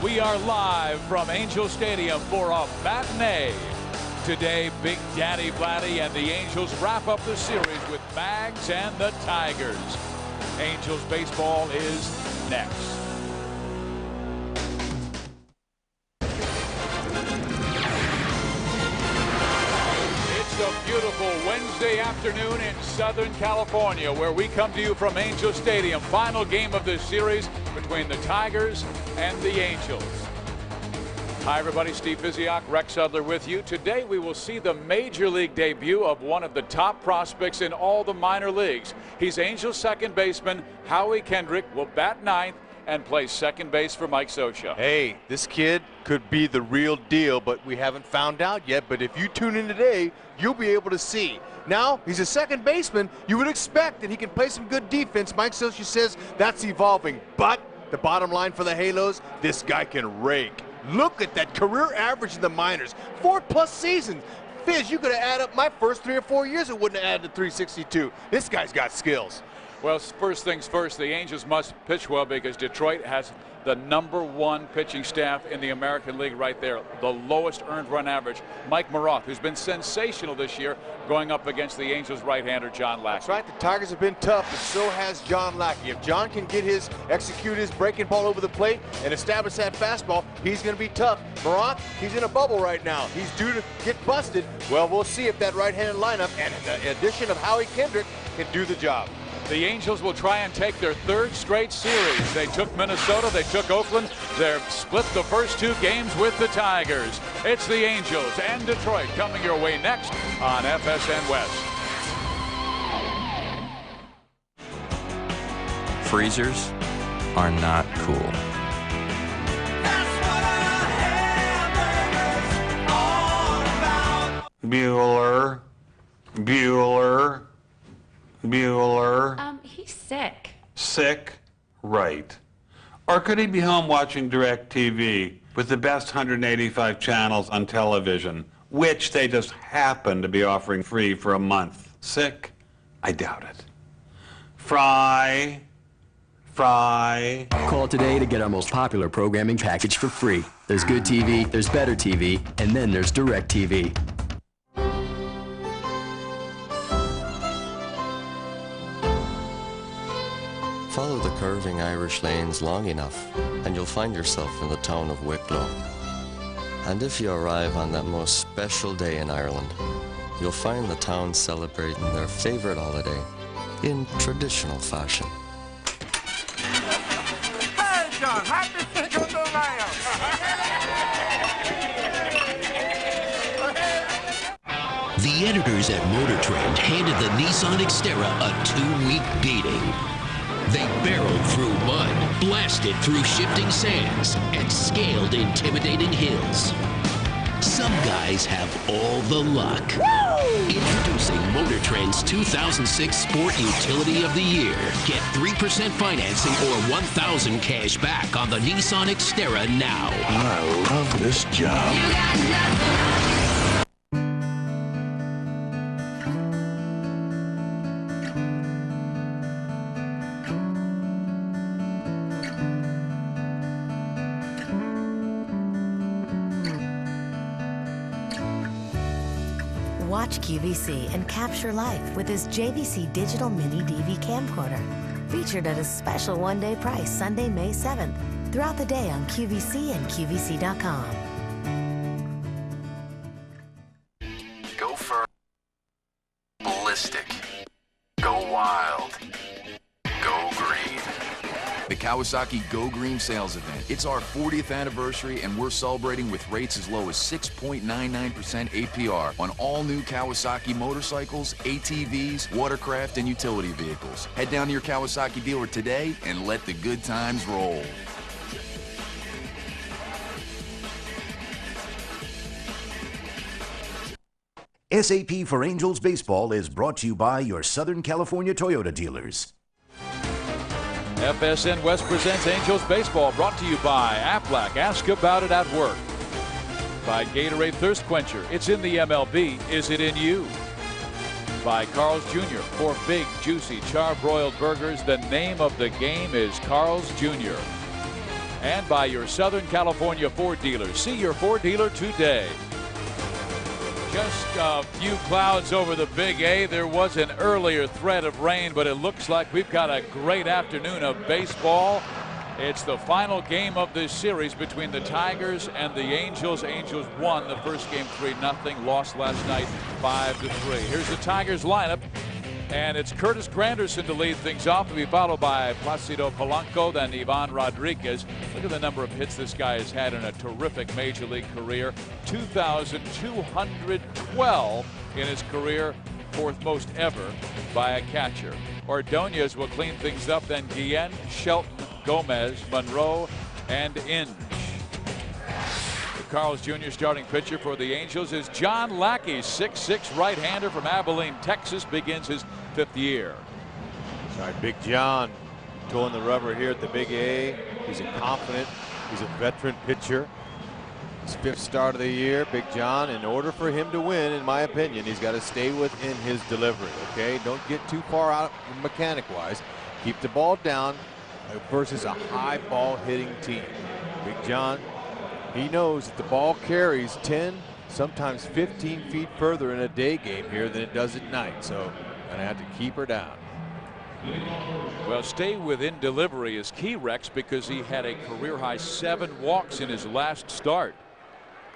We are live from Angel Stadium for a matinee. Today, Big Daddy Vladdy and the Angels wrap up the series with Mags and the Tigers. Angels baseball is next. It's a beautiful Wednesday afternoon in Southern California, where we come to you from Angel Stadium. Final game of this series between the Tigers and the Angels. Hi everybody, Steve Physiak, Rex Sudler with you. Today we will see the major league debut of one of the top prospects in all the minor leagues. He's Angels second baseman Howie Kendrick, will bat ninth and play second base for Mike Scioscia. Hey, this kid could be the real deal, but we haven't found out yet. But if you tune in today, you'll be able to see. Now, he's a second baseman. You would expect that he can play some good defense. Mike Scioscia says that's evolving. But the bottom line for the Halos, this guy can rake. Look at that career average in the minors. 4+ seasons. Fizz, you could have added up my first 3 or 4 years. It wouldn't have added to 362. This guy's got skills. Well, first things first, the Angels must pitch well because Detroit has the #1 pitching staff in the American League right there. The lowest earned run average. Mike Maroth, who's been sensational this year, going up against the Angels right-hander John Lackey. That's right. The Tigers have been tough, but so has John Lackey. If John can execute his breaking ball over the plate and establish that fastball, he's going to be tough. Maroth, he's in a bubble right now. He's due to get busted. Well, we'll see if that right-handed lineup and the addition of Howie Kendrick can do the job. The Angels will try and take their 3rd straight series. They took Minnesota, they took Oakland. They've split the first 2 games with the Tigers. It's the Angels and Detroit coming your way next on FSN West. Freezers are not cool. Bueller. He's sick. Sick? Right. Or could he be home watching DirecTV with the best 185 channels on television, which they just happen to be offering free for a month? Sick? I doubt it. Fry. Call today to get our most popular programming package for free. There's good TV, there's better TV, and then there's DirecTV. Follow the curving Irish lanes long enough, and you'll find yourself in the town of Wicklow. And if you arrive on that most special day in Ireland, you'll find the town celebrating their favorite holiday in traditional fashion. Hey, John, happy 5th of Mayo! The editors at Motor Trend handed the Nissan Xterra a 2-week beating. They barreled through mud, blasted through shifting sands, and scaled intimidating hills. Some guys have all the luck. Woo! Introducing Motor Trend's 2006 Sport Utility of the Year. Get 3% financing or $1,000 cash back on the Nissan Xterra now. I love this job. You got nothing. Watch QVC and capture life with this JVC Digital Mini DV camcorder. Featured at a special one-day price Sunday, May 7th. Throughout the day on QVC and QVC.com. Go for ballistic. Go wild. Go green. The Kawasaki Go Green sales event. It's our 40th anniversary, and we're celebrating with rates as low as 6.99% APR on all new Kawasaki motorcycles, ATVs, watercraft, and utility vehicles. Head down to your Kawasaki dealer today and let the good times roll. SAP for Angels Baseball is brought to you by your Southern California Toyota dealers. FSN West presents Angels Baseball, brought to you by Aflac. Ask about it at work. By Gatorade Thirst Quencher. It's in the MLB. Is it in you? By Carl's Jr. For big, juicy, charbroiled burgers, the name of the game is Carl's Jr. and by your Southern California Ford dealers. See your Ford dealer today. Just a few clouds over the Big A. There was an earlier threat of rain, but it looks like we've got a great afternoon of baseball. It's the final game of this series between the Tigers and the Angels. Angels won the first game 3-0, lost last night 5-3. Here's the Tigers lineup, and it's Curtis Granderson to lead things off, to be followed by Placido Polanco, then Ivan Rodriguez. Look at the number of hits this guy has had in a terrific major league career. 2,212 in his career, fourth most ever by a catcher. Ordonez will clean things up, then Guillen, Shelton, Gomez, Monroe, and Inge. The Carl's Jr. starting pitcher for the Angels is John Lackey, 6'6" right-hander from Abilene, Texas, begins his 5th year. All right, Big John towing the rubber here at the Big A. He's confident. He's a veteran pitcher. His 5th start of the year. Big John, in order for him to win, in my opinion, he's got to stay within his delivery, okay? Don't get too far out mechanic-wise. Keep the ball down versus a high ball hitting team. Big John, he knows that the ball carries 10, sometimes 15 feet further in a day game here than it does at night. So gonna have to keep her down. Well, stay within delivery is key, Rex, because he had a career high 7 walks in his last start.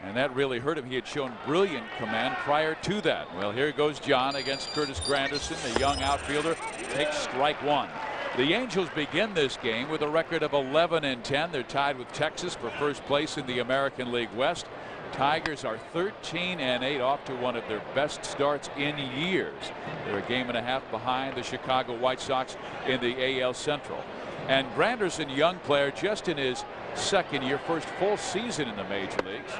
And that really hurt him. He had shown brilliant command prior to that. Well, here goes John against Curtis Granderson, the young outfielder, takes strike 1. The Angels begin this game with a record of 11-10. They're tied with Texas for first place in the American League West. Tigers are 13-8, off to one of their best starts in years. They're a game and a half behind the Chicago White Sox in the AL Central. And Granderson, young player, just in his 2nd year, first full season in the major leagues.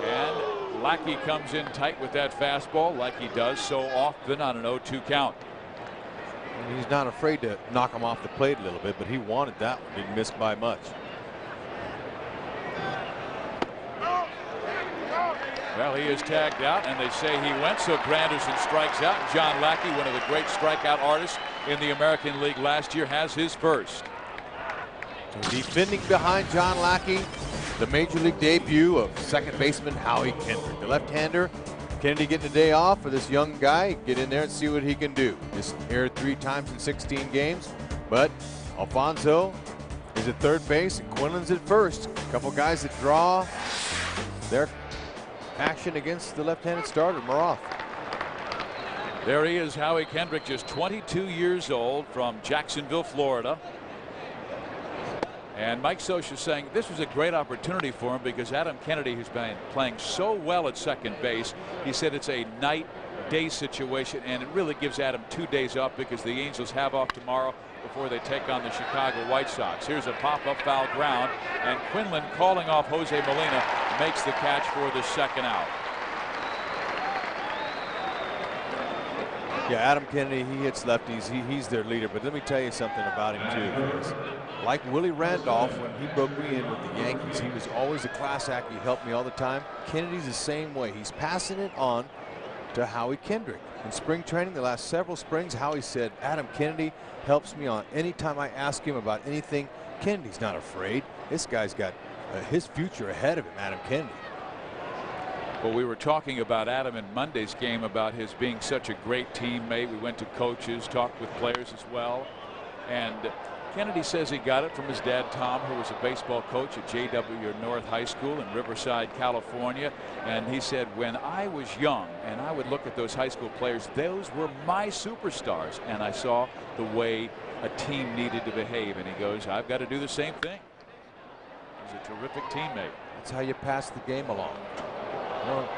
And Lackey comes in tight with that fastball, like he does so often on an 0-2 count. And he's not afraid to knock him off the plate a little bit, but he wanted that one. Didn't miss by much. Well, he is tagged out, and they say he went, so Granderson strikes out. John Lackey, one of the great strikeout artists in the American League last year, has his first. So defending behind John Lackey, the major league debut of second baseman Howie Kendrick, the left-hander. Kennedy getting a day off for this young guy. Get in there and see what he can do. Just aired 3 times in 16 games, but Alfonso is at third base and Quinlan's at first. A couple guys that draw their action against the left-handed starter, Maroth. There he is, Howie Kendrick, just 22 years old, from Jacksonville, Florida. And Mike Socha saying this was a great opportunity for him because Adam Kennedy, who's been playing so well at second base, he said it's a night-day situation, and it really gives Adam 2 days off because the Angels have off tomorrow before they take on the Chicago White Sox. Here's a pop-up foul ground, and Quinlan, calling off Jose Molina, makes the catch for the 2nd out. Yeah, Adam Kennedy, he hits lefties. He's their leader. But let me tell you something about him, too. Because like Willie Randolph, when he broke me in with the Yankees, he was always a class act. He helped me all the time. Kennedy's the same way. He's passing it on to Howie Kendrick. In spring training, the last several springs, Howie said, Adam Kennedy helps me on any time I ask him about anything. Kennedy's not afraid. This guy's got his future ahead of him, Adam Kennedy. Well, we were talking about Adam in Monday's game about his being such a great teammate. We went to coaches, talked with players as well. And Kennedy says he got it from his dad, Tom, who was a baseball coach at J.W. North High School in Riverside, California. And he said, when I was young and I would look at those high school players, those were my superstars. And I saw the way a team needed to behave. And he goes, I've got to do the same thing. He's a terrific teammate. That's how you pass the game along. You know,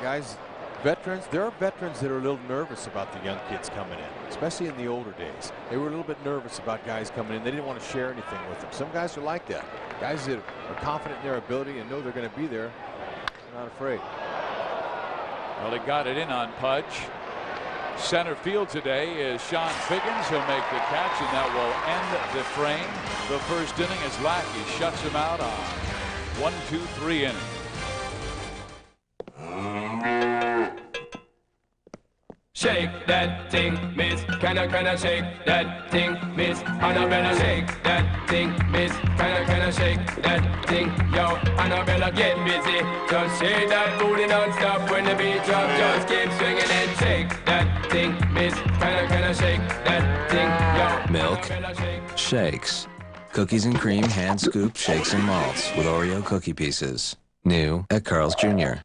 guys, veterans, there are veterans that are a little nervous about the young kids coming in, especially in the older days. They were a little bit nervous about guys coming in. They didn't want to share anything with them. Some guys are like that. Guys that are confident in their ability and know they're going to be there, they're not afraid. Well, he got it in on Pudge. Center field today is Sean Figgins. He'll make the catch, and that will end the frame. The first inning as Lackey shuts him out on 1-2-3 inning. Shake that thing, miss. Can I shake that thing, miss? Annabella, shake that thing, miss. Can I shake that thing, yo? Annabella, get busy. Just shake that booty non-stop when the beat drop. Just keep swinging and shake that thing, miss. Can I shake that thing, yo? Milk, shakes, cookies and cream hand-scooped shakes and malts with Oreo cookie pieces. New at Carl's Jr.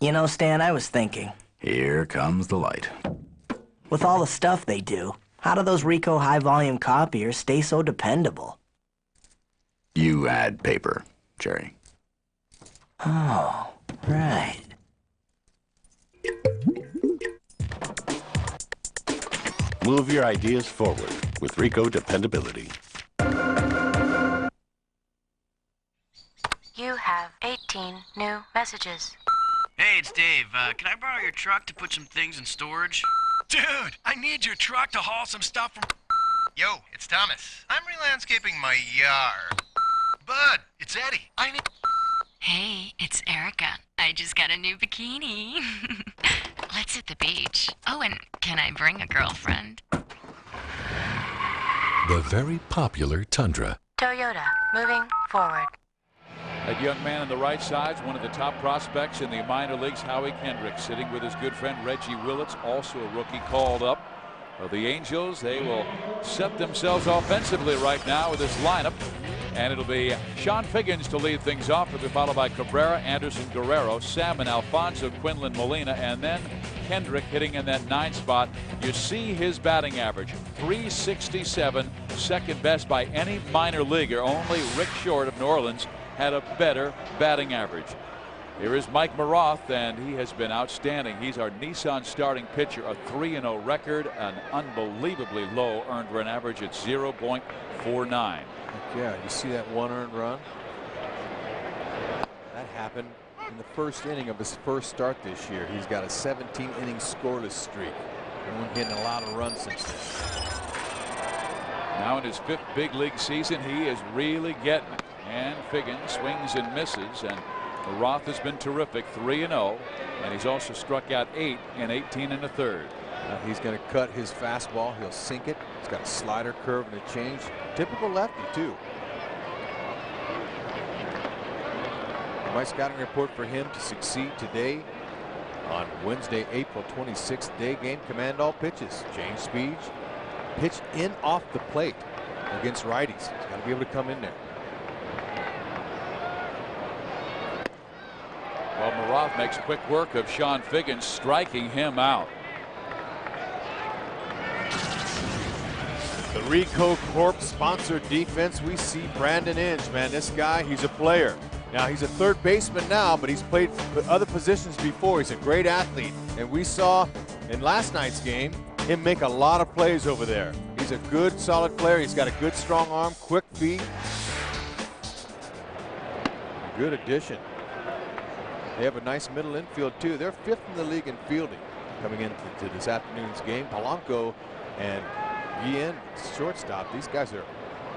You know, Stan, I was thinking. Here comes the light. With all the stuff they do, how do those Ricoh high-volume copiers stay so dependable? You add paper, Jerry. Oh, right. Move your ideas forward with Ricoh dependability. You have 18 new messages. Hey, it's Dave. Can I borrow your truck to put some things in storage? Dude, I need your truck to haul some stuff from... Yo, it's Thomas. I'm re-landscaping my yard. Bud, it's Eddie. I need... Hey, it's Erica. I just got a new bikini. Let's hit the beach. Oh, and can I bring a girlfriend? The very popular Tundra. Toyota, moving forward. That young man on the right side is one of the top prospects in the minor leagues, Howie Kendrick, sitting with his good friend Reggie Willits, also a rookie called up. Well, the Angels, they will set themselves offensively right now with this lineup. And it'll be Sean Figgins to lead things off. It'll be followed by Cabrera, Anderson, Guerrero, Salmon, Alfonso, Quinlan, Molina, and then Kendrick hitting in that 9th spot. You see his batting average, .367, second best by any minor leaguer. Only Rick Short of New Orleans had a better batting average. Here is Mike Maroth, and he has been outstanding. He's our Nissan starting pitcher, a 3-0 record, an unbelievably low earned run average at 0.49. Yeah, you see that 1 earned run? That happened in the first inning of his first start this year. He's got a 17-inning scoreless streak. And we're getting a lot of runs since then. Now in his 5th big league season, he is really getting it. And Figgins swings and misses, and Maroth has been terrific, 3-0, and he's also struck out 8 in 18 1/3. He's going to cut his fastball. He'll sink it. He's got a slider, curve, and a change. Typical lefty, too. My scouting report for him to succeed today on Wednesday, April 26th, day game. Command all pitches. Change speed. Pitch in off the plate against righties. He's got to be able to come in there. Well, Maroth makes quick work of Sean Figgins, striking him out. The Ricoh Corp sponsored defense. We see Brandon Inge, man. This guy, he's a player. Now, he's a third baseman now, but he's played other positions before. He's a great athlete. And we saw in last night's game him make a lot of plays over there. He's a good, solid player. He's got a good, strong arm, quick feet. Good addition. They have a nice middle infield, too. They're 5th in the league in fielding coming into this afternoon's game. Polanco and Guillen, shortstop. These guys are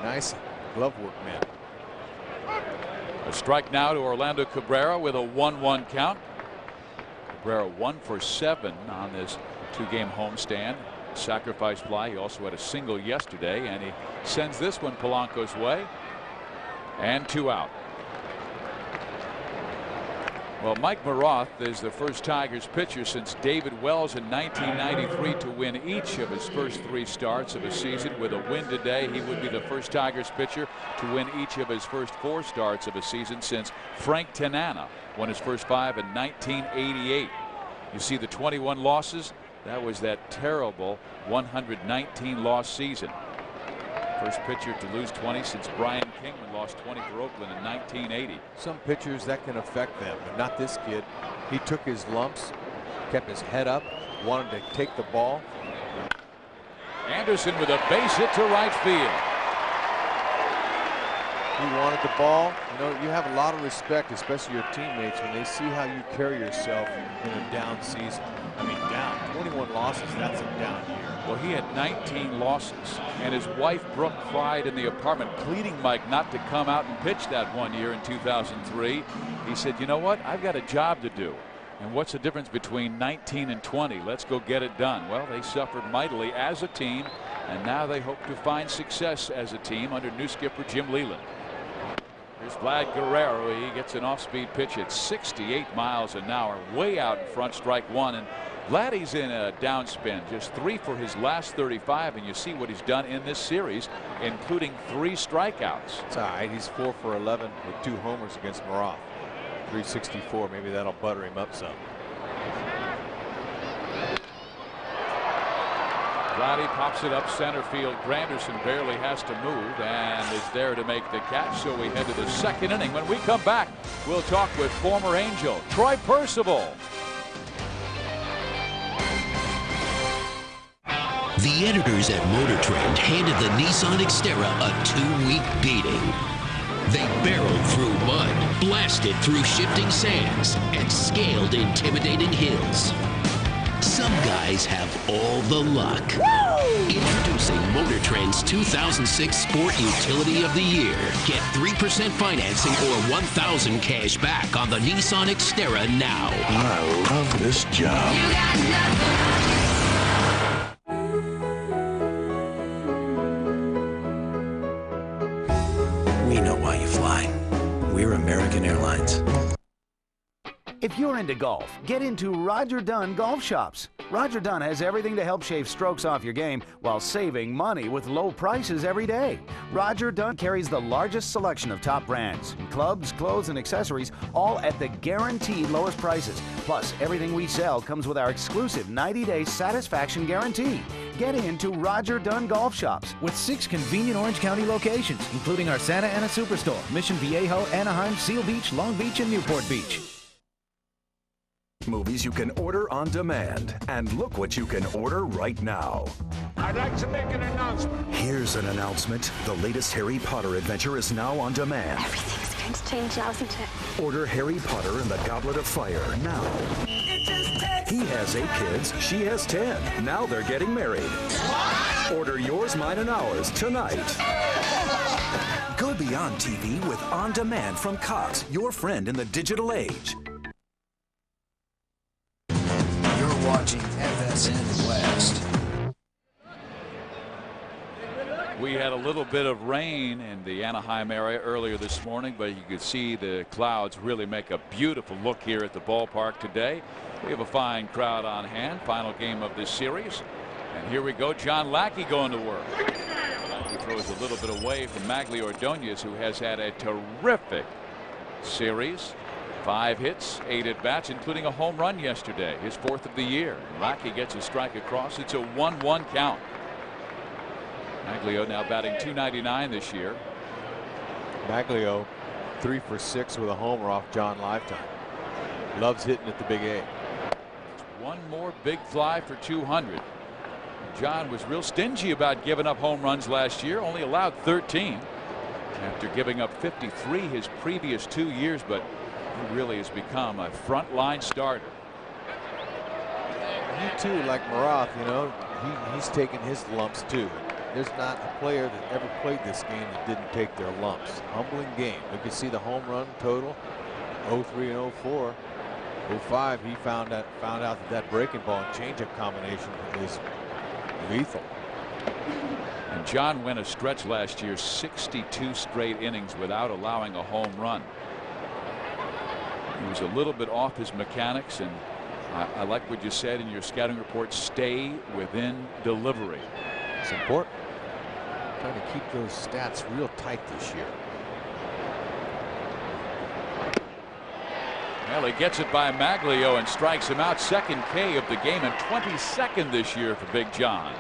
nice glove work men. A strike now to Orlando Cabrera with a 1-1 count. Cabrera 1 for 7 on this 2-game homestand. Sacrifice fly. He also had a single yesterday, and he sends this one Polanco's way. And 2 out. Well, Mike Maroth is the first Tigers pitcher since David Wells in 1993 to win each of his first 3 starts of a season. With a win today, he would be the first Tigers pitcher to win each of his first 4 starts of a season since Frank Tanana won his first 5 in 1988. You see the 21 losses. That was that terrible 119 loss season. First pitcher to lose 20 since Brian Kingman lost 20 for Oakland in 1980. Some pitchers that can affect them, but not this kid. He took his lumps, kept his head up, wanted to take the ball. Anderson with a base hit to right field. He wanted the ball. You know, you have a lot of respect, especially your teammates, when they see how you carry yourself in a down season. I mean, down 21 losses. That's a down year. Well, he had 19 losses, and his wife Brooke cried in the apartment, pleading Mike not to come out and pitch that one year in 2003. He said, you know what? I've got a job to do. And what's the difference between 19 and 20? Let's go get it done. Well, they suffered mightily as a team, and now they hope to find success as a team under new skipper Jim Leland. Here's Vlad Guerrero. He gets an off-speed pitch at 68 miles an hour, way out in front, strike one. And Vladdy's in a downspin, just 3 for his last 35, and you see what he's done in this series, including 3 strikeouts. It's all right. He's 4 for 11 with 2 homers against Maroth. 364. Maybe that'll butter him up some. Vladdy pops it up center field. Granderson barely has to move and is there to make the catch. So we head to the second inning. When we come back, we'll talk with former Angel Troy Percival. The editors at Motor Trend handed the Nissan Xterra a 2-week beating. They barreled through mud, blasted through shifting sands, and scaled intimidating hills. Some guys have all the luck. Woo! Introducing Motor Trend's 2006 Sport Utility of the Year. Get 3% financing or $1,000 cash back on the Nissan Xterra now. I love this job. You got nothing. We know why you fly. We're American Airlines. If you're into golf, get into Roger Dunn Golf Shops. Roger Dunn has everything to help shave strokes off your game while saving money with low prices every day. Roger Dunn carries the largest selection of top brands, clubs, clothes, and accessories, all at the guaranteed lowest prices. Plus, everything we sell comes with our exclusive 90-day satisfaction guarantee. Get into Roger Dunn Golf Shops with 6 convenient Orange County locations, including our Santa Ana Superstore, Mission Viejo, Anaheim, Seal Beach, Long Beach, and Newport Beach. Movies you can order on demand. And look what you can order right now. I'd like to make an announcement. Here's an announcement. The latest Harry Potter adventure is now on demand. Everything's going to change now, isn't it? Order Harry Potter and the Goblet of Fire now. He has 8 kids, she has 10. Now they're getting married. What? Order yours, mine, and ours tonight. Go beyond TV with On Demand from Cox, your friend in the digital age. You're watching FSN West. We had a little bit of rain in the Anaheim area earlier this morning, but you could see the clouds really make a beautiful look here at the ballpark today. We have a fine crowd on hand. Final game of this series. And here we go. John Lackey going to work. Lackey throws a little bit away from Magli Ordonez, who has had a terrific series. 5 hits, 8 at bats, including a home run yesterday, his 4th of the year. Lackey gets a strike across. It's a 1-1 count. Maglio now batting .299 this year. Maglio 3 for 6 with a homer off John Lifetime. Loves hitting at the Big A. One more big fly for 200. John was real stingy about giving up home runs last year, only allowed 13 after giving up 53 his previous 2 years, but he really has become a frontline starter. He too, like Maroth, you know, he's taken his lumps too. There's not a player that ever played this game that didn't take their lumps. Humbling game. You can see the home run total, 03 and 04. 05, he found out that breaking ball and changeup combination is lethal. And John went a stretch last year, 62 straight innings without allowing a home run. He was a little bit off his mechanics, and I like what you said in your scouting report, stay within delivery. It's important. Trying to keep those stats real tight this year. Well, he gets it by Maglio and strikes him out. Second K of the game and 22nd this year for Big John.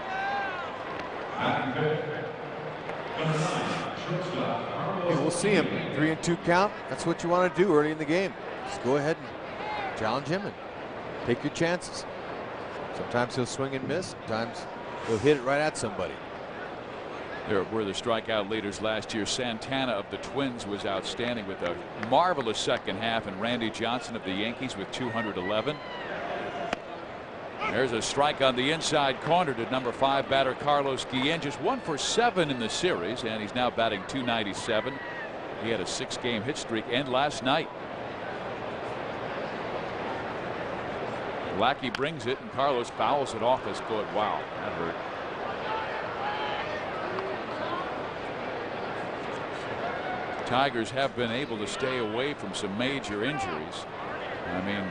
We'll see him. 3-2 count. That's what you want to do early in the game. Just go ahead and challenge him and take your chances. Sometimes he'll swing and miss. Sometimes he'll hit it right at somebody. There were the strikeout leaders last year. Santana of the Twins was outstanding with a marvelous second half, and Randy Johnson of the Yankees with 211. There's a strike on the inside corner to number 5 batter Carlos Guillen. Just 1 for 7 in the series, and he's now batting .297. He had a 6-game hit streak end last night. Lackey brings it, and Carlos fouls it off his foot. Wow, that hurt. Tigers have been able to stay away from some major injuries. I mean,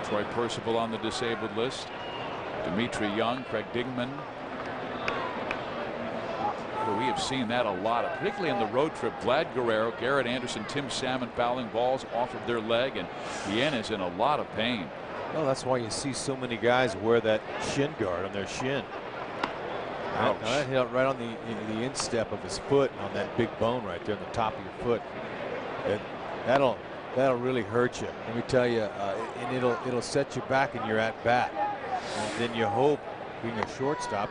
Troy Percival on the disabled list, Dimitri Young, Craig Dingman. Well, we have seen that a lot, particularly in the road trip. Vlad Guerrero, Garrett Anderson, Tim Salmon fouling balls off of their leg, and Guillen is in a lot of pain. Well, that's why you see so many guys wear that shin guard on their shin. Ouch. That hit right on the instep of his foot, on that big bone right there on the top of your foot. And that'll really hurt you. Let me tell you, and it'll set you back in your at bat. And then you hope, being a shortstop,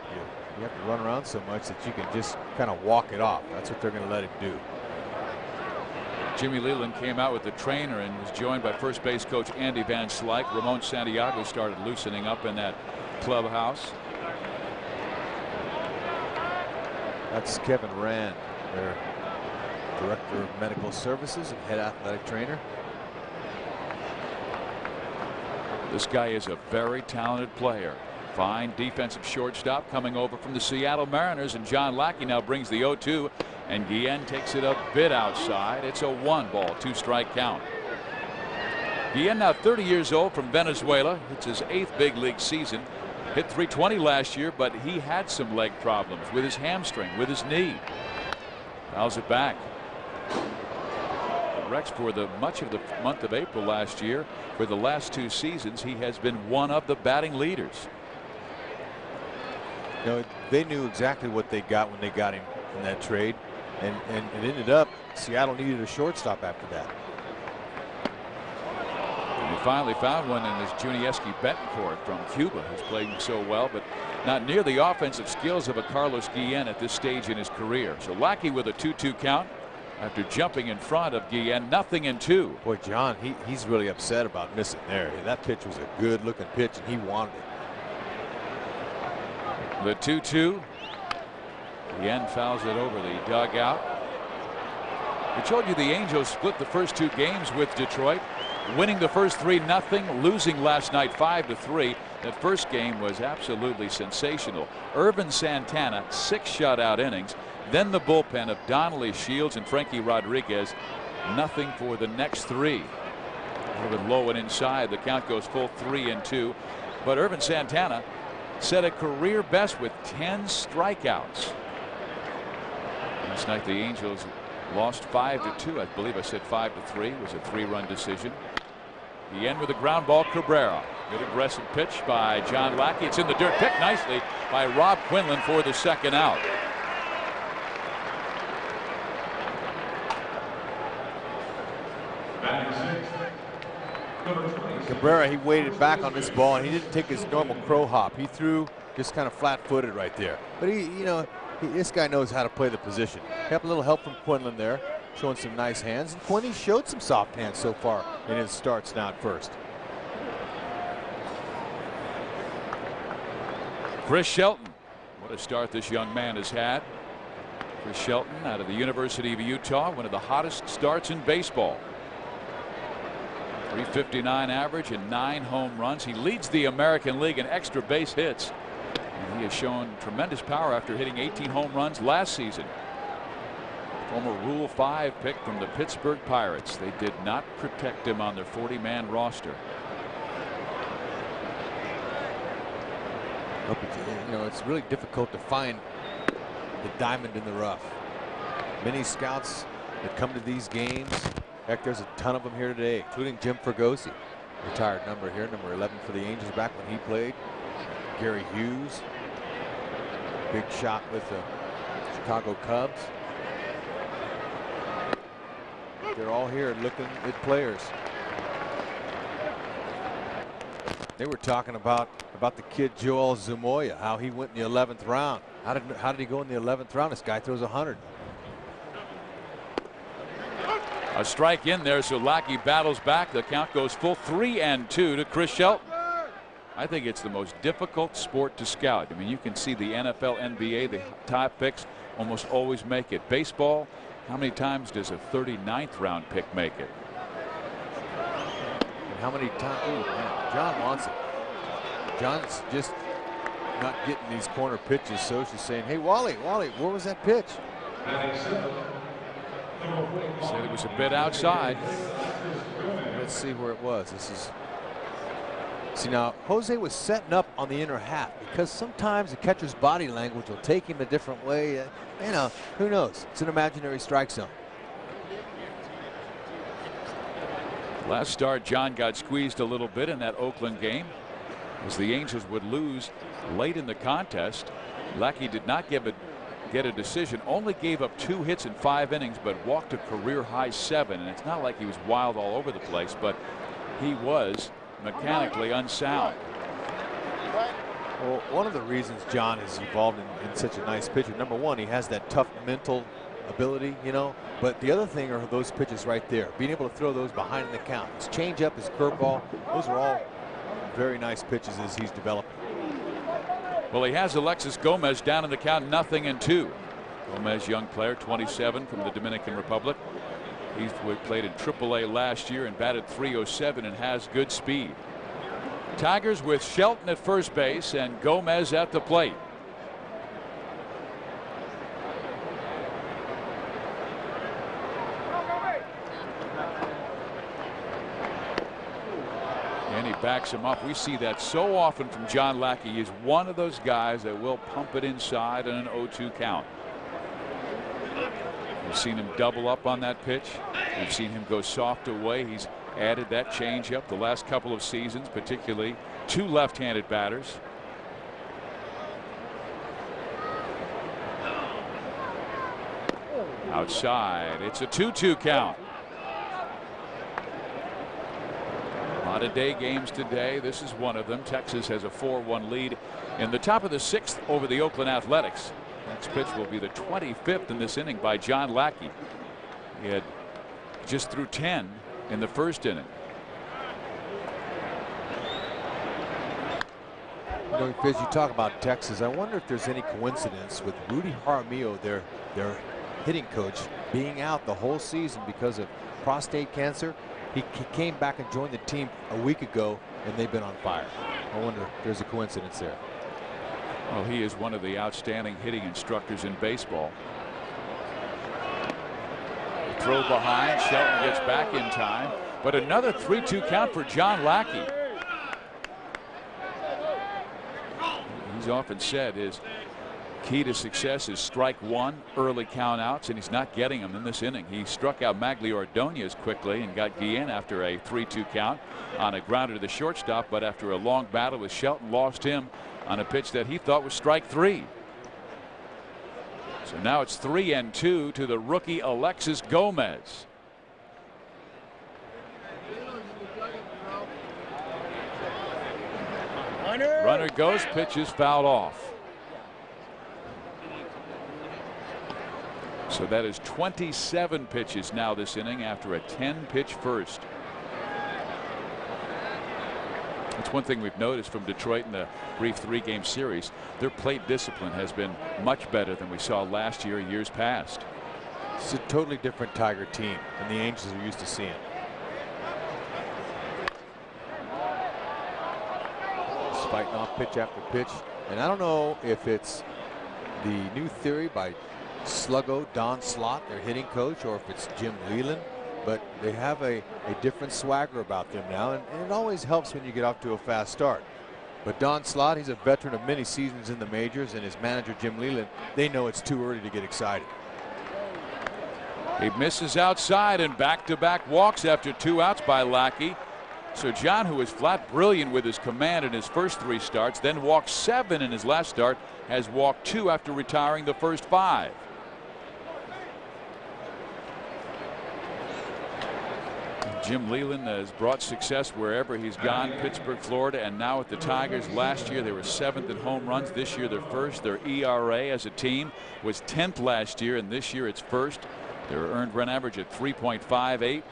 you have to run around so much that you can just kind of walk it off. That's what they're going to let him do. Jimmy Leland came out with the trainer and was joined by first base coach Andy Van Slyke. Ramon Santiago started loosening up in that clubhouse. That's Kevin Rand, their director of medical services and head athletic trainer. This guy is a very talented player. Fine defensive shortstop coming over from the Seattle Mariners, and John Lackey now brings the 0-2, and Guillen takes it a bit outside. It's a 1-ball, 2-strike count. Guillen, now 30 years old, from Venezuela. It's his 8th big league season. Hit .320 last year, but he had some leg problems with his hamstring, with his knee. Fouls it back. Rex, for much of the month of April last year, for the last 2 seasons, he has been one of the batting leaders. You know, they knew exactly what they got when they got him in that trade, and it ended up Seattle needed a shortstop after that. And he finally found one in this Junieski Betancourt from Cuba, who's playing so well, but not near the offensive skills of a Carlos Guillen at this stage in his career. So Lackey with a 2-2 count after jumping in front of Guillen. 0-2. Boy, John, he's really upset about missing there. That pitch was a good looking pitch, and he wanted it. The 2-2. Guillen fouls it over the dugout. We told you the Angels split the first 2 games with Detroit, winning the first 3-0, losing last night 5-3. That first game was absolutely sensational. Irvin Santana, 6 shutout innings. Then the bullpen of Donnelly, Shields, and Frankie Rodriguez. Nothing for the next 3. A little bit low and inside. The count goes full 3-2. But Irvin Santana set a career best with 10 strikeouts. Last night the Angels lost 5-2. I believe I said 5-3. It was a 3-run decision. The end with a ground ball. Cabrera. Good aggressive pitch by John Lackey. It's in the dirt. Picked nicely by Rob Quinlan for the 2nd out. Cabrera, he waited back on this ball, and he didn't take his normal crow hop. He threw just kind of flat-footed right there. But this guy knows how to play the position. Got a little help from Quinlan there, showing some nice hands. And Quinlan showed some soft hands so far in his starts now at first. Chris Shelton. What a start this young man has had. Chris Shelton out of the University of Utah, one of the hottest starts in baseball. .359 average and 9 home runs. He leads the American League in extra base hits. And he has shown tremendous power after hitting 18 home runs last season. Former Rule 5 pick from the Pittsburgh Pirates. They did not protect him on their 40-man roster. It's really difficult to find the diamond in the rough. Many scouts that come to these games, heck, there's a ton of them here today, including Jim Fregosi, retired number here, number 11 for the Angels back when he played. Gary Hughes, big shot with the Chicago Cubs. They're all here looking at players. They were talking about the kid Joel Zamoya, how he went in the 11th round. How did he go in the 11th round? This guy throws 100. A strike in there, so Lackey battles back. The count goes full 3-2 to Chris Shelton. I think it's the most difficult sport to scout. I mean, you can see the NFL, NBA, the top picks almost always make it. Baseball, how many times does a 39th round pick make it? And how many times? Man, John wants it. John's just not getting these corner pitches, so she's saying, hey, Wally, where was that pitch? Said it was a bit outside. Let's see where it was. This is. See, now Jose was setting up on the inner half because sometimes the catcher's body language will take him a different way. You know, who knows? It's an imaginary strike zone. Last start, John got squeezed a little bit in that Oakland game as the Angels would lose late in the contest. Lackey did not get a decision, only gave up 2 hits in 5 innings, but walked a career high 7. And it's not like he was wild all over the place, but he was mechanically unsound. Well, one of the reasons John has evolved in such a nice pitcher, number one, he has that tough mental ability, you know, but the other thing are those pitches right there, being able to throw those behind in the count. His changeup, his curveball, those are all very nice pitches as he's developing. Well, he has Alexis Gomez down in the count 0-2. Gomez, young player, 27 from the Dominican Republic. He played in AAA last year and batted .307 and has good speed. Tigers with Shelton at first base and Gomez at the plate. And he backs him up. We see that so often from John Lackey. He's one of those guys that will pump it inside in an 0-2 count. We've seen him double up on that pitch. We've seen him go soft away. He's added that changeup the last couple of seasons, particularly 2 left-handed batters. Outside, it's a 2-2 count. A lot of day games today. This is one of them. Texas has a 4-1 lead in the top of the 6th over the Oakland Athletics. Next pitch will be the 25th in this inning by John Lackey. He had just threw 10 in the first inning. You know, as you talk about Texas, I wonder if there's any coincidence with Rudy Jaramillo, their hitting coach, being out the whole season because of prostate cancer. He came back and joined the team a week ago, and they've been on fire. I wonder if there's a coincidence there. Well, he is one of the outstanding hitting instructors in baseball. Throw behind. Shelton gets back in time, but another 3-2 count for John Lackey. He's often said his key to success is strike 1, early count outs, and he's not getting them in this inning. He struck out Magli Ordonez quickly and got Guillen after a 3-2 count on a grounder to the shortstop, but after a long battle with Shelton, lost him on a pitch that he thought was strike 3. So now it's 3-2 to the rookie Alexis Gomez. Runner goes, pitch is fouled off. So that is 27 pitches now this inning after a 10-pitch first. That's one thing we've noticed from Detroit in the brief 3-game series. Their plate discipline has been much better than we saw last year, years past. It's a totally different Tiger team than the Angels are used to seeing. Just fighting off pitch after pitch. And I don't know if it's the new theory by Sluggo, Don Slott, their hitting coach, or if it's Jim Leland. But they have a different swagger about them now, and it always helps when you get off to a fast start. But Don Slott, he's a veteran of many seasons in the majors, and his manager Jim Leland, they know it's too early to get excited. He misses outside and back-to-back walks after 2 outs by Lackey. So John, who was flat brilliant with his command in his first 3 starts, then walked 7 in his last start, has walked 2 after retiring the first 5. Jim Leland has brought success wherever he's gone. Pittsburgh, Florida, and now at the Tigers. Last year they were 7th in home runs. This year they're 1st. Their ERA as a team was 10th last year, and this year it's 1st. Their earned run average at 3.58. Their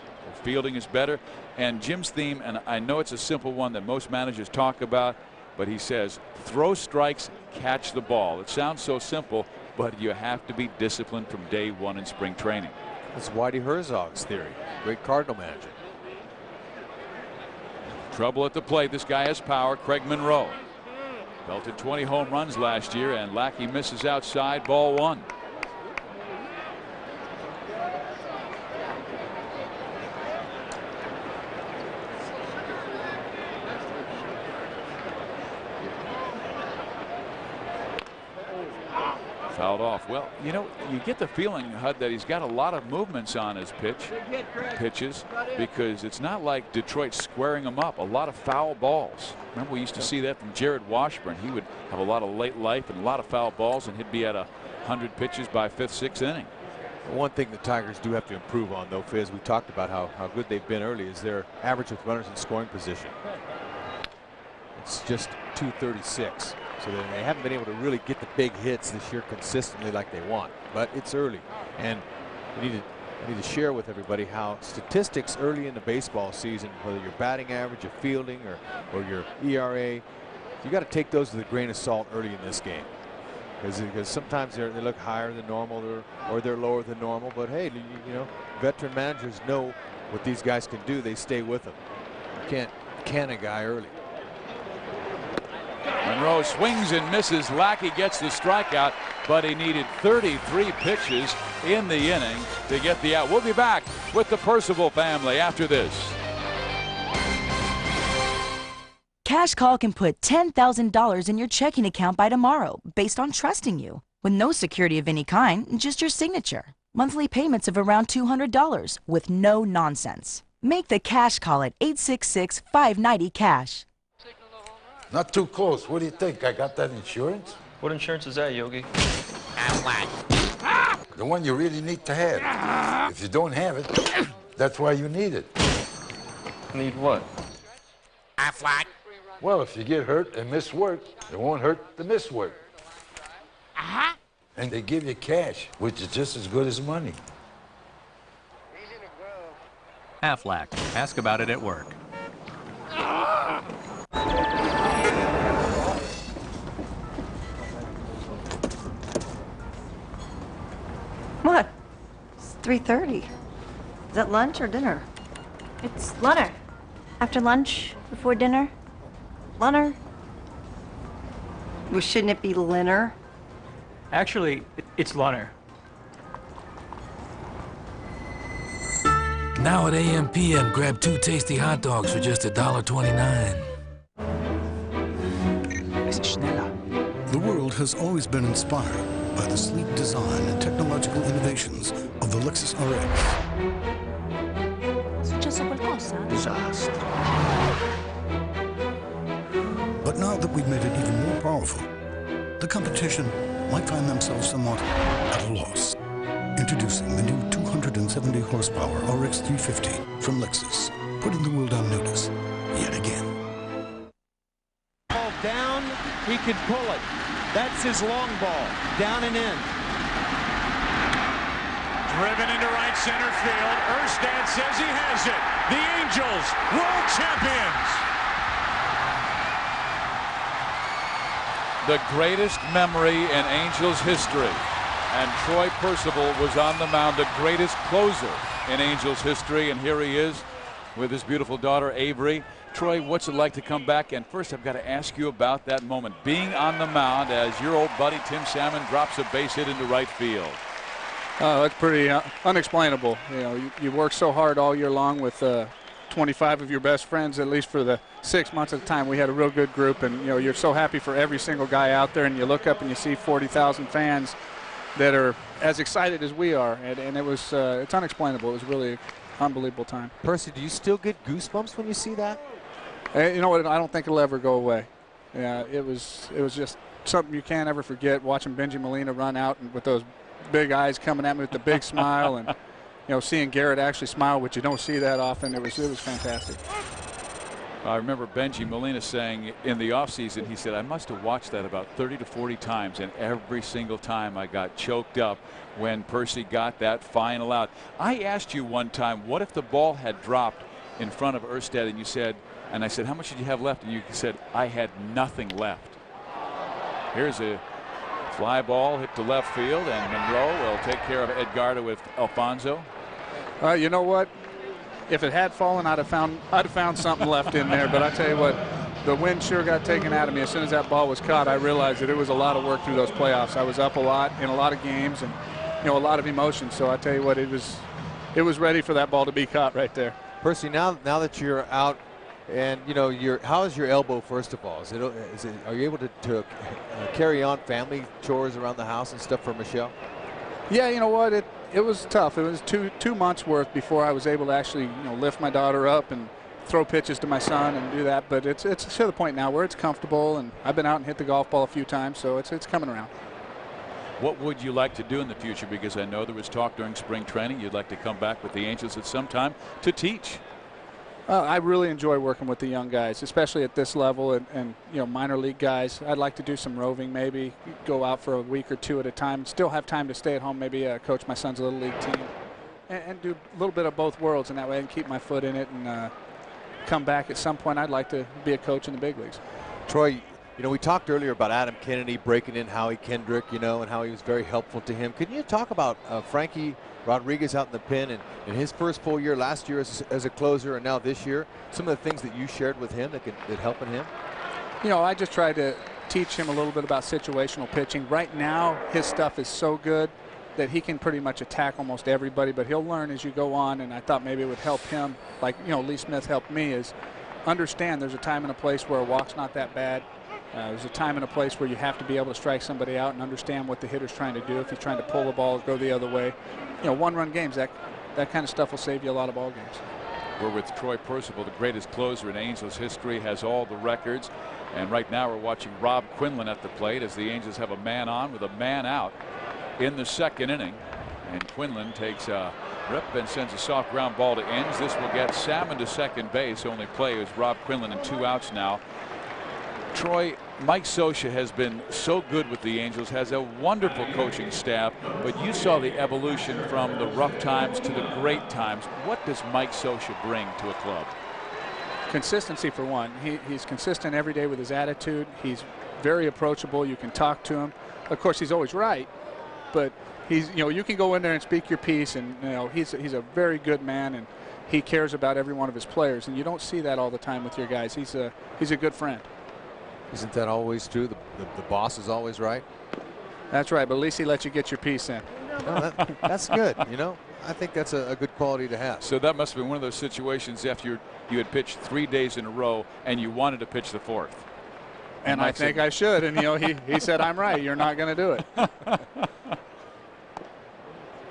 fielding is better. And Jim's theme, and I know it's a simple one that most managers talk about, but he says throw strikes, catch the ball. It sounds so simple, but you have to be disciplined from day one in spring training. That's Whitey Herzog's theory. Great Cardinal manager. Trouble at the plate. This guy has power. Craig Monroe belted 20 home runs last year, and Lackey misses outside, ball one. Fouled off. Well, you know, you get the feeling, Hud, that he's got a lot of movements on his pitches, because it's not like Detroit squaring him up. A lot of foul balls. Remember, we used to see that from Jared Washburn. He would have a lot of late life and a lot of foul balls, and he'd be at 100 pitches by 5th, 6th inning. One thing the Tigers do have to improve on, though, Fizz, we talked about how good they've been early, is their average with runners in scoring position. It's just 236. So they haven't been able to really get the big hits this year consistently like they want. But it's early, and we need to share with everybody how statistics early in the baseball season, whether your batting average, your fielding, or your ERA, you got to take those with a grain of salt early in this game, because sometimes they look higher than normal or they're lower than normal. But hey, you know, veteran managers know what these guys can do. They stay with them. You can't can a guy early. Monroe swings and misses. Lackey gets the strikeout, but he needed 33 pitches in the inning to get the out. We'll be back with the Percival family after this. Cash Call can put $10,000 in your checking account by tomorrow based on trusting you, with no security of any kind, just your signature. Monthly payments of around $200 with no nonsense. Make the Cash Call at 866-590-CASH. Not too close. What do you think? I got that insurance? What insurance is that, Yogi? The one you really need to have. If you don't have it, that's why you need it. Need what? Aflac. Well, if you get hurt and miss work, it won't hurt to miss work. And they give you cash, which is just as good as money. Aflac. Ask about it at work. What? It's 3:30. Is that lunch or dinner? It's lunner. After lunch, before dinner. Lunner. Well, shouldn't it be Linner? Actually, it's lunner. Now at AM/PM, grab 2 tasty hot dogs for just $1.29. The world has always been inspired by the sleek design and technological innovations of the Lexus RX. Successo qualcosa? Disaster. But now that we've made it even more powerful, the competition might find themselves somewhat at a loss. Introducing the new 270 horsepower RX 350 from Lexus, putting the world on notice yet again. Ball down, he can pull it. That's his long ball, down and in. Driven into right center field. Erstad says he has it. The Angels, world champions. The greatest memory in Angels history. And Troy Percival was on the mound, the greatest closer in Angels history. And here he is with his beautiful daughter, Avery. Troy, what's it like to come back? And first, I've got to ask you about that moment, being on the mound as your old buddy Tim Salmon drops a base hit into right field. That's pretty unexplainable. You know, you work so hard all year long with 25 of your best friends, at least for the 6 months at a time. We had a real good group, and you know, you're so happy for every single guy out there, and you look up and you see 40,000 fans that are as excited as we are, and it was it's unexplainable. It was really an unbelievable time. Percy, do you still get goosebumps when you see that? You know what? I don't think it'll ever go away. Yeah, it was just something you can't ever forget. Watching Benji Molina run out and with those big eyes coming at me with the big smile, and you know, seeing Garrett actually smile, which you don't see that often. It was fantastic. I remember Benji Molina saying in the offseason, he said, I must have watched that about 30 to 40 times, and every single time I got choked up when Percy got that final out. I asked you one time, what if the ball had dropped in front of Erstad, and you said, And I said, how much did you have left? And you said, I had nothing left. Here's a fly ball hit to left field, and Monroe will take care of Edgardo with Alfonso. You know what? If it had fallen, I'd have found something left in there. But I tell you what, the wind sure got taken out of me. As soon as that ball was caught, I realized that it was a lot of work through those playoffs. I was up a lot in a lot of games, and a lot of emotion. So I tell you what, it was ready for that ball to be caught right there. Percy, now that you're out, and how is your elbow? First of all, are you able to carry on family chores around the house and stuff for Michelle? Yeah, you know what, it was tough. It was two months worth before I was able to actually lift my daughter up and throw pitches to my son and do that. But it's to the point now where it's comfortable, and I've been out and hit the golf ball a few times, so it's coming around. What would you like to do in the future? Because I know there was talk during spring training you'd like to come back with the Angels at some time to teach. I really enjoy working with the young guys, especially at this level and minor league guys. I'd like to do some roving, maybe go out for a week or two at a time, still have time to stay at home, maybe coach my son's little league team, and do a little bit of both worlds in that way and keep my foot in it and come back at some point. I'd like to be a coach in the big leagues. Troy, we talked earlier about Adam Kennedy breaking in Howie Kendrick, and how he was very helpful to him. Can you talk about Frankie Rodriguez out in the pen and his first full year last year as a closer, and now this year, some of the things that you shared with him that helping him? I just tried to teach him a little bit about situational pitching. Right now, his stuff is so good that he can pretty much attack almost everybody, but he'll learn as you go on, and I thought maybe it would help him, like Lee Smith helped me, is understand there's a time and a place where a walk's not that bad. There's a time and a place where you have to be able to strike somebody out and understand what the hitter's trying to do. If he's trying to pull the ball or go the other way, one-run games, that kind of stuff will save you a lot of ball games. We're with Troy Percival, the greatest closer in Angels history, has all the records. And right now we're watching Rob Quinlan at the plate as the Angels have a man on with a man out in the second inning. And Quinlan takes a rip and sends a soft ground ball to Inns. This will get Salmon to second base. Only play is Rob Quinlan and 2 outs now. Troy, Mike Scioscia has been so good with the Angels, has a wonderful coaching staff, but you saw the evolution from the rough times to the great times. What does Mike Scioscia bring to a club? Consistency, for one. He's consistent every day with his attitude. He's very approachable. You can talk to him. Of course, he's always right, but he's you can go in there and speak your piece, and he's a very good man, and he cares about every one of his players, and you don't see that all the time with your guys. He's a good friend. Isn't that always true? The boss is always right? That's right, but at least he lets you get your piece in. No, that's good. I think that's a good quality to have. So that must have been one of those situations after you had pitched 3 days in a row and you wanted to pitch the fourth. And I think I should. And he said, I'm right. You're not going to do it.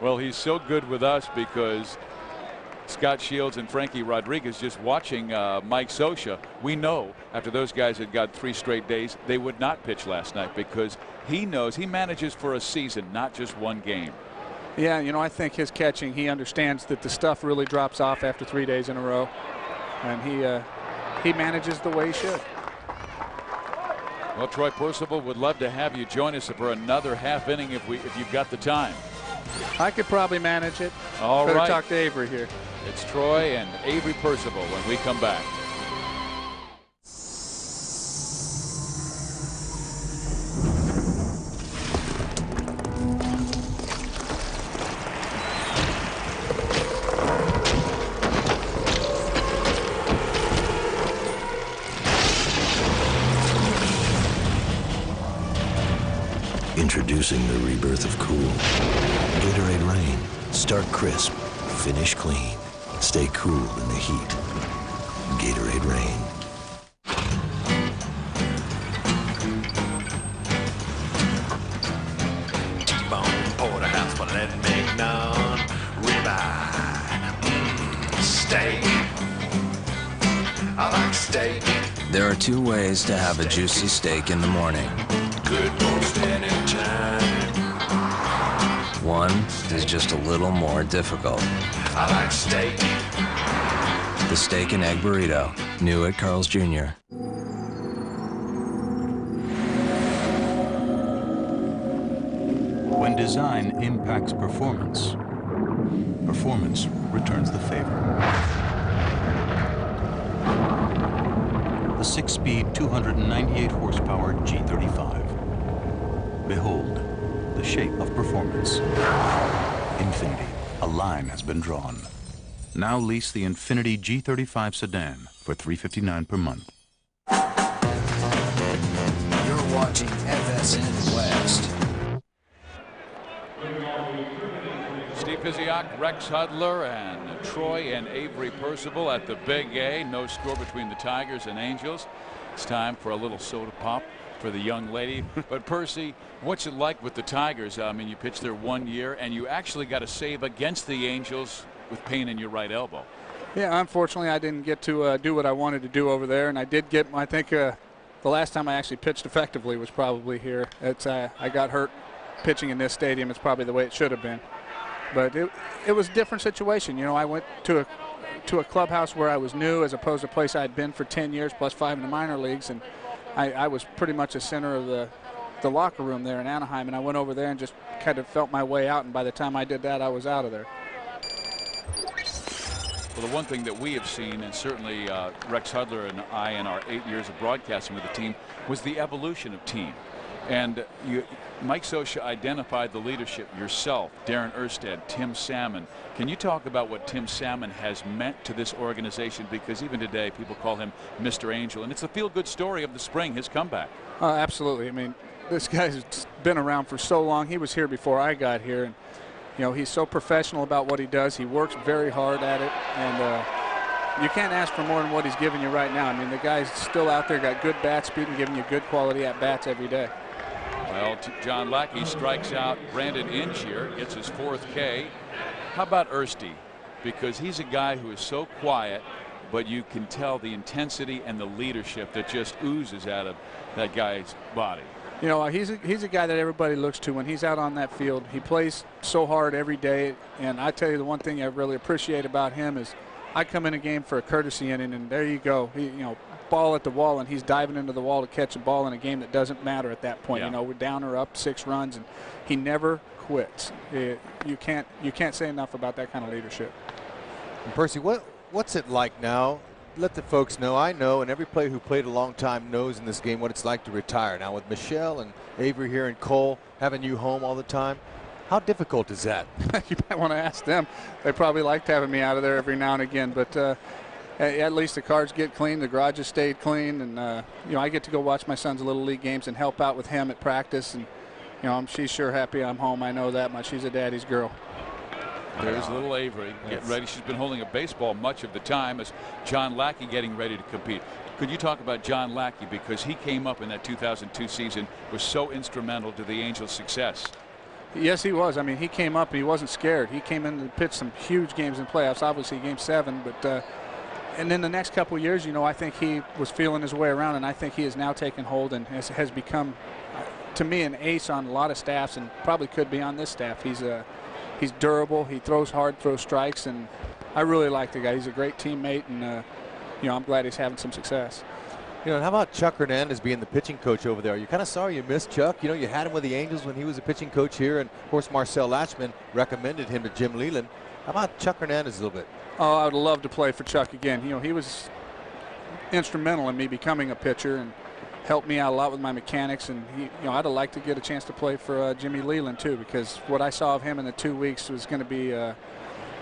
Well, he's so good with us because Scott Shields and Frankie Rodriguez just watching Mike Scioscia. We know after those guys had got 3 straight days, they would not pitch last night because he knows he manages for a season, not just one game. Yeah, I think his catching, he understands that the stuff really drops off after 3 days in a row, and he manages the way he should. Well, Troy Percival would love to have you join us for another half inning if you've got the time. I could probably manage it. All Better right. talk to Avery here. It's Troy and Avery Percival when we come back. Introducing the rebirth of cool. Gatorade Rain. Start crisp. Finish clean. Stay cool in the heat. Gatorade Rain. T-bone porterhouse, filet mignon, ribeye, steak. I like steak. There are 2 ways to have a juicy steak in the morning. Good most anytime. One is just a little more difficult. I like steak. The Steak and Egg Burrito, new at Carl's Jr. When design impacts performance, performance returns the favor. a 6-speed, 298 horsepower G35. Behold, the shape of performance. Infinity, a line has been drawn. Now lease the Infinity G35 sedan for $359 per month. You're watching FSN West. Steve Pizziak, Rex Hudler, and Troy and Avery Percival at the Big A. No score between the Tigers and Angels. It's time for a little soda pop for the young lady. But Percy, what's it like with the Tigers? I mean, you pitched there 1 year, and you actually got a save against the Angels with pain in your right elbow. Yeah, unfortunately, I didn't get to do what I wanted to do over there, and I did get, I think, the last time I actually pitched effectively was probably here. It's I got hurt pitching in this stadium. It's probably the way it should have been. But it was a different situation. You know, I went to a clubhouse where I was new as opposed to a place I had been for 10 years plus 5 in the minor leagues, and I was pretty much the center of the locker room there in Anaheim, and I went over there and just kind of felt my way out, and by the time I did that, I was out of there. Well, the one thing that we have seen, and certainly Rex Hudler and I in our 8 years of broadcasting with the team, was the evolution of team. And Mike Scioscia identified the leadership yourself, Darren Erstad, Tim Salmon. Can you talk about what Tim Salmon has meant to this organization? Because even today, people call him Mr. Angel. And it's a feel-good story of the spring, his comeback. Absolutely. I mean, this guy's been around for so long. He was here before I got here. And, you know, he's so professional about what he does. He works very hard at it. And you can't ask for more than what he's giving you right now. I mean, the guy's still out there, got good bat speed and giving you good quality at-bats every day. Well, John Lackey strikes out Brandon Inge here, gets his 4th K. How about Ersty? Because he's a guy who is so quiet, but you can tell the intensity and the leadership that just oozes out of that guy's body. You know, he's a guy that everybody looks to when he's out on that field. He plays so hard every day, and I tell you the one thing I really appreciate about him is I come in a game for a courtesy inning, and there you go. You know, ball at the wall, and he's diving into the wall to catch a ball in a game that doesn't matter at that point. Yeah. You know, we're down or up 6 runs, and he never quits. You can't say enough about that kind of leadership. And Percy, what's it like now? Let the folks know. I know, and every player who played a long time knows in this game what it's like to retire. Now with Michelle and Avery here and Cole having you home all the time, how difficult is that? You might want to ask them. They probably liked having me out of there every now and again, but at least the cars get clean, the garages stayed clean, and you know, I get to go watch my son's Little League games and help out with him at practice, and you know, she's sure happy I'm home. I know that much. She's a daddy's girl. There's little Avery getting ready. She's been holding a baseball much of the time as John Lackey getting ready to compete. Could you talk about John Lackey, because he came up in that 2002 season, was so instrumental to the Angels' success? Yes, he was. I mean, he came up and he wasn't scared. He came in and pitched some huge games in playoffs, obviously Game 7, but and then the next couple of years, you know, I think he was feeling his way around, and I think he has now taken hold and has become, to me, an ace on a lot of staffs, and probably could be on this staff. He's durable. He throws hard, throws strikes, and I really like the guy. He's a great teammate, and you know, I'm glad he's having some success. You know, how about Chuck Hernandez being the pitching coach over there? You're kind of sorry you missed Chuck. You know, you had him with the Angels when he was a pitching coach here, and of course Marcel Latchman recommended him to Jim Leland. How about Chuck Hernandez a little bit? Oh, I would love to play for Chuck again. You know, he was instrumental in me becoming a pitcher and helped me out a lot with my mechanics, and you know, I'd have liked to get a chance to play for Jimmy Leland too, because what I saw of him in the 2 weeks was going to be a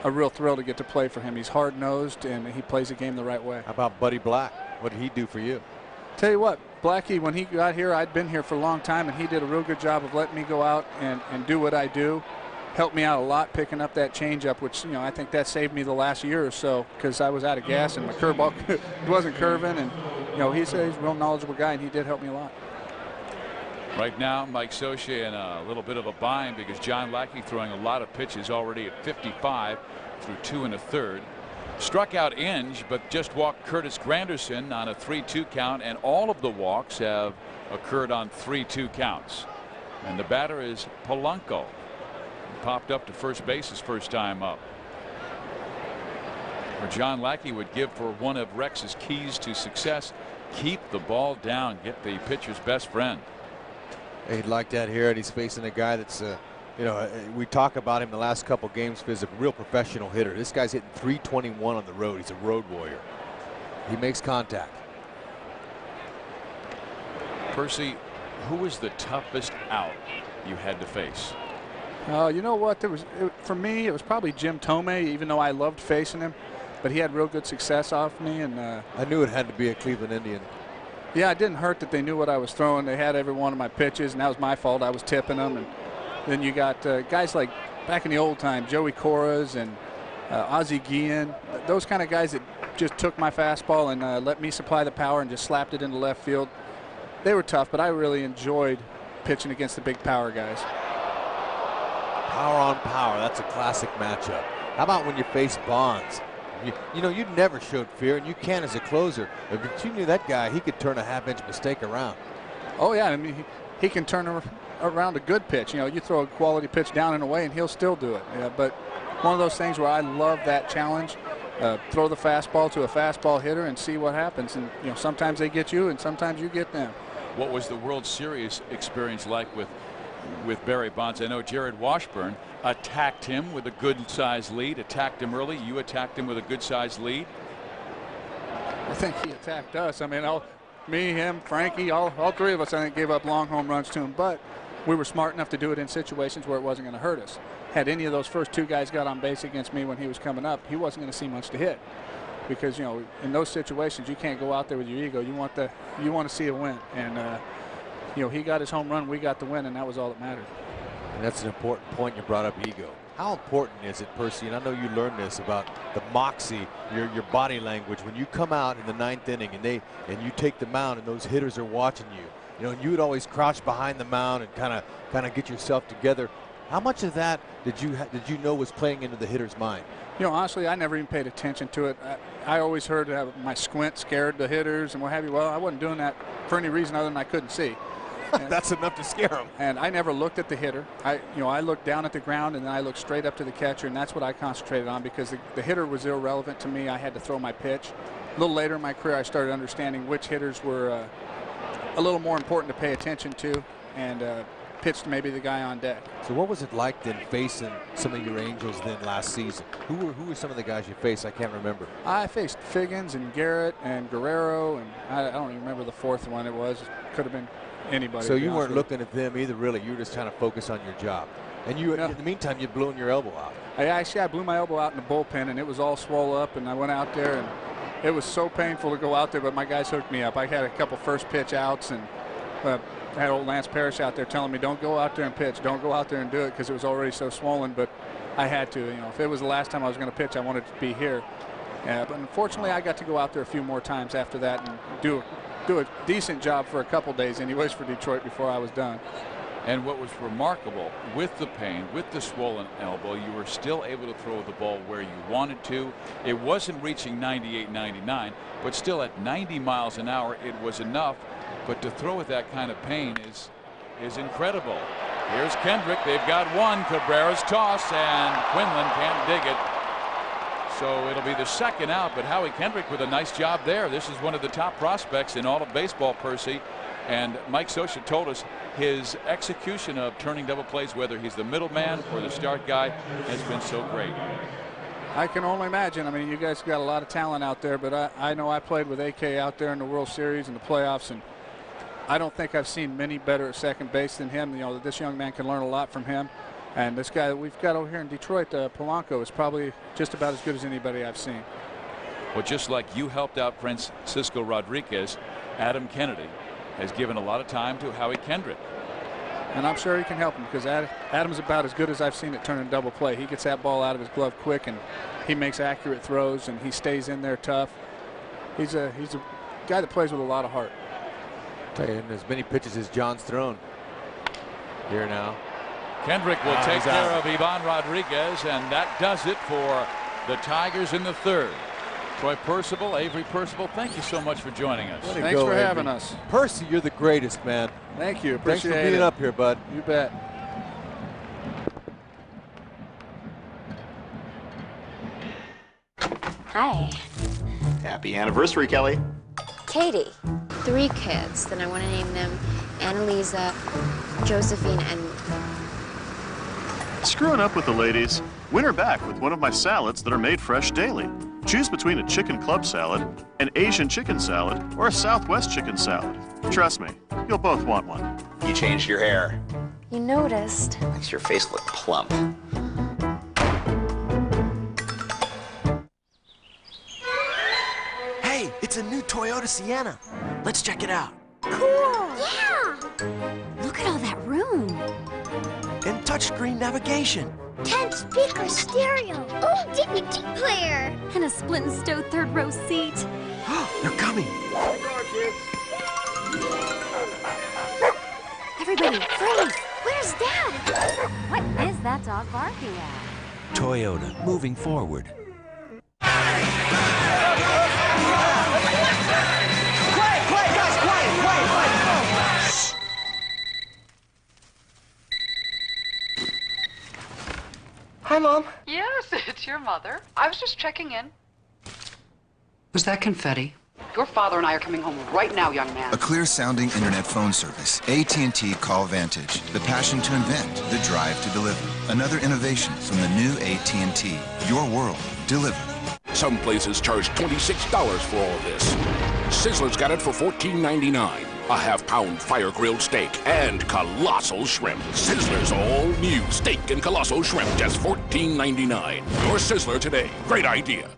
real thrill to get to play for him. He's hard-nosed and he plays the game the right way. How about Buddy Black? What did he do for you? Tell you what, Blackie, when he got here, I'd been here for a long time, and he did a real good job of letting me go out and do what I do. Helped me out a lot picking up that changeup, which, you know, I think that saved me the last year or so, because I was out of gas and my curveball wasn't curving, and you know, he's a real knowledgeable guy, and he did help me a lot. Right now, Mike Scioscia in a little bit of a bind because John Lackey throwing a lot of pitches already at 55 through 2 1/3. Struck out Inge, but just walked Curtis Granderson on a 3-2 count, and all of the walks have occurred on 3-2 counts. And the batter is Polanco. He popped up to first base his first time up. Where John Lackey would give for one of Rex's keys to success: keep the ball down, get the pitcher's best friend. He'd like that here, and he's facing a guy that's you know, we talk about him the last couple games because he's a real professional hitter. This guy's hitting .321 on the road. He's a road warrior. He makes contact. Percy, who was the toughest out you had to face? You know what? For me, it was probably Jim Tomei, even though I loved facing him. But he had real good success off me. And I knew it had to be a Cleveland Indian. Yeah, it didn't hurt that they knew what I was throwing. They had every one of my pitches, and that was my fault. I was tipping them. And then you got guys like back in the old time, Joey Coras and Ozzie Guillen, those kind of guys that just took my fastball and let me supply the power and just slapped it into left field. They were tough, but I really enjoyed pitching against the big power guys. Power on power, that's a classic matchup. How about when you face Bonds? You know, you never showed fear, and you can as a closer. If you knew that guy, he could turn a half-inch mistake around. Oh, yeah, I mean, he can turn around a good pitch. You know, you throw a quality pitch down and away, and he'll still do it. Yeah, but one of those things where I love that challenge. Throw the fastball to a fastball hitter and see what happens. And, you know, sometimes they get you, and sometimes you get them. What was the World Series experience like with Barry Bonds? I know Jared Washburn attacked him with a good-sized lead, attacked him early. You attacked him with a good-sized lead. I think he attacked us. I mean, me, him, Frankie, all three of us, I think, gave up long home runs to him. But we were smart enough to do it in situations where it wasn't going to hurt us. Had any of those first two guys got on base against me when he was coming up, he wasn't going to see much to hit. Because, you know, in those situations, you can't go out there with your ego. You want to see a win. And, you know, he got his home run, we got the win, and that was all that mattered. And that's an important point. You brought up ego. How important is it, Percy, and I know you learned this about the moxie, your body language, when you come out in the ninth inning and you take the mound and those hitters are watching you. You know, and you would always crouch behind the mound and kind of get yourself together. How much of that did you know was playing into the hitter's mind? You know, honestly, I never even paid attention to it. I always heard my squint scared the hitters and what have you. Well, I wasn't doing that for any reason other than I couldn't see. That's enough to scare them. And I never looked at the hitter. I looked down at the ground and then I looked straight up to the catcher, and that's what I concentrated on because the hitter was irrelevant to me. I had to throw my pitch. A little later in my career, I started understanding which hitters were a little more important to pay attention to and pitch to maybe the guy on deck. So what was it like then facing some of your Angels then last season? Who were some of the guys you faced? I can't remember. I faced Figgins and Garrett and Guerrero, and I don't even remember the fourth one it was. Could have been anybody. So you weren't looking at them either, really. You were just trying to focus on your job. And you, in the meantime, you'd blown your elbow out. I blew my elbow out in the bullpen, and it was all swole up, and I went out there, and it was so painful to go out there, but my guys hooked me up. I had a couple first pitch outs, and I had old Lance Parrish out there telling me, don't go out there and pitch. Don't go out there and do it because it was already so swollen, but I had to. You know, if it was the last time I was going to pitch, I wanted to be here. But unfortunately, I got to go out there a few more times after that and do a decent job for a couple days anyways for Detroit before I was done. And what was remarkable, with the pain, with the swollen elbow, you were still able to throw the ball where you wanted to. It wasn't reaching 98, 99, but still at 90 miles an hour, it was enough. But to throw with that kind of pain is incredible. Here's Kendrick. They've got one. Cabrera's toss, and Quinlan can't dig it. So it'll be the second out, but Howie Kendrick with a nice job there. This is one of the top prospects in all of baseball, Percy. And Mike Scioscia told us his execution of turning double plays, whether he's the middleman or the start guy, has been so great. I can only imagine. I mean, you guys got a lot of talent out there, but I know I played with AK out there in the World Series and the playoffs, and I don't think I've seen many better at second base than him. You know, this young man can learn a lot from him. And this guy that we've got over here in Detroit, Polanco, is probably just about as good as anybody I've seen. Well, just like you helped out Francisco Rodriguez, Adam Kennedy has given a lot of time to Howie Kendrick. And I'm sure he can help him because Adam's about as good as I've seen at turning double play. He gets that ball out of his glove quick, and he makes accurate throws, and he stays in there tough. He's a guy that plays with a lot of heart. And as many pitches as John's thrown here now. Kendrick will take care of Ivan Rodriguez, and that does it for the Tigers in the third. Troy Percival, Avery Percival, thank you so much for joining us. Thanks for having us. Percy, you're the greatest, man. Thank you. Appreciate it. Thanks for being up here, bud. You bet. Hi. Happy anniversary, Kelly. Katie. 3 kids. Then I want to name them Annalisa, Josephine, and... Screwing up with the ladies? Win her back with one of my salads that are made fresh daily. Choose between a chicken club salad, an Asian chicken salad, or a Southwest chicken salad. Trust me, you'll both want one. You changed your hair. You noticed. Makes your face look plump. Hey, it's a new Toyota Sienna. Let's check it out. Cool! Yeah! Look at all that room. And touchscreen navigation. 10 speaker stereo. Oh, DVD player. And a split and stow third row seat. They're coming. Everybody, freeze! Where's Dad? What is that dog barking at? Toyota, moving forward. Quiet, guys, quiet. Shh. Hi, Mom. Yes, it's your mother. I was just checking in. Was that confetti? Your father and I are coming home right now, young man. A clear-sounding internet phone service. AT&T Call Vantage. The passion to invent. The drive to deliver. Another innovation from the new AT&T. Your world. Delivered. Some places charge $26 for all of this. Sizzler's got it for $14.99. A half-pound fire-grilled steak and colossal shrimp. Sizzler's all-new steak and colossal shrimp, just $14.99. Your Sizzler today. Great idea.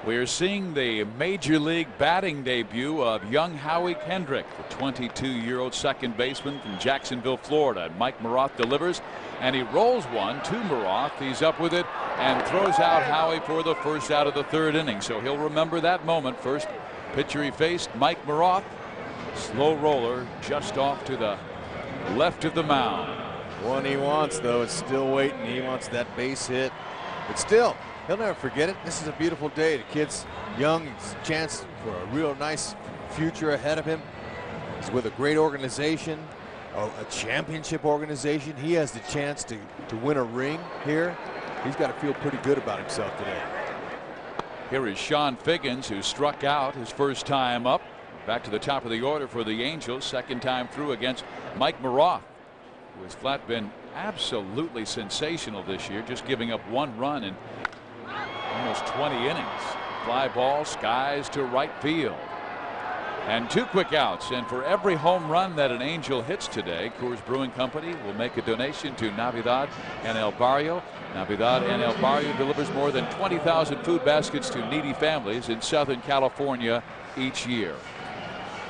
We're seeing the Major League batting debut of young Howie Kendrick, the 22-year-old second baseman from Jacksonville, Florida. Mike Maroth delivers, and he rolls one to Maroth. He's up with it and throws out Howie for the first out of the third inning. So he'll remember that moment. First pitcher he faced, Mike Maroth. Slow roller just off to the left of the mound. One he wants, though, is still waiting. He wants that base hit. But still, he'll never forget it. This is a beautiful day. The kid's young. It's a chance for a real nice future ahead of him. He's with a great organization, a championship organization. He has the chance to win a ring here. He's got to feel pretty good about himself today. Here is Sean Figgins, who struck out his first time up. Back to the top of the order for the Angels. Second time through against Mike Maroth, who has flat been absolutely sensational this year, just giving up one run in almost 20 innings. Fly ball skies to right field. And two quick outs. And for every home run that an Angel hits today, Coors Brewing Company will make a donation to Navidad and El Barrio. Navidad and El Barrio delivers more than 20,000 food baskets to needy families in Southern California each year.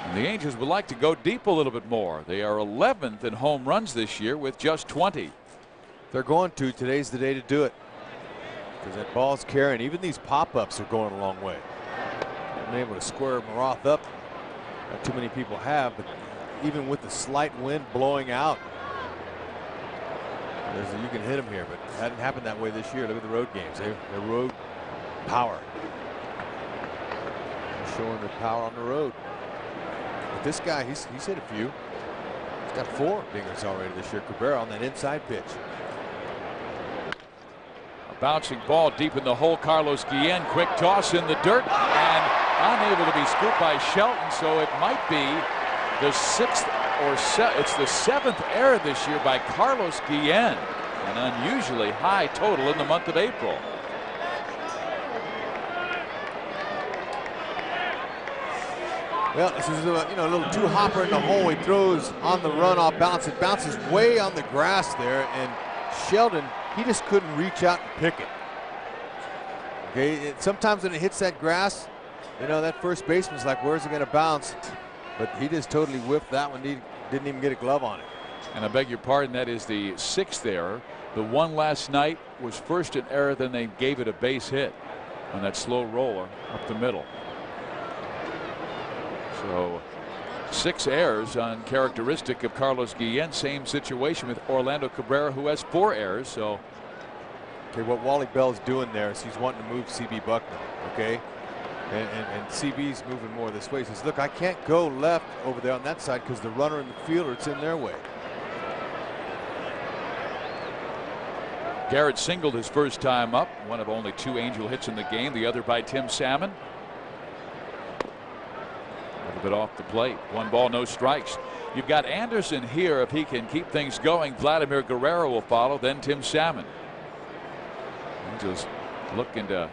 And the Angels would like to go deep a little bit more. They are 11th in home runs this year with just 20. They're going to. Today's the day to do it. Because that ball's carrying. Even these pop-ups are going a long way. I'm able to square Maroth up. Not too many people have, but even with the slight wind blowing out, you can hit him here, but it hadn't happened that way this year. Look at the road games. They're road power. They're showing the power on the road. But this guy, he's hit a few. He's got 4 dingers already this year. Cabrera on that inside pitch. A bouncing ball deep in the hole. Carlos Guillen, quick toss in the dirt and unable to be scooped by Shelton. So it might be the 6th or it's the 7th error this year by Carlos Guillen. An unusually high total in the month of April. Well, this is a little two hopper in the hole. He throws on the run off balance. It bounces way on the grass there, and Sheldon, he just couldn't reach out and pick it. Okay, sometimes when it hits that grass, that first baseman's like, where's it going to bounce? But he just totally whiffed that one. He didn't even get a glove on it. And I beg your pardon, that is the 6th error. The one last night was first an error, then they gave it a base hit on that slow roller up the middle. So 6 errors, uncharacteristic of Carlos Guillen. Same situation with Orlando Cabrera, who has 4 errors. So, okay, what Wally Bell's doing there is he's wanting to move CB Buckner. Okay, and CB's moving more this way. He says, look, I can't go left over there on that side because the runner and the fielder, it's in their way. Garrett singled his first time up, one of only 2 Angel hits in the game, the other by Tim Salmon. A little bit off the plate. 1 ball, no strikes. You've got Anderson here. If he can keep things going, Vladimir Guerrero will follow, then Tim Salmon. Angels looking to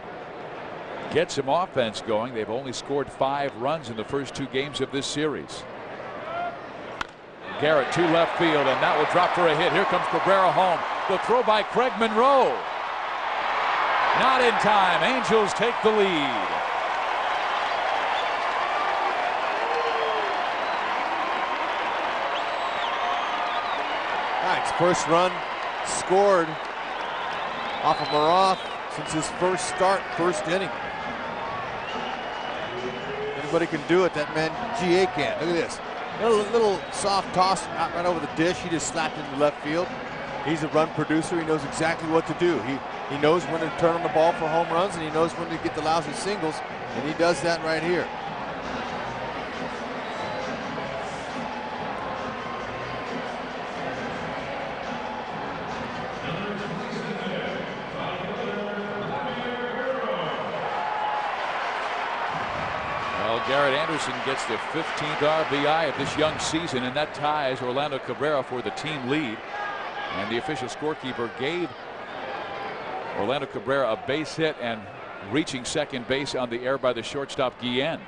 get some offense going. They've only scored 5 runs in the first 2 games of this series. Garrett to left field, and that will drop for a hit. Here comes Cabrera home. The throw by Craig Monroe. Not in time. Angels take the lead. All right, first run scored off of Maroth since his first start, first inning. Anybody can do it. That man GA can't. Look at this. Little soft toss out right over the dish. He just slapped into left field. He's a run producer. He knows exactly what to do. He knows when to turn on the ball for home runs, and he knows when to get the lousy singles, and he does that right here. Garrett Anderson gets the 15th RBI of this young season, and that ties Orlando Cabrera for the team lead. And the official scorekeeper gave Orlando Cabrera a base hit and reaching second base on the air by the shortstop Guillen.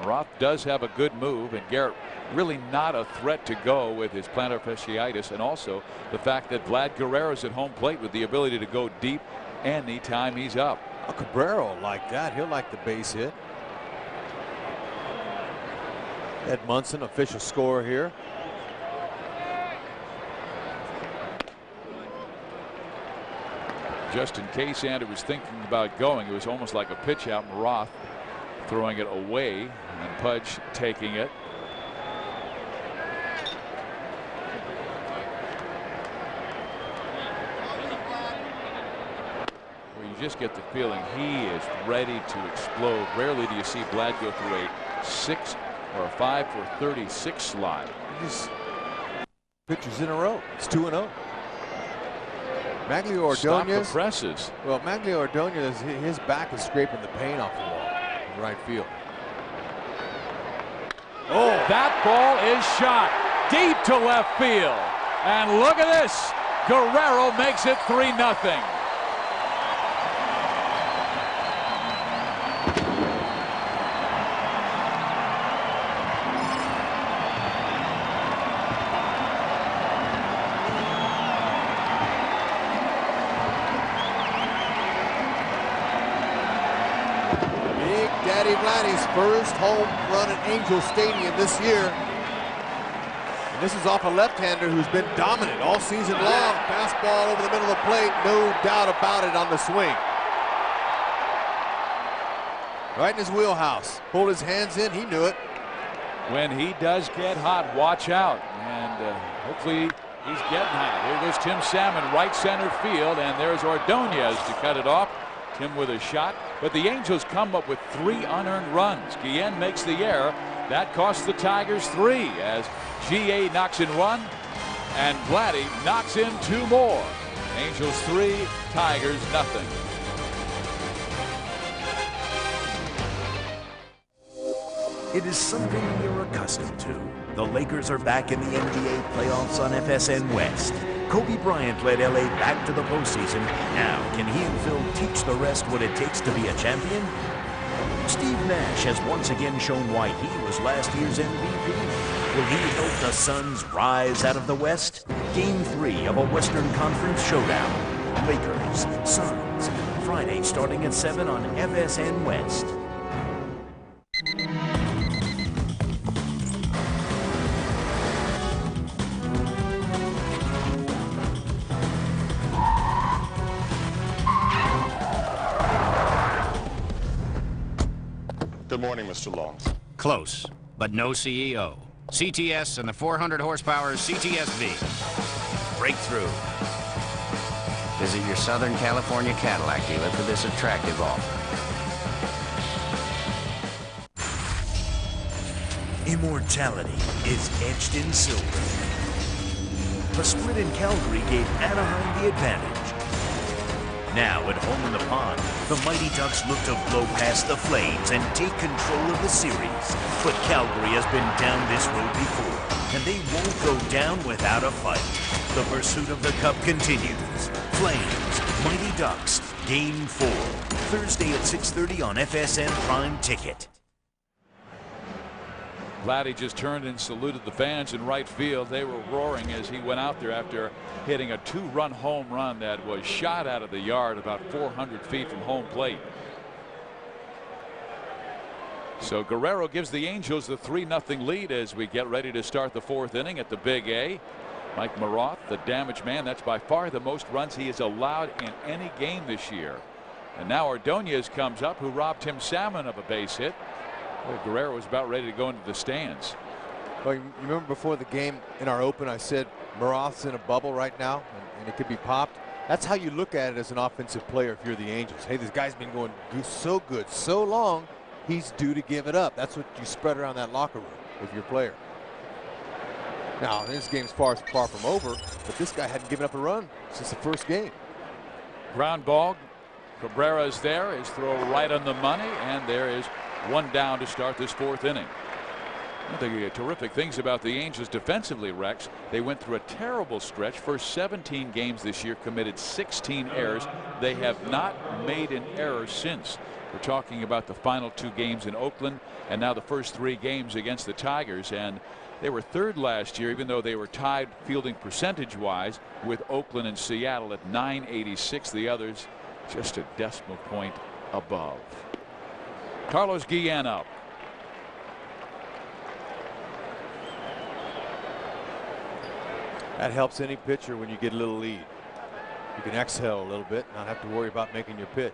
Maroth does have a good move, and Garrett really not a threat to go with his plantar fasciitis, and also the fact that Vlad Guerrero's at home plate with the ability to go deep anytime he's up. Well, Cabrera will like that. He'll like the base hit. Ed Munson, official scorer here. Just in case Andrew was thinking about going, it was almost like a pitch out. Maroth throwing it away, and Pudge taking it. Well, you just get the feeling he is ready to explode. Rarely do you see Vlad go through a 6 or a 5 for 36 slide. He's pitchers in a row. It's 2-0. Maglio Ordonez presses. Well, Maglio Ordonez, his back is scraping the paint off the wall in right field. Oh, that ball is shot deep to left field. And look at this. Guerrero makes it 3-0. Vladdy's first home run at Angel Stadium this year. And this is off a left-hander who's been dominant all season long. Fastball over the middle of the plate, no doubt about it on the swing. Right in his wheelhouse. Pulled his hands in, he knew it. When he does get hot, watch out. And hopefully he's getting hot. Here goes Tim Salmon, right center field, and there's Ordonez to cut it off. Tim with a shot, but the Angels come up with 3 unearned runs. Guillen makes the error. That costs the Tigers 3 as GA knocks in 1 and Vladdy knocks in 2 more. Angels 3, Tigers nothing. It is something you're accustomed to. The Lakers are back in the NBA playoffs on FSN West. Kobe Bryant led LA back to the postseason. Now, can he and Phil teach the rest what it takes to be a champion? Steve Nash has once again shown why he was last year's MVP. Will he help the Suns rise out of the West? Game 3 of a Western Conference showdown. Lakers, Suns, Friday starting at 7 on FSN West. Good morning, Mr. Longs. Close, but no CEO. CTS and the 400 horsepower CTS-V. Breakthrough. Visit your Southern California Cadillac dealer for this attractive offer. Immortality is etched in silver. The split in Calgary gave Anaheim the advantage. Now at home in the pond, the Mighty Ducks look to blow past the Flames and take control of the series. But Calgary has been down this road before, and they won't go down without a fight. The pursuit of the cup continues. Flames, Mighty Ducks, Game 4. Thursday at 6:30 on FSN Prime Ticket. Vladdy just turned and saluted the fans in right field. They were roaring as he went out there after hitting a 2-run home run that was shot out of the yard about 400 feet from home plate. So Guerrero gives the Angels the 3-0 lead as we get ready to start the 4th inning at the Big A. Mike Maroth, the damage man, that's by far the most runs he has allowed in any game this year. And now Ordonez comes up, who robbed Tim Salmon of a base hit. Well, Guerrero was about ready to go into the stands. Well, you remember before the game in our open, I said Maroth's in a bubble right now, and it could be popped. That's how you look at it as an offensive player if you're the Angels. Hey, this guy's been going so good so long, he's due to give it up. That's what you spread around that locker room with your player. Now, this game's far from over, but this guy hadn't given up a run since the first game. Ground ball. Cabrera's there. His throw right on the money, and there is one down to start this 4th inning. One of the terrific things about the Angels defensively, Rex, they went through a terrible stretch. First 17 games this year, committed 16 errors. They have not made an error since. We're talking about the final 2 games in Oakland and now the first 3 games against the Tigers. And they were 3rd last year, even though they were tied fielding percentage wise with Oakland and Seattle at .986. The others just a decimal point above. Carlos Guillen up. That helps any pitcher when you get a little lead. You can exhale a little bit, not have to worry about making your pitch.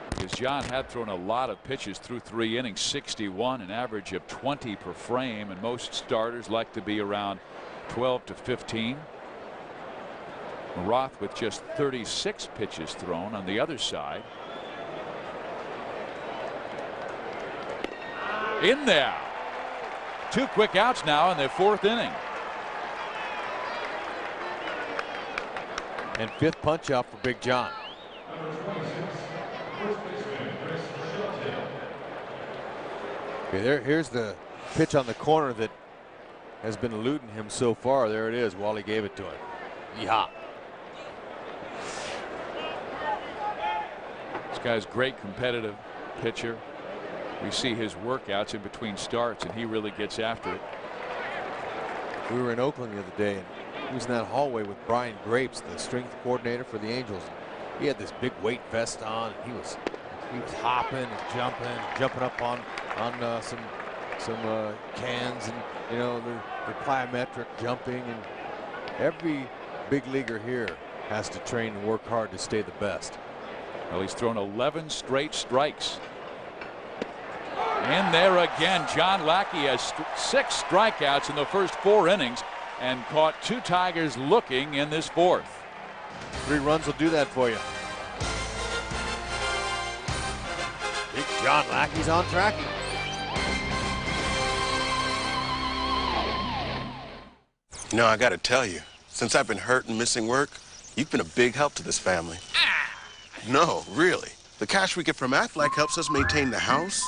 Because John had thrown a lot of pitches through 3 innings, 61, an average of 20 per frame, and most starters like to be around 12 to 15. Maroth with just 36 pitches thrown on the other side. In there. 2 quick outs now in the 4th inning. And 5th punch out for Big John. Okay, here's the pitch on the corner that has been eluding him so far. There it is. Wally gave it to him. Yeehaw. This guy's a great competitive pitcher. We see his workouts in between starts, and he really gets after it. We were in Oakland the other day, and he was in that hallway with Brian Grapes, the strength coordinator for the Angels. He had this big weight vest on, and he was hopping and jumping up on some cans, and you know, the plyometric jumping. And every big leaguer here has to train and work hard to stay the best. Well, he's thrown 11 straight strikes. In there again. John Lackey has 6 strikeouts in the first 4 innings and caught 2 Tigers looking in this 4th. 3 runs will do that for you. Big John Lackey's on track. You know, I gotta tell you, since I've been hurt and missing work, you've been a big help to this family. No, really. The cash we get from Aflac helps us maintain the house,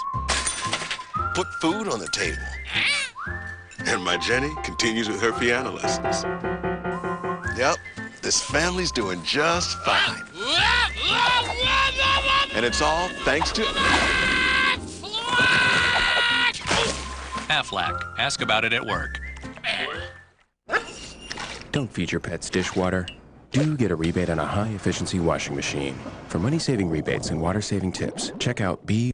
put food on the table. And my Jenny continues with her piano lessons. Yep, this family's doing just fine. And it's all thanks to Aflac. Ask about it at work. Don't feed your pets dishwater. Do get a rebate on a high-efficiency washing machine. For money-saving rebates and water-saving tips, check out B.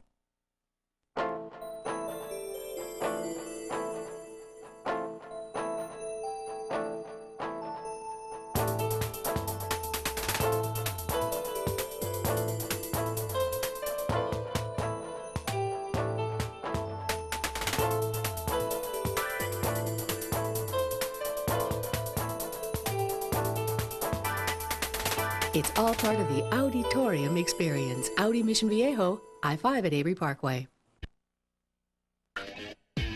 It's all part of the Auditorium experience. Audi Mission Viejo, I-5 at Avery Parkway.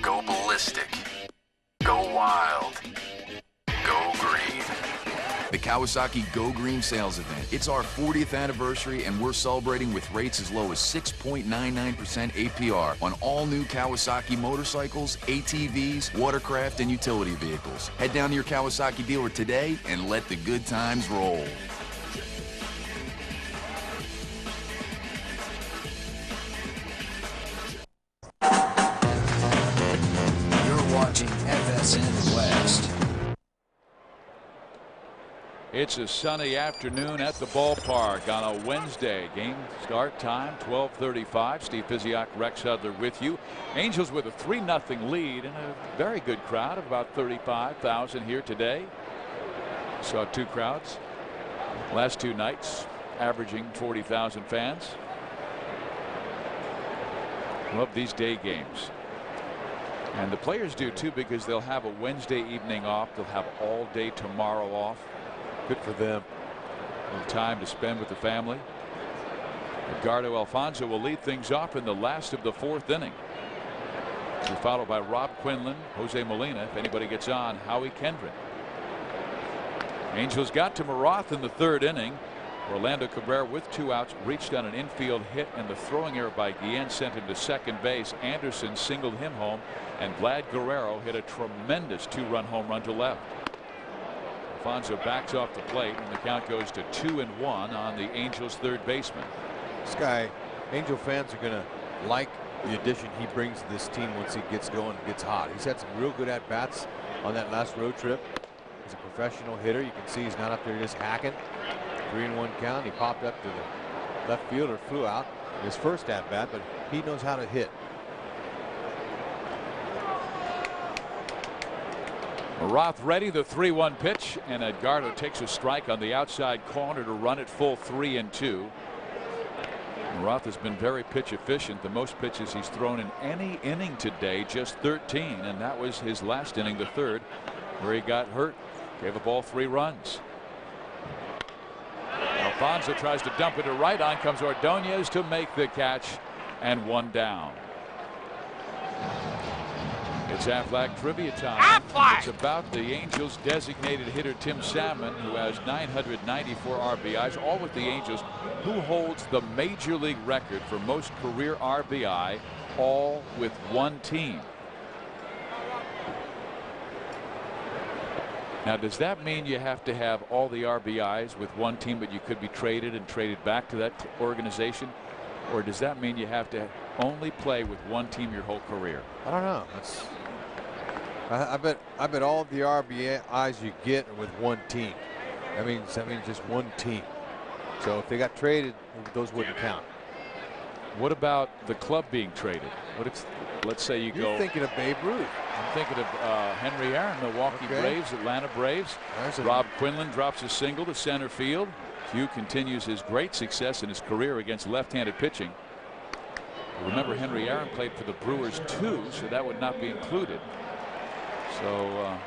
Go ballistic. Go wild. Go green. The Kawasaki Go Green sales event. It's our 40th anniversary, and we're celebrating with rates as low as 6.99% APR on all new Kawasaki motorcycles, ATVs, watercraft, and utility vehicles. Head down to your Kawasaki dealer today and let the good times roll. It's a sunny afternoon at the ballpark on a Wednesday. Game start time 12:35. Steve Physiak, Rex Hudler with you. Angels with a 3-0 lead and a very good crowd of about 35,000 here today. Saw two crowds last two nights, averaging 40,000 fans. Love these day games. And the players do too, because they'll have a Wednesday evening off. They'll have all day tomorrow off. Good for them. A little time to spend with the family. Edgardo Alfonzo will lead things off in the last of the fourth inning. He'll be followed by Rob Quinlan, Jose Molina. If anybody gets on, Howie Kendrick. Angels got to Maroth in the third inning. Orlando Cabrera with 2 outs reached on an infield hit, and the throwing error by Guillen sent him to second base. Anderson singled him home, and Vlad Guerrero hit a tremendous 2-run home run to left. Alfonso backs off the plate, and the count goes to 2-1 on the Angels' third baseman. This guy, Angel fans are going to like the addition he brings to this team once he gets going and gets hot. He's had some real good at-bats on that last road trip. He's a professional hitter. You can see he's not up there just hacking. 3-1 count. He popped up to the left fielder, flew out in his first at-bat, but he knows how to hit. Maroth ready, the 3-1 pitch, and Edgardo takes a strike on the outside corner to run it full 3-2. Maroth has been very pitch efficient. The most pitches he's thrown in any inning today, just 13, and that was his last inning, the third, where he got hurt, gave up all 3 runs. Alfonso tries to dump it to right. On comes Ordonez to make the catch, and 1 down. It's Aflac trivia time. It's about the Angels designated hitter Tim Salmon, who has 994 RBIs, all with the Angels, who holds the major league record for most career RBI, all with one team. Now, does that mean you have to have all the RBIs with one team, but you could be traded and traded back to that organization? Or does that mean you have to only play with one team your whole career? I don't know. I bet all of the RBIs you get are with one team. That means just one team. So if they got traded, those wouldn't count. What about the club being traded? What if, let's say you go. You're thinking of Babe Ruth. I'm thinking of Henry Aaron, Milwaukee Braves, Atlanta Braves. Rob Quinlan drops a single to center field. Hugh continues his great success in his career against left-handed pitching. Remember, Henry Aaron played for the Brewers too, so that would not be included. So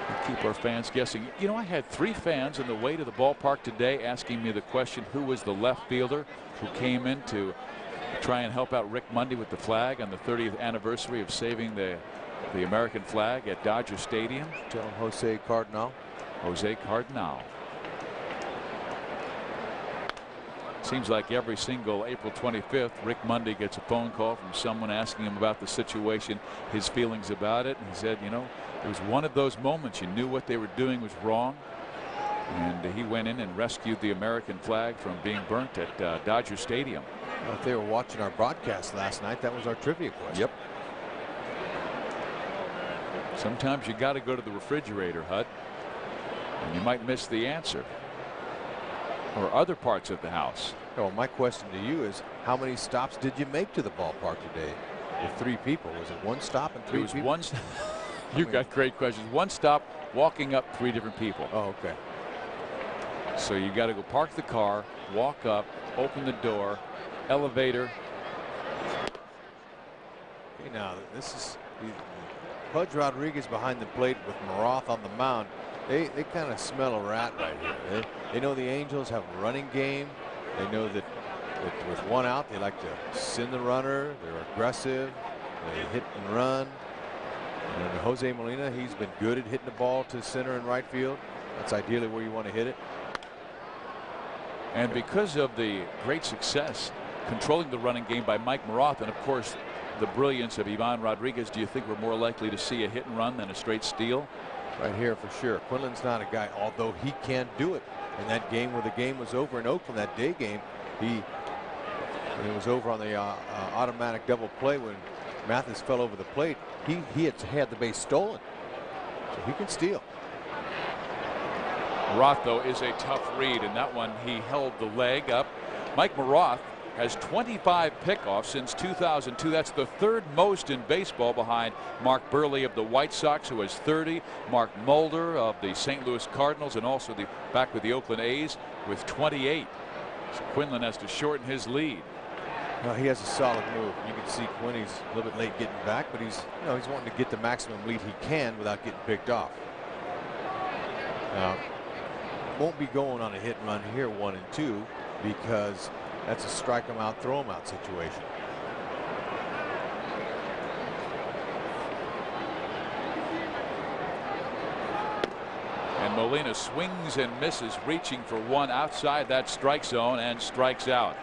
we'll keep our fans guessing. You know, I had 3 fans on the way to the ballpark today asking me the question, who was the left fielder who came in to try and help out Rick Monday with the flag on the 30th anniversary of saving the American flag at Dodger Stadium. Tell him Jose Cardinal. Jose Cardinal. Seems like every single April 25th, Rick Monday gets a phone call from someone asking him about the situation, his feelings about it. And he said, you know, it was one of those moments you knew what they were doing was wrong. And he went in and rescued the American flag from being burnt at Dodger Stadium. Well, if they were watching our broadcast last night, that was our trivia question. Yep. Sometimes you got to go to the refrigerator, Hud, and you might miss the answer. Or other parts of the house. Well, my question to you is, how many stops did you make to the ballpark today with 3 people? Was it 1 stop and 3 people? It was 1. You got great questions. 1 stop, walking up 3 different people. Oh, okay. So you got to go park the car, walk up, open the door, elevator. Okay, now this is Pudge Rodriguez behind the plate with Maroth on the mound. They kind of smell a rat right here. They know the Angels have a running game. They know that with 1 out, they like to send the runner. They're aggressive. They hit and run. And Jose Molina, he's been good at hitting the ball to center and right field. That's ideally where you want to hit it. And because of the great success controlling the running game by Mike Maroth, and of course the brilliance of Ivan Rodriguez, do you think we're more likely to see a hit and run than a straight steal? Right here for sure. Quinlan's not a guy, although he can do it. In that game where the game was over in Oakland, that day game, when it was over on the automatic double play when Mathis fell over the plate, he had the base stolen. So he can steal. Maroth, though, is a tough read, and that one he held the leg up. Mike Maroth has 25 pickoffs since 2002. That's the third most in baseball, behind Mark Burley of the White Sox, who has 30, Mark Mulder of the St. Louis Cardinals, and also back with the Oakland A's with 28. So Quinlan has to shorten his lead. Well, he has a solid move. You can see Quinny's a little bit late getting back, but he's wanting to get the maximum lead he can without getting picked off. Now, won't be going on a hit and run here, 1 and 2, because that's a strike him out, throw him out situation. And Molina swings and misses, reaching for one outside that strike zone, and strikes out.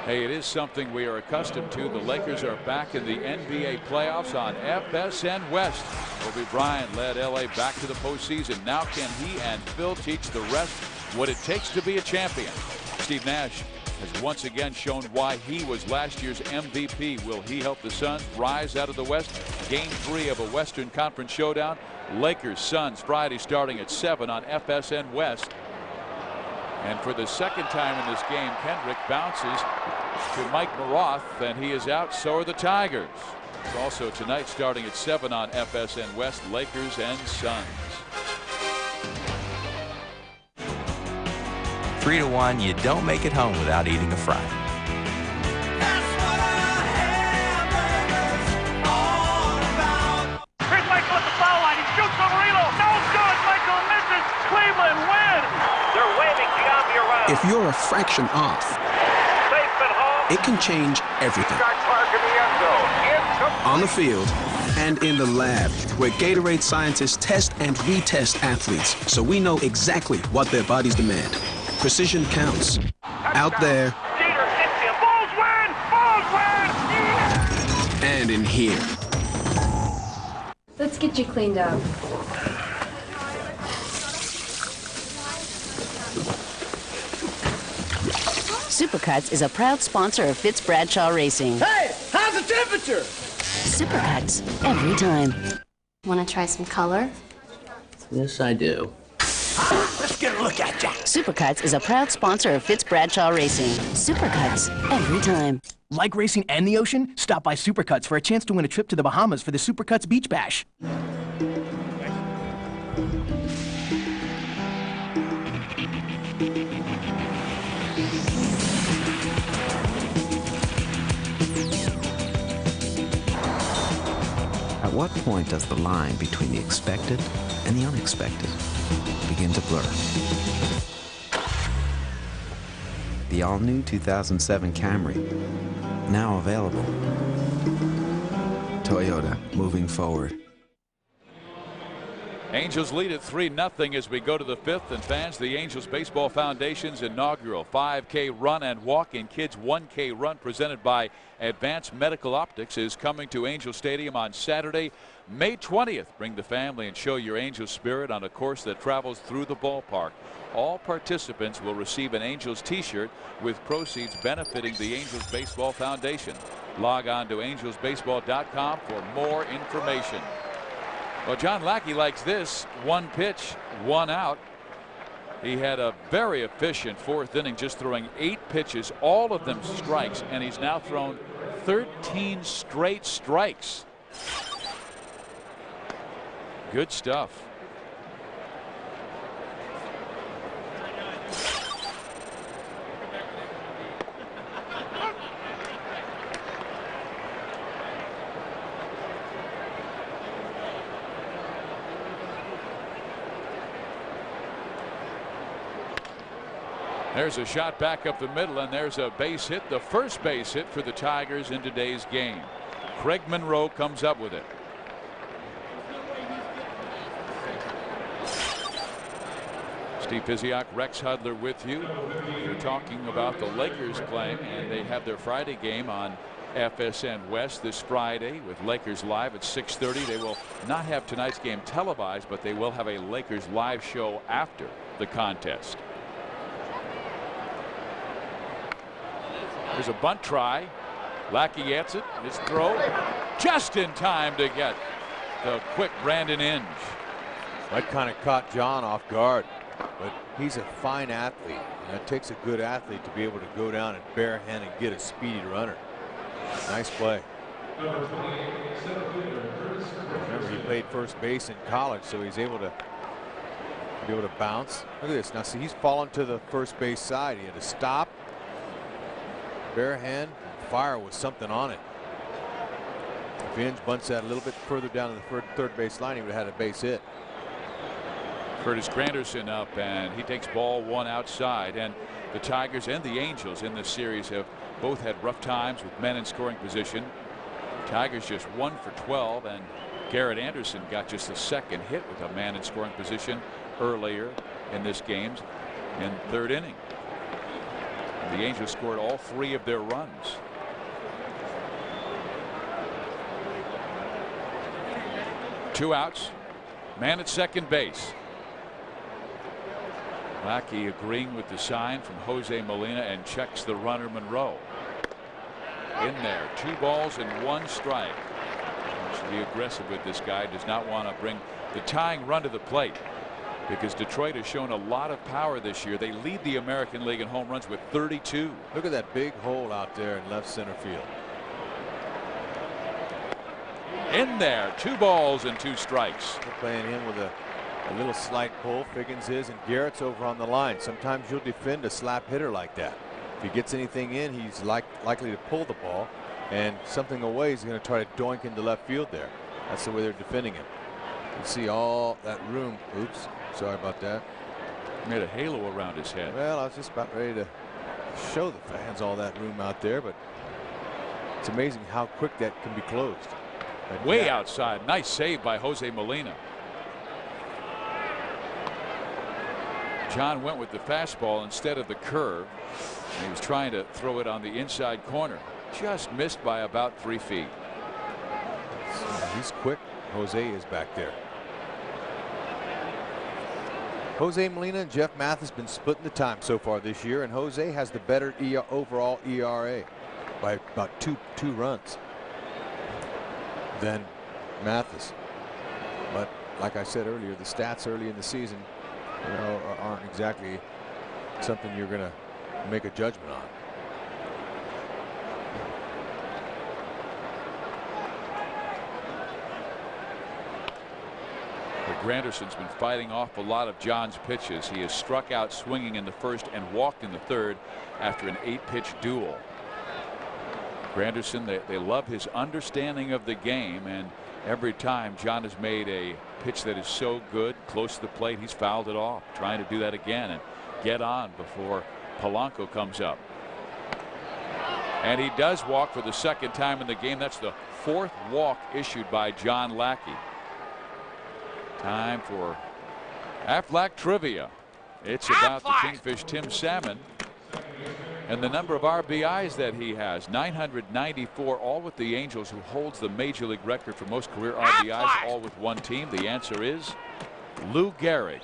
Hey, it is something we are accustomed to. The Lakers are back in the NBA playoffs on FSN West. Kobe Bryant led LA back to the postseason. Now can he and Phil teach the rest what it takes to be a champion? Steve Nash has once again shown why he was last year's MVP. Will he help the Suns rise out of the West? Game 3 of a Western Conference showdown. Lakers Suns Friday starting at 7 on FSN West. And for the second time in this game, Kendrick bounces to Mike Maroth, and he is out. So are the Tigers. It's also tonight starting at 7 on FSN West, Lakers and Suns. 3-1, you don't make it home without eating a fry. Here's Michael at the foul line. He shoots over Relo. No good. Michael misses. Cleveland wins. They're waving beyond the horizon. If you're a fraction off, it can change everything. On the field and in the lab, where Gatorade scientists test and retest athletes so we know exactly what their bodies demand. Precision counts. Out there. Bulls win! Bulls win! Yeah! And in here. Let's get you cleaned up. Supercuts is a proud sponsor of Fitz Bradshaw Racing. Hey, how's the temperature? Supercuts, every time. Want to try some color? Yes, I do. Let's get a look at ya. Supercuts is a proud sponsor of Fitz Bradshaw Racing. Supercuts, every time. Like racing and the ocean? Stop by Supercuts for a chance to win a trip to the Bahamas for the Supercuts Beach Bash. At what point does the line between the expected and the unexpected begin to blur? The all-new 2007 Camry, now available. Toyota, moving forward. Angels lead at 3-0 as we go to the 5th, and fans, the Angels Baseball Foundation's inaugural 5K run and walk in kids 1K run presented by Advanced Medical Optics is coming to Angel Stadium on Saturday, May 20th. Bring the family and show your Angels spirit on a course that travels through the ballpark. All participants will receive an Angels t-shirt with proceeds benefiting the Angels Baseball Foundation. Log on to angelsbaseball.com for more information. Well, John Lackey likes this. 1 pitch, 1 out. He had a very efficient 4th inning, just throwing 8 pitches, all of them strikes, and he's now thrown 13 straight strikes. Good stuff. There's a shot back up the middle, and there's a base hit, the first base hit for the Tigers in today's game. Craig Monroe comes up with it. Steve Physiak, Rex Hudler with you. We're talking about the Lakers playing, and they have their Friday game on FSN West this Friday with Lakers Live at 6:30. They will not have tonight's game televised, but they will have a Lakers live show after the contest. There's a bunt try. Lackey gets it. His throw just in time to get the quick Brandon Inge. That kind of caught John off guard, but he's a fine athlete. And it takes a good athlete to be able to go down and barehand and get a speedy runner. Nice play. Remember, he played first base in college, so he's able to bounce. Look at this. Now, see, he's fallen to the first base side. He had to stop, barehand, fire with something on it. If Inge bunts that a little bit further down to the third base line, he would have had a base hit. Curtis Granderson up, and he takes ball one outside. And the Tigers and the Angels in this series have both had rough times with men in scoring position. Tigers just 1 for 12, and Garrett Anderson got just the second hit with a man in scoring position earlier in this game in third inning. And the Angels scored all 3 of their runs. Two outs, man at second base. Lackey agreeing with the sign from Jose Molina and checks the runner Monroe. In there, 2 balls and 1 strike. He should be aggressive with this guy. Does not want to bring the tying run to the plate, because Detroit has shown a lot of power this year. They lead the American League in home runs with 32. Look at that big hole out there in left center field. In there, 2 balls and 2 strikes. They're playing in with a little slight pull. Figgins is, and Garrett's over on the line. Sometimes you'll defend a slap hitter like that. If he gets anything in, he's likely to pull the ball, and something away, he's going to try to doink into left field there. That's the way they're defending him. You see all that room. Oops, sorry about that. Made a halo around his head. Well, I was just about ready to show the fans all that room out there, but it's amazing how quick that can be closed. But way outside. Nice save by Jose Molina. John went with the fastball instead of the curve. He was trying to throw it on the inside corner. Just missed by about 3 feet. He's quick. Jose is back there. Jose Molina and Jeff Mathis been splitting the time so far this year, and Jose has the better overall ERA by about two runs than Mathis. But like I said earlier, the stats early in the season, you know, aren't exactly something you're going to make a judgment on. Granderson's been fighting off a lot of John's pitches. He has struck out swinging in the first and walked in the third after an 8-pitch duel. Granderson, they love his understanding of the game, and every time John has made a pitch that is so good close to the plate, he's fouled it off, trying to do that again and get on before Polanco comes up. And he does walk for the second time in the game. That's the 4th walk issued by John Lackey. Time for Aflac trivia. It's about the Kingfish Tim Salmon and the number of RBIs that he has. 994, all with the Angels, who holds the major league record for most career RBIs, all with one team. The answer is Lou Gehrig,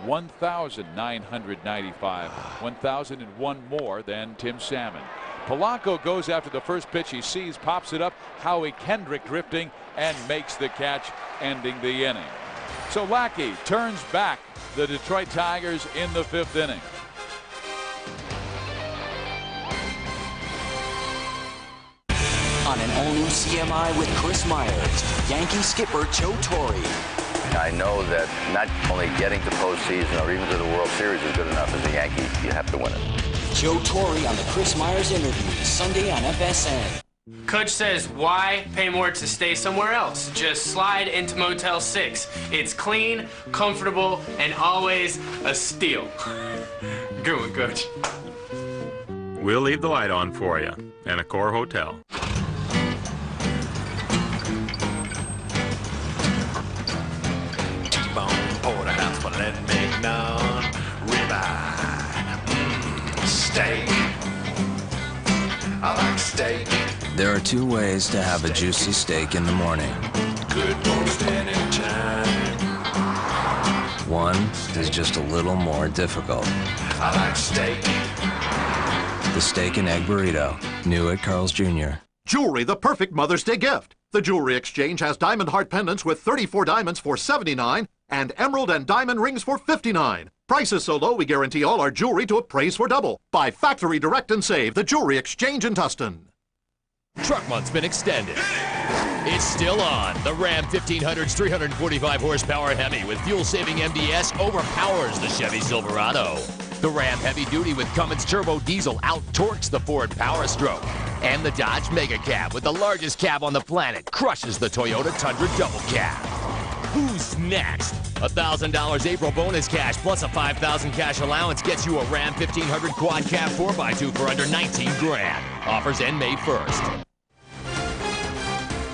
1,995, 1,001 more than Tim Salmon. Polanco goes after the first pitch he sees, pops it up. Howie Kendrick drifting and makes the catch, ending the inning. So Lackey turns back the Detroit Tigers in the 5th inning. On an all-new CMI with Chris Myers, Yankee skipper Joe Torre. I know that not only getting to postseason or even to the World Series is good enough. As a Yankee, you have to win it. Joe Torre on the Chris Myers interview, Sunday on FSN. Coach says, why pay more to stay somewhere else? Just slide into Motel 6. It's clean, comfortable, and always a steal. Good one, Coach. We'll leave the light on for you in Accor Hotel. T-bone, porterhouse, filet mignon, ribeye, steak. I like steak. There are 2 ways to have a juicy steak in the morning. Good most anytime. One is just a little more difficult. I like steak. The steak and egg burrito, new at Carl's Jr. Jewelry, the perfect Mother's Day gift. The Jewelry Exchange has diamond heart pendants with 34 diamonds for $79 And emerald and diamond rings for $59. Prices so low we guarantee all our jewelry to appraise for double. Buy Factory Direct and Save, the jewelry exchange in Tustin. Truck Month's been extended. It's still on. The Ram 1500's 345 horsepower Hemi with fuel-saving MDS overpowers the Chevy Silverado. The Ram Heavy Duty with Cummins Turbo Diesel out-torques the Ford Power Stroke. And the Dodge Mega Cab with the largest cab on the planet crushes the Toyota Tundra Double Cab. Who's next? $1,000 April bonus cash plus a $5,000 cash allowance gets you a Ram 1500 Quad Cab 4x2 for under 19 grand. Offers end May 1st.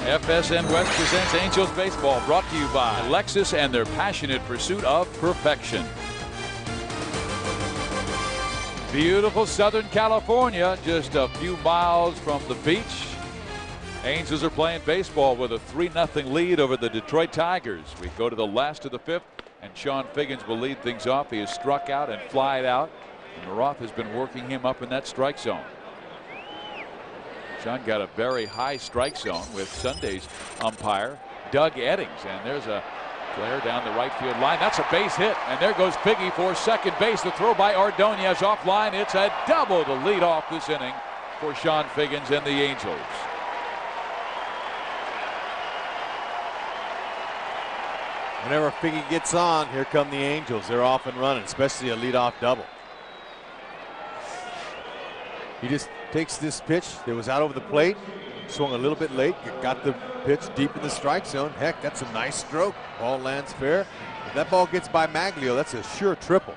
FSN West presents Angels Baseball, brought to you by Lexus and their passionate pursuit of perfection. Beautiful Southern California, just a few miles from the beach. Angels are playing baseball with a 3-0 lead over the Detroit Tigers. We go to the last of the 5th, and Sean Figgins will lead things off. He has struck out and flied out. And Maroth has been working him up in that strike zone. Sean got a very high strike zone with Sunday's umpire, Doug Eddings. And there's a flare down the right field line. That's a base hit. And there goes Piggy for second base. The throw by Ordonez offline. It's a double to lead off this inning for Sean Figgins and the Angels. Whenever Figgy gets on, here come the Angels. They're off and running, especially a leadoff double. He just takes this pitch that was out over the plate, swung a little bit late, got the pitch deep in the strike zone. Heck, that's a nice stroke. Ball lands fair. If that ball gets by Maglio, that's a sure triple.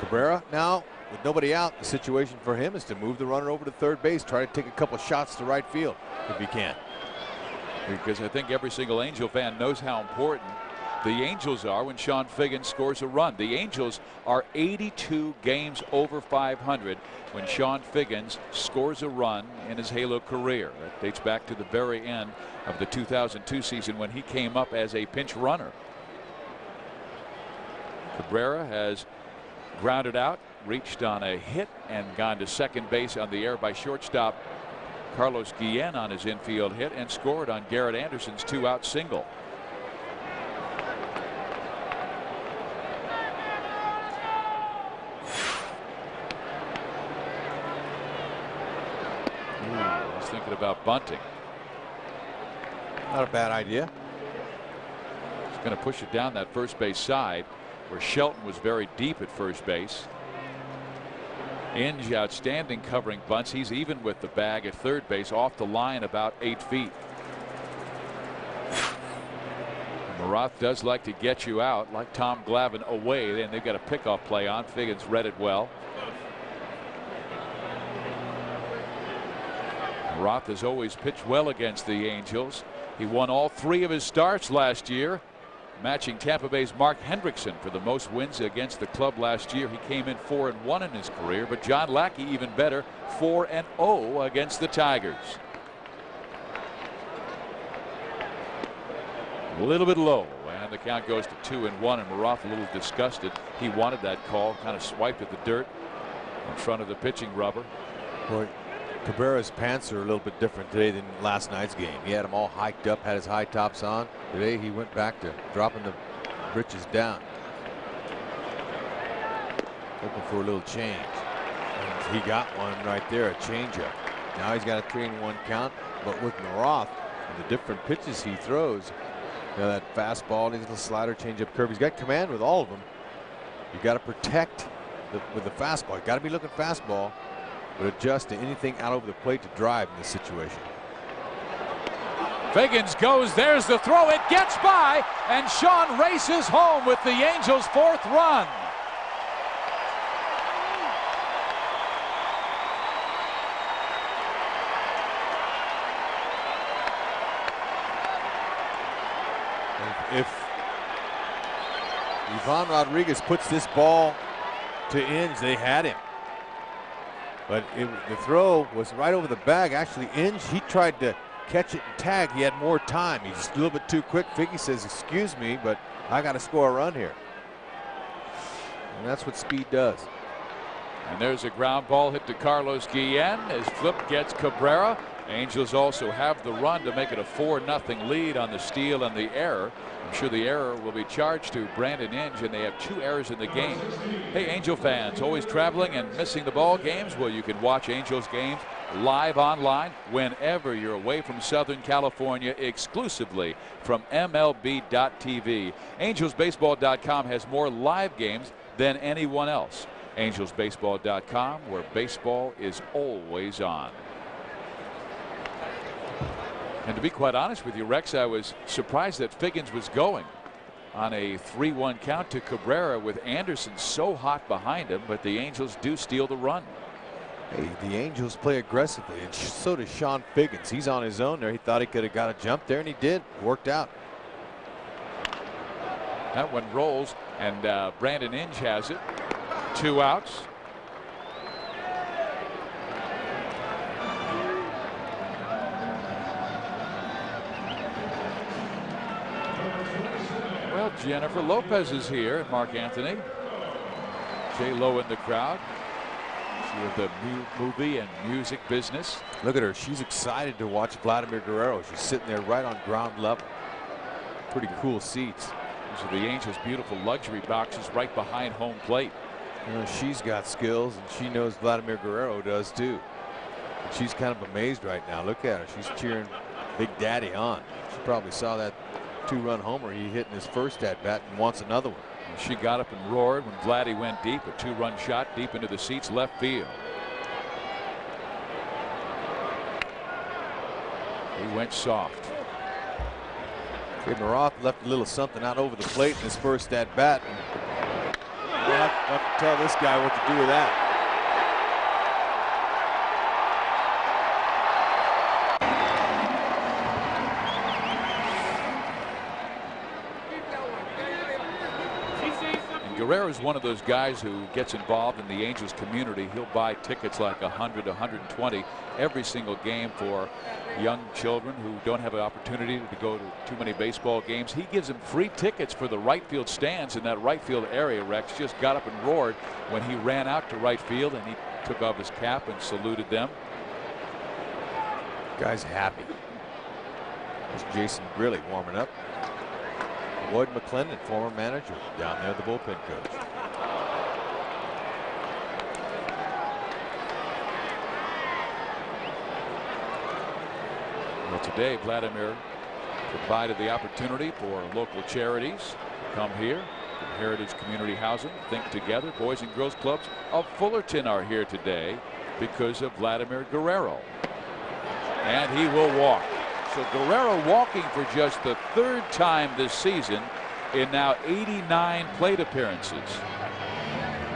Cabrera now, with nobody out, the situation for him is to move the runner over to third base, try to take a couple shots to right field if he can. Because I think every single Angel fan knows how important the Angels are when Sean Figgins scores a run. The Angels are 82 games over 500 when Sean Figgins scores a run in his Halo career. That dates back to the very end of the 2002 season when he came up as a pinch runner. Cabrera has grounded out, reached on a hit, and gone to second base on the air by shortstop Carlos Guillen on his infield hit, and scored on Garrett Anderson's 2-out single. He's thinking about bunting. Not a bad idea. He's going to push it down that first base side where Shelton was very deep at first base. Inge outstanding covering bunts. He's even with the bag at third base, off the line about 8 feet. Maroth does like to get you out, like Tom Glavine away. Then they've got a pickoff play on. Figgins read it well. Maroth has always pitched well against the Angels. He won all 3 of his starts last year, matching Tampa Bay's Mark Hendrickson for the most wins against the club last year. He came in 4-1 in his career, but John Lackey even better, 4-0 against the Tigers. A little bit low, and the count goes to 2-1, and Maroth a little disgusted. He wanted that call, kind of swiped at the dirt in front of the pitching rubber. Boy, Cabrera's pants are a little bit different today than last night's game. He had them all hiked up, had his high tops on. Today he went back to dropping the breeches down, looking for a little change. And he got one right there, a changeup. Now he's got a 3-1 count, but with Maroth and the different pitches he throws, you know, that fastball, his little slider, changeup, curve, he's got command with all of them. You got to protect with the fastball. You got to be looking fastball, but adjust to anything out over the plate to drive in this situation. Figgins goes, there's the throw, it gets by, and Sean races home with the Angels' 4th run. If Ivan Rodriguez puts this ball to Inge, they had him. But the throw was right over the bag. Actually, Inge, he tried to catch it and tag. He had more time. He's just a little bit too quick. Figgy says, excuse me, but I got to score a run here. And that's what speed does. And there's a ground ball hit to Carlos Guillen. His flip gets Cabrera. Angels also have the run to make it a 4-0 lead on the steal and the error. I'm sure the error will be charged to Brandon Inge, and they have 2 errors in the game. Hey, Angel fans, always traveling and missing the ball games? Well, you can watch Angels games live online whenever you're away from Southern California, exclusively from MLB.TV. AngelsBaseball.com has more live games than anyone else. AngelsBaseball.com, where baseball is always on. And to be quite honest with you, Rex, I was surprised that Figgins was going on a 3-1 count to Cabrera with Anderson so hot behind him, but the Angels do steal the run. Hey, the Angels play aggressively, and so does Sean Figgins. He's on his own there. He thought he could have got a jump there, and he did. Worked out. That one rolls, and Brandon Inge has it. 2 outs. Well, Jennifer Lopez is here. Mark Anthony. J-Lo in the crowd. She with the movie and music business. Look at her. She's excited to watch Vladimir Guerrero. She's sitting there right on ground level. Pretty cool seats. These are the Angels' beautiful luxury boxes right behind home plate. You know, she's got skills, and she knows Vladimir Guerrero does too. And she's kind of amazed right now. Look at her. She's cheering Big Daddy on. She probably saw that 2-run homer he hit in his first at bat and wants another one. She got up and roared when Vladdy went deep. A 2-run shot deep into the seats left field. He went soft. Okay, Maroth left a little something out over the plate in his first at bat. We'll have to tell this guy what to do with that. Guerrero is one of those guys who gets involved in the Angels community. He'll buy tickets like 100, 120 every single game for young children who don't have an opportunity to go to too many baseball games. He gives them free tickets for the right field stands in that right field area. Rex just got up and roared when he ran out to right field, and he took off his cap and saluted them. Guy's happy. There's Jason Grilly warming up. Lloyd McClendon, former manager, down there, the bullpen coach. Well, today Vladimir provided the opportunity for local charities to come here. Heritage Community Housing, Think Together, Boys and Girls Clubs of Fullerton are here today because of Vladimir Guerrero. And he will walk. So Guerrero walking for just the 3rd time this season in now 89 plate appearances.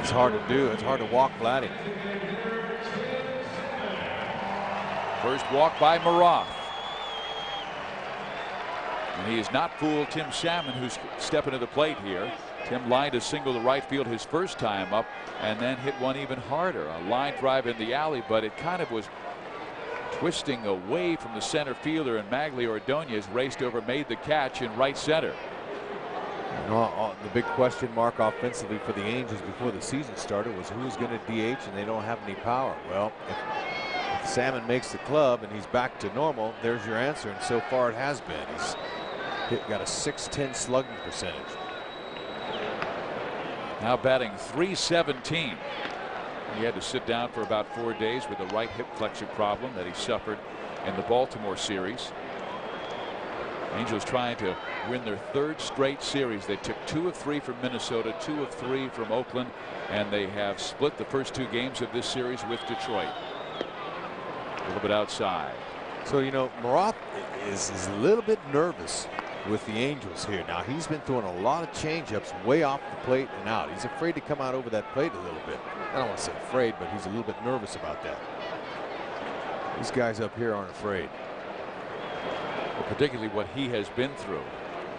It's hard to do. It's hard to walk Vladdy. First walk by Maroth. And he has not fooled Tim Salmon, who's stepping to the plate here. Tim lined a single to right field his first time up and then hit one even harder. A line drive in the alley, but it kind of was twisting away from the center fielder, and Magli Ordonez raced over, made the catch in right center. The big question mark offensively for the Angels before the season started was who's going to DH, and they don't have any power. Well, if Salmon makes the club and he's back to normal, there's your answer, and so far it has been. He's got a .610 slugging percentage. Now batting .317. He had to sit down for about 4 days with a right hip flexor problem that he suffered in the Baltimore series. Angels trying to win their 3rd straight series. They took 2 of 3 from Minnesota, 2 of 3 from Oakland, and they have split the first 2 games of this series with Detroit. A little bit outside. So, you know, Maroth is a little bit nervous with the Angels here. Now, he's been throwing a lot of changeups way off the plate and out. He's afraid to come out over that plate a little bit. I don't want to say afraid, but he's a little bit nervous about that. These guys up here aren't afraid. Well, particularly what he has been through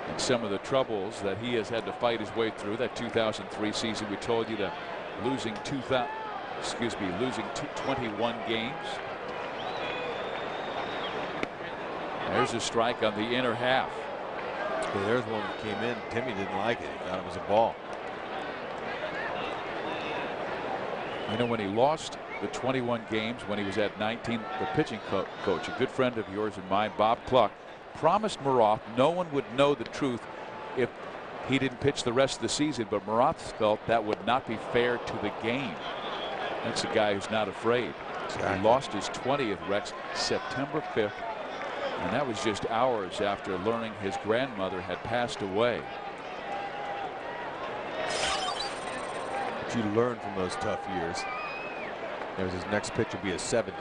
and some of the troubles that he has had to fight his way through. That 2003 season, we told you, that losing 21 games. There's a strike on the inner half. Okay, there's one that came in. Timmy didn't like it. He thought it was a ball. You know, when he lost the 21 games when he was at 19. The pitching coach, a good friend of yours and mine, Bob Cluck, promised Maroth no one would know the truth if he didn't pitch the rest of the season, but Maroth felt that would not be fair to the game. That's a guy who's not afraid. Exactly. He lost his 20th, Rex, September 5th, and that was just hours after learning his grandmother had passed away. What you learn from those tough years. There's his next pitch will be his 70th.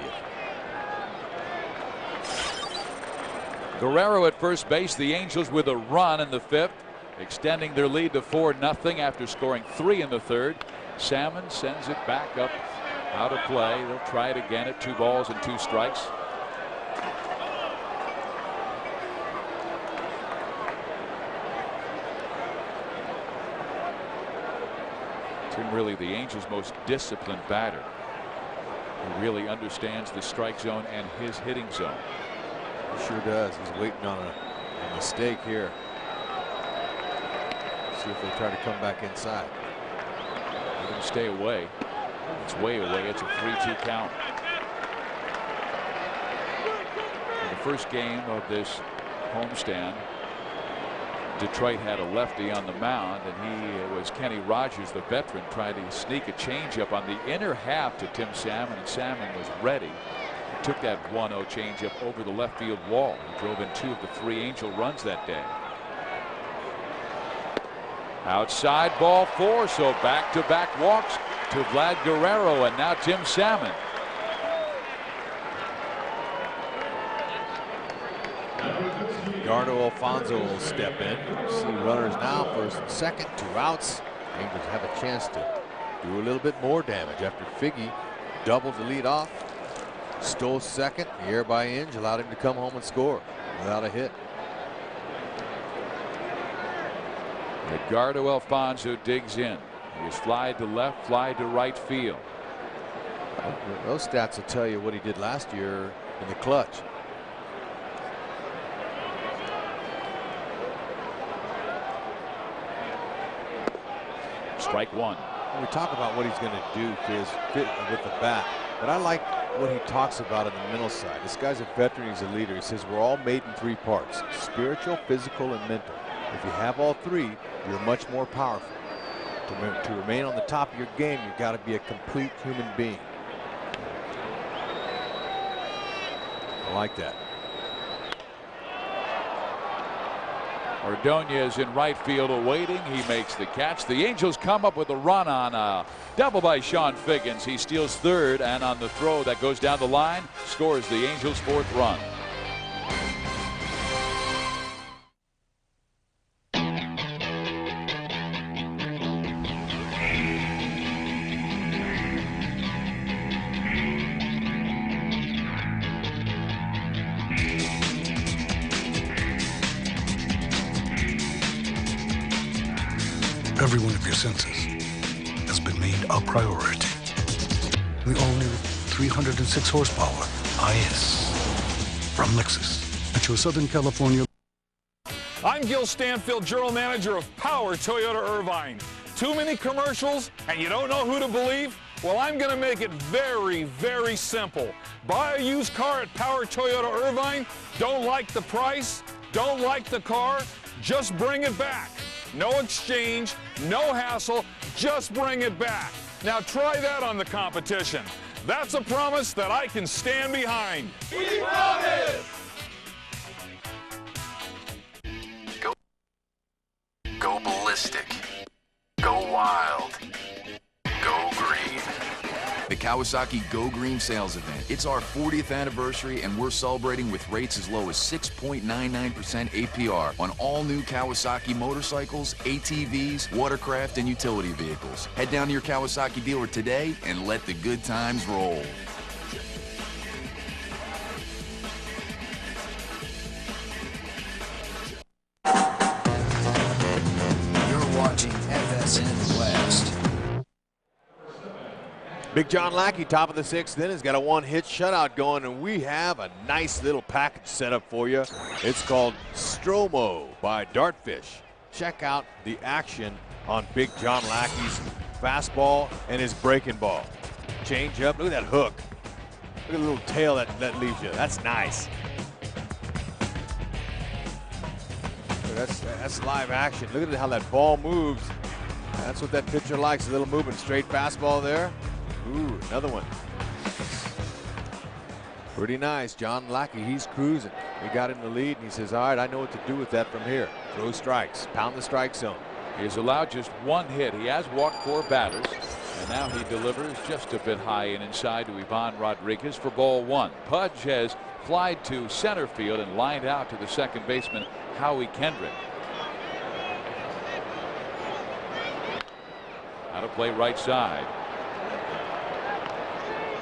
Guerrero at first base. The Angels with a run in the 5th, extending their lead to 4-0 after scoring 3 in the 3rd. Salmon sends it back up out of play. They'll try it again at 2 balls and 2 strikes. Tim really the Angels' most disciplined batter. He really understands the strike zone and his hitting zone. He sure does. He's waiting on a mistake here. See if they try to come back inside. They're going to stay away. It's way away. It's a 3-2 count. In the first game of this homestand, Detroit had a lefty on the mound, and it was Kenny Rogers, the veteran, trying to sneak a changeup on the inner half to Tim Salmon, and Salmon was ready. He took that 1-0 changeup over the left field wall. He drove in 2 of the 3 Angel runs that day. Outside, ball 4, so back-to-back walks to Vlad Guerrero and now Tim Salmon. Gardo Alfonso will step in. See runners now, 1st and 2nd, 2 outs. Angels have a chance to do a little bit more damage after Figgy doubled the lead off, stole 2nd. The air by Inge allowed him to come home and score without a hit. Edgardo Alfonso digs in. He was fly to left, fly to right field. Those stats will tell you what he did last year in the clutch. Strike 1. We talk about what he's going to do with the bat, but I like what he talks about on the mental side. This guy's a veteran. He's a leader. He says we're all made in 3 parts: spiritual, physical, and mental. If you have all 3, you're much more powerful. To remain on the top of your game, you've got to be a complete human being. I like that. Ordonez in right field awaiting. He makes the catch. The Angels come up with a run on a double by Sean Figgins. He steals 3rd, and on the throw that goes down the line, scores the Angels' 4th run. Every one of your senses has been made a priority. The all-new 306 horsepower IS from Lexus at your Southern California. I'm Gil Stanfield, General Manager of Power Toyota Irvine. Too many commercials and you don't know who to believe? Well, I'm going to make it very, very simple. Buy a used car at Power Toyota Irvine. Don't like the price, don't like the car, just bring it back. No exchange, no hassle, just bring it back. Now try that on the competition. That's a promise that I can stand behind. We promise! Go ballistic. Go wild. Go green. The Kawasaki Go Green sales event. It's our 40th anniversary, and we're celebrating with rates as low as 6.99% APR on all new Kawasaki motorcycles, ATVs, watercraft, and utility vehicles. Head down to your Kawasaki dealer today and let the good times roll. You're watching FSN West. Big John Lackey, top of the 6th inning, has got a 1-hit shutout going, and we have a nice little package set up for you. It's called Stromo by Dartfish. Check out the action on Big John Lackey's fastball and his breaking ball. Change up. Look at that hook. Look at the little tail that leaves you. That's nice. That's live action. Look at how that ball moves. That's what that pitcher likes, a little movement. Straight fastball there. Ooh, another one. Pretty nice. John Lackey, he's cruising. He got in the lead, and he says, all right, I know what to do with that from here. Throw strikes, pound the strike zone. He's allowed just one hit. He has walked 4 batters, and now he delivers just a bit high and inside to Ivan Rodriguez for ball 1. Pudge has flied to center field and lined out to the second baseman, Howie Kendrick. Out to play right side.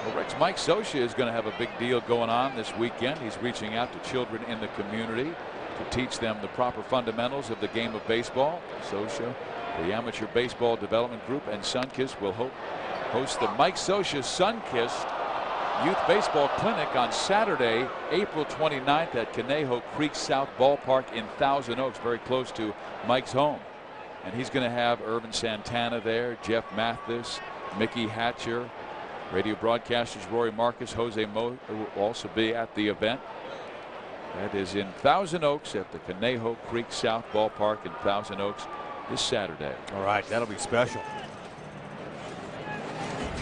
Well, Rick's Mike Scioscia is going to have a big deal going on this weekend. He's reaching out to children in the community to teach them the proper fundamentals of the game of baseball. Scioscia, the Amateur Baseball Development Group, and Sunkist will host the Mike Scioscia Sunkist Youth Baseball Clinic on Saturday, April 29th at Conejo Creek South Ballpark in Thousand Oaks, very close to Mike's home. And he's going to have Irvin Santana there, Jeff Mathis, Mickey Hatcher, radio broadcasters Rory Marcus, Jose Mo will also be at the event. That is in Thousand Oaks at the Conejo Creek South Ballpark in Thousand Oaks this Saturday. All right, that'll be special.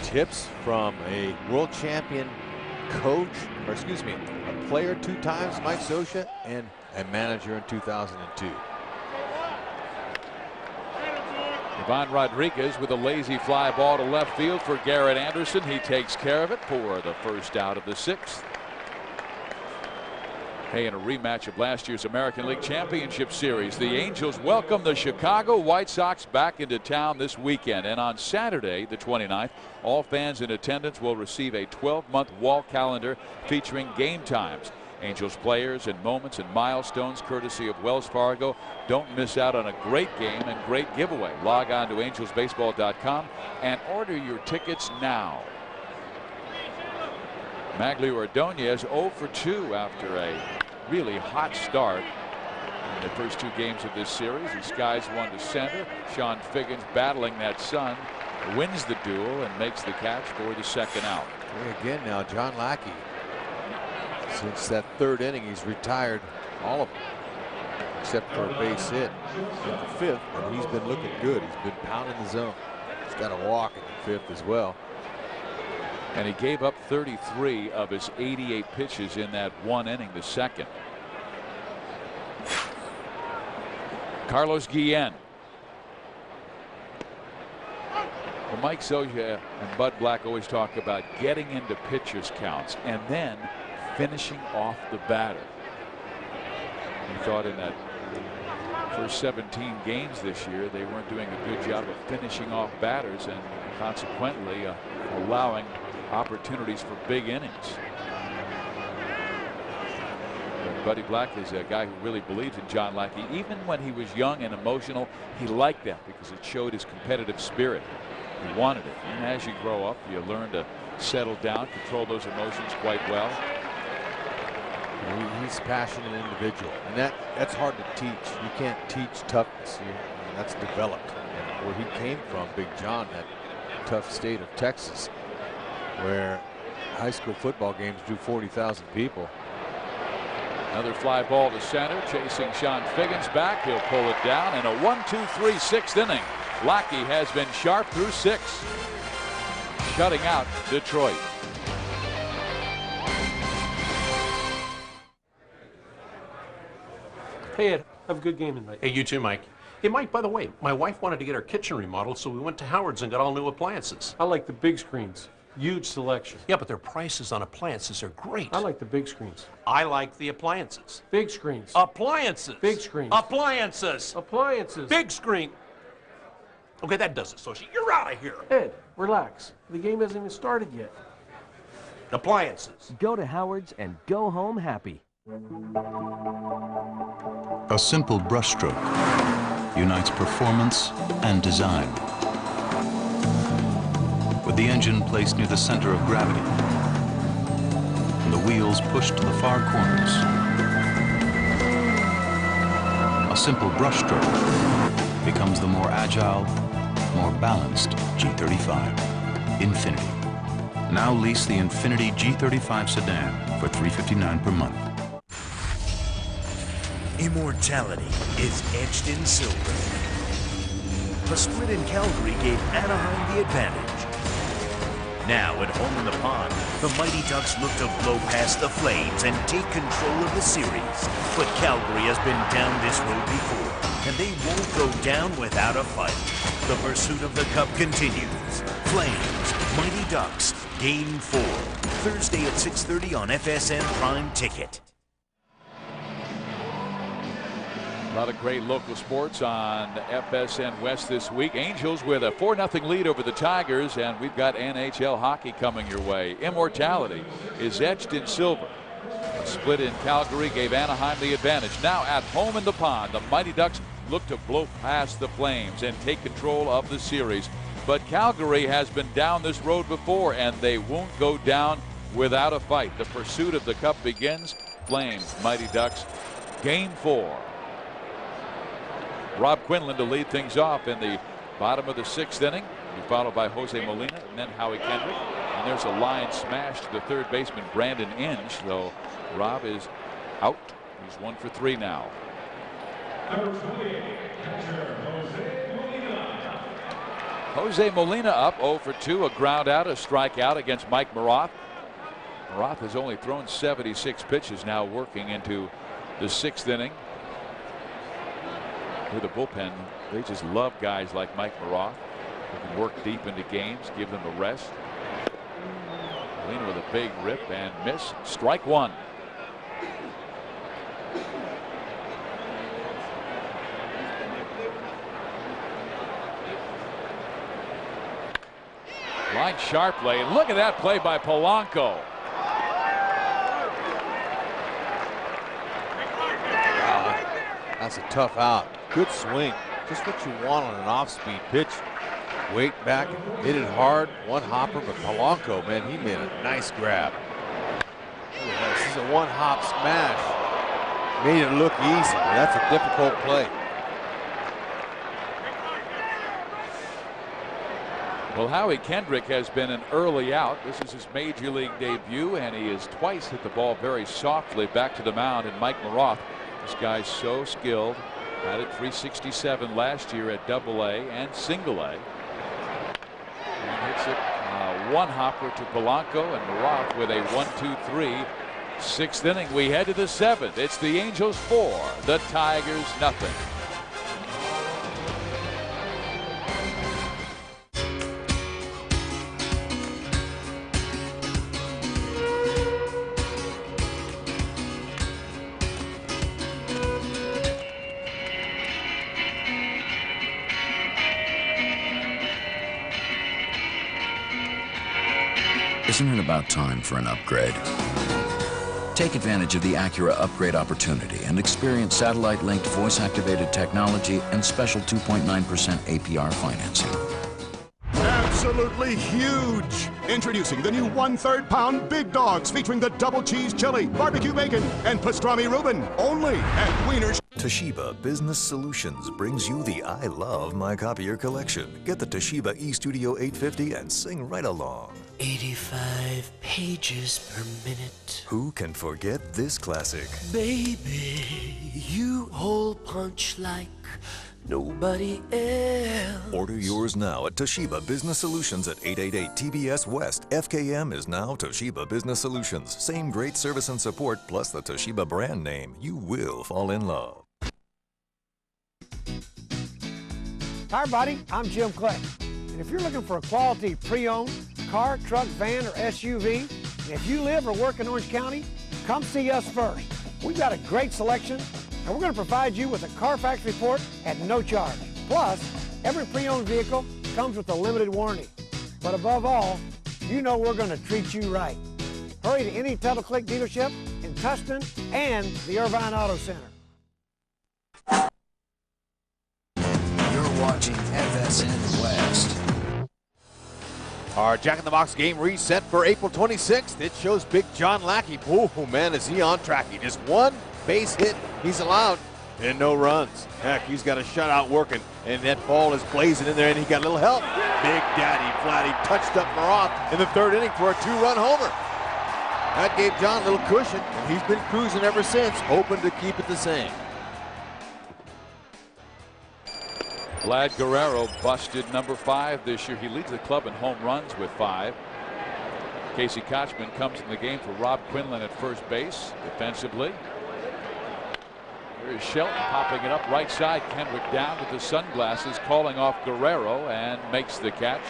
Tips from a world champion coach, or excuse me, a player 2 times, Mike Scioscia, and a manager in 2002. Ivan Rodriguez with a lazy fly ball to left field for Garrett Anderson. He takes care of it for the first out of the 6th. Hey, in a rematch of last year's American League Championship Series, the Angels welcome the Chicago White Sox back into town this weekend. And on Saturday, the 29th, all fans in attendance will receive a 12-month wall calendar featuring game times, Angels players and moments and milestones courtesy of Wells Fargo. Don't miss out on a great game and great giveaway. Log on to angelsbaseball.com and order your tickets now. Magglio Ordonez 0 for 2 after a really hot start in the first 2 games of this series. He skies one to center. Sean Figgins battling that sun, wins the duel and makes the catch for the second out. Again now, John Lackey. Since that 3rd inning, he's retired all of them, except for a base hit in the 5th, and he's been looking good. He's been pounding the zone. He's got a walk in the 5th as well. And he gave up 33 of his 88 pitches in that 1 inning, the second. Carlos Guillen. Well, Mike Scioscia and Bud Black always talk about getting into pitchers' counts and then finishing off the batter. He thought in that first 17 games this year they weren't doing a good job of finishing off batters and consequently allowing opportunities for big innings. But Buddy Black is a guy who really believes in John Lackey. Even when he was young and emotional, he liked that because it showed his competitive spirit. He wanted it. And as you grow up, you learn to settle down, control those emotions quite well. He's a passionate individual, and that's hard to teach. You can't teach toughness. That's developed. And where he came from, Big John, that tough state of Texas, where high school football games drew 40,000 people. Another fly ball to center, chasing Sean Figgins back. He'll pull it down, and a 1-2-3 6th inning. Lackey has been sharp through 6, shutting out Detroit. Hey, Ed, have a good game tonight. Hey, you too, Mike. Hey, Mike, by the way, my wife wanted to get her kitchen remodeled, so we went to Howard's and got all new appliances. I like the big screens. Huge selection. Yeah, but their prices on appliances are great. I like the big screens. I like the appliances. Big screens. Appliances. Big screens. Appliances. Appliances. Big screen. Okay, that does it, Sochi. You're out of here. Ed, relax. The game hasn't even started yet. Appliances. Go to Howard's and go home happy. A simple brushstroke unites performance and design. With the engine placed near the center of gravity and the wheels pushed to the far corners, a simple brushstroke becomes the more agile, more balanced G35 Infinity. Now lease the Infiniti G35 sedan for $359 per month. Immortality is etched in silver. A split in Calgary gave Anaheim the advantage. Now at home in the pond, the Mighty Ducks look to blow past the Flames and take control of the series. But Calgary has been down this road before, and they won't go down without a fight. The pursuit of the Cup continues. Flames, Mighty Ducks, Game 4. Thursday at 6:30 on FSN Prime Ticket. A lot of great local sports on FSN West this week. Angels with a 4-0 lead over the Tigers, and we've got NHL hockey coming your way. Immortality is etched in silver. A split in Calgary gave Anaheim the advantage. Now at home in the pond, the Mighty Ducks look to blow past the Flames and take control of the series. But Calgary has been down this road before, and they won't go down without a fight. The pursuit of the Cup begins. Flames, Mighty Ducks, Game 4. Rob Quinlan to lead things off in the bottom of the 6th inning. Be followed by Jose Molina and then Howie Kendrick. And there's a line smash to the third baseman Brandon Inge, though Rob is out. He's 1 for 3 now. Jose Molina up 0 for 2, a ground out, a strikeout against Mike Maroth. Maroth has only thrown 76 pitches, now working into the 6th inning. With the bullpen, they just love guys like Mike Maroth who can work deep into games, give them a rest. Molina with a big rip and miss. Strike 1. Line sharply. Look at that play by Polanco. Wow, that's a tough out. Good swing. Just what you want on an off-speed pitch. Weight back, hit it hard, one hopper, but Polanco, man, he made a nice grab. This is a one-hop smash. Made it look easy, but that's a difficult play. Well, Howie Kendrick has been an early out. This is his major league debut, and he has twice hit the ball very softly back to the mound. And Mike Maroth, this guy's so skilled. Had it 367 last year at Double-A and Single-A. And hits it one hopper to Polanco, and Maroth with a 1-2-3. 6th inning. We head to the 7th. It's the Angels 4, the Tigers nothing. Isn't it about time for an upgrade? Take advantage of the Acura upgrade opportunity and experience satellite-linked voice-activated technology and special 2.9% APR financing. Absolutely huge! Introducing the new 1/3 pound Big Dogs featuring the double cheese chili, barbecue bacon, and pastrami Reuben, only at Wiener's. Toshiba Business Solutions brings you the I Love My Copier collection. Get the Toshiba eStudio 850 and sing right along. 85 pages per minute. Who can forget this classic? Baby, you hold punch like nobody else. Order yours now at Toshiba Business Solutions at 888 TBS West. FKM is now Toshiba Business Solutions. Same great service and support plus the Toshiba brand name. You will fall in love. Hi everybody, I'm Jim Clay. And if you're looking for a quality pre-owned car, truck, van, or SUV, and if you live or work in Orange County, come see us first. We've got a great selection, and we're going to provide you with a Carfax report at no charge. Plus, every pre-owned vehicle comes with a limited warranty. But above all, you know we're going to treat you right. Hurry to any Title Click dealership in Tustin and the Irvine Auto Center. You're watching FSN West. Our Jack in the Box game reset for April 26th. It shows Big John Lackey. Oh man, is he on track. He just one base hit. He's allowed and no runs. Heck, he's got a shutout working, and that ball is blazing in there, and he got a little help. Big Daddy Vladdy touched up Maroth in the 3rd inning for a 2-run homer. That gave John a little cushion, and he's been cruising ever since, hoping to keep it the same. Vlad Guerrero busted number 5 this year. He leads the club in home runs with 5. Casey Kochman comes in the game for Rob Quinlan at first base defensively. Here's Shelton popping it up right side. Kendrick down with the sunglasses, calling off Guerrero, and makes the catch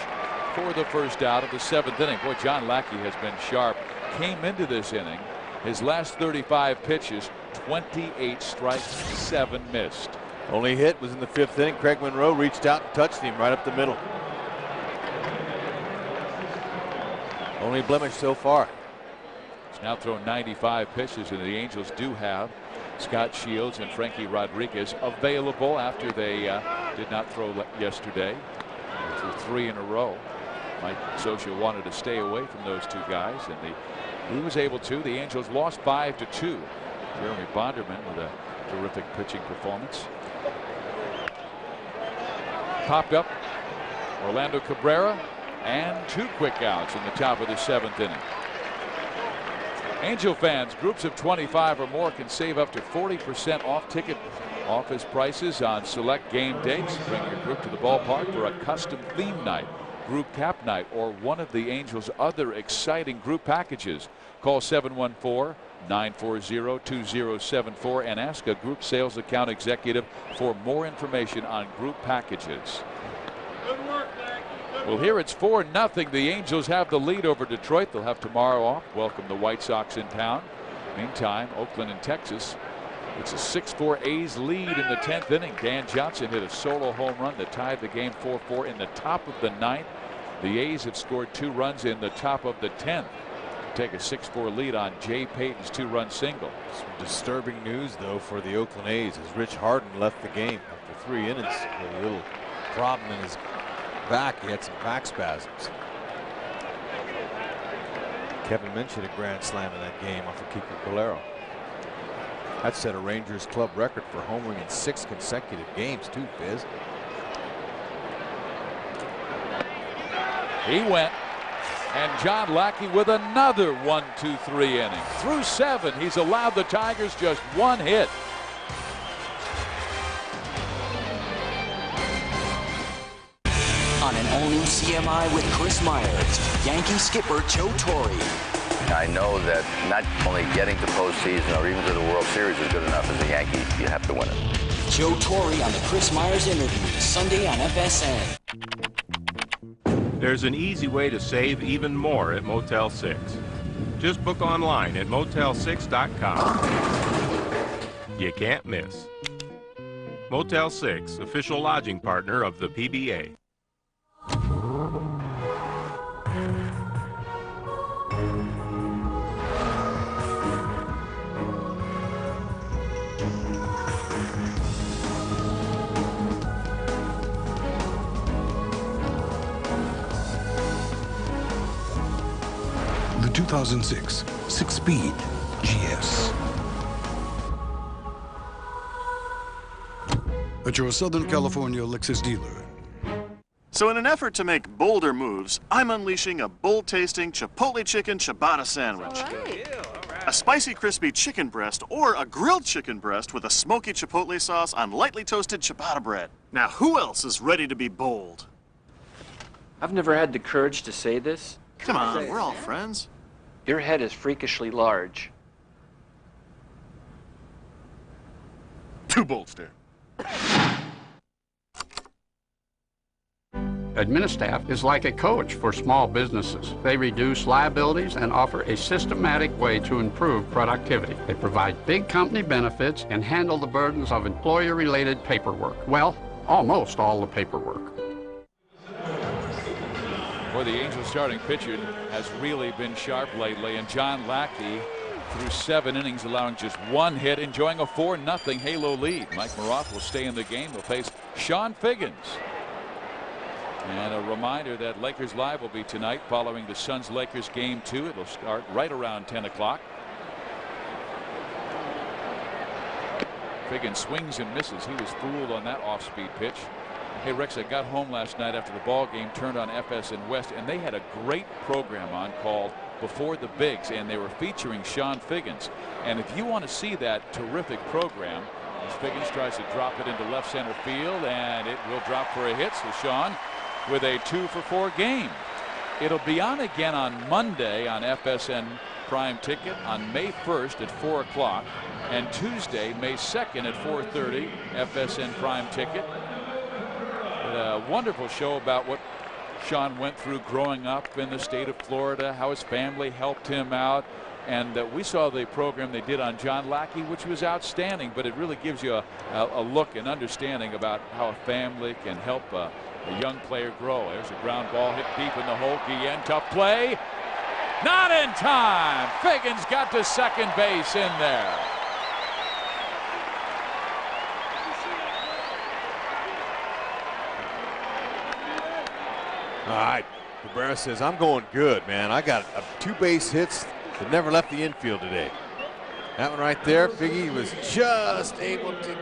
for the first out of the 7th inning. Boy, John Lackey has been sharp. Came into this inning, his last 35 pitches, 28 strikes, 7 missed. Only hit was in the 5th inning. Craig Monroe reached out and touched him right up the middle. Only blemish so far. He's now thrown 95 pitches, and the Angels do have Scott Shields and Frankie Rodriguez available after they did not throw yesterday. They threw 3 in a row. Mike Scioscia wanted to stay away from those 2 guys, and he was able to. The Angels lost 5-2. Jeremy Bonderman with a terrific pitching performance. Popped up Orlando Cabrera, and 2 quick outs in the top of the 7th inning. Angel fans, groups of 25 or more can save up to 40% off ticket office prices on select game dates. Bring your group to the ballpark for a custom theme night, group cap night, or one of the Angels' other exciting group packages. Call 714-940-2074 and ask a group sales account executive for more information on group packages. Good work, Lackey. Well, here it's 4-0. The Angels have the lead over Detroit. They'll have tomorrow off. Welcome the White Sox in town. Meantime, Oakland and Texas. It's a 6-4 A's lead in the 10th inning. Dan Johnson hit a solo home run that tied the game 4-4 in the top of the 9th. The A's have scored 2 runs in the top of the 10th. Take a 6-4 lead on Jay Payton's 2-run single. Some disturbing news, though, for the Oakland A's as Rich Harden left the game after 3 innings with a little problem in his back. He had some back spasms. Kevin mentioned a grand slam in that game off of Kike Calero. That set a Rangers club record for homering in 6 consecutive games, too, Biz. He went. And John Lackey with another 1-2-3 inning. Through 7, he's allowed the Tigers just 1 hit. On an all-new CMI with Chris Myers, Yankee skipper Joe Torre. I know that not only getting to postseason or even to the World Series is good enough as a Yankee, you have to win it. Joe Torre on the Chris Myers interview, Sunday on FSN. There's an easy way to save even more at Motel 6. Just book online at motel6.com. You can't miss. Motel 6, official lodging partner of the PBA. The 2006 6-Speed GS. At your Southern California Lexus dealer. So in an effort to make bolder moves, I'm unleashing a bold-tasting Chipotle chicken ciabatta sandwich. A spicy crispy chicken breast or a grilled chicken breast with a smoky Chipotle sauce on lightly toasted ciabatta bread. Now who else is ready to be bold? I've never had the courage to say this. Come on, we're all friends. Your head is freakishly large. Too bold, Stare. Administaff is like a coach for small businesses. They reduce liabilities and offer a systematic way to improve productivity. They provide big company benefits and handle the burdens of employer-related paperwork. Well, almost all the paperwork. Boy, the Angels starting pitcher has really been sharp lately, and John Lackey through 7 innings allowing just 1 hit, enjoying a 4-0 Halo lead. Mike Maroth will stay in the game. He'll face Sean Figgins. And a reminder that Lakers Live will be tonight following the Suns-Lakers game 2. It'll start right around 10 o'clock. Figgins swings and misses. He was fooled on that off-speed pitch. Hey, Rex, I got home last night after the ball game, turned on FSN West, and they had a great program on called Before the Bigs, and they were featuring Sean Figgins. And if you want to see that terrific program, as Figgins tries to drop it into left center field, and it will drop for a hit. So Sean with a 2-for-4 game. It'll be on again on Monday on FSN Prime Ticket on May 1st at 4 o'clock, and Tuesday, May 2nd at 4:30, FSN Prime Ticket. A wonderful show about what Sean went through growing up in the state of Florida, how his family helped him out. And we saw the program they did on John Lackey, which was outstanding, but it really gives you a look and understanding about how a family can help a young player grow. There's a ground ball hit deep in the hole. Guillen, tough play. Not in time. Figgins got to second base in there. All right, Cabrera says, I'm going good, man. I got 2 base hits that never left the infield today. That one right there, Figgy was just able to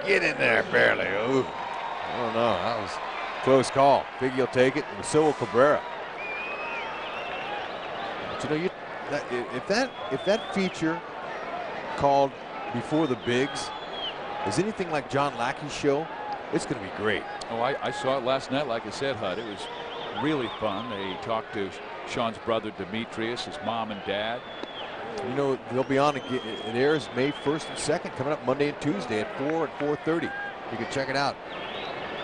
get in there barely. Ooh, I don't know. That was a close call. Figgy will take it, and so will Cabrera. But you know, if that feature called Before the Bigs is anything like John Lackey's show, it's going to be great. Oh, I saw it last night. Like I said, Hud, it was really fun. They talked to Sean's brother Demetrius, his mom and dad. You know, they'll be on again. It airs May 1st and 2nd, coming up Monday and Tuesday at 4 and 4:30. You can check it out.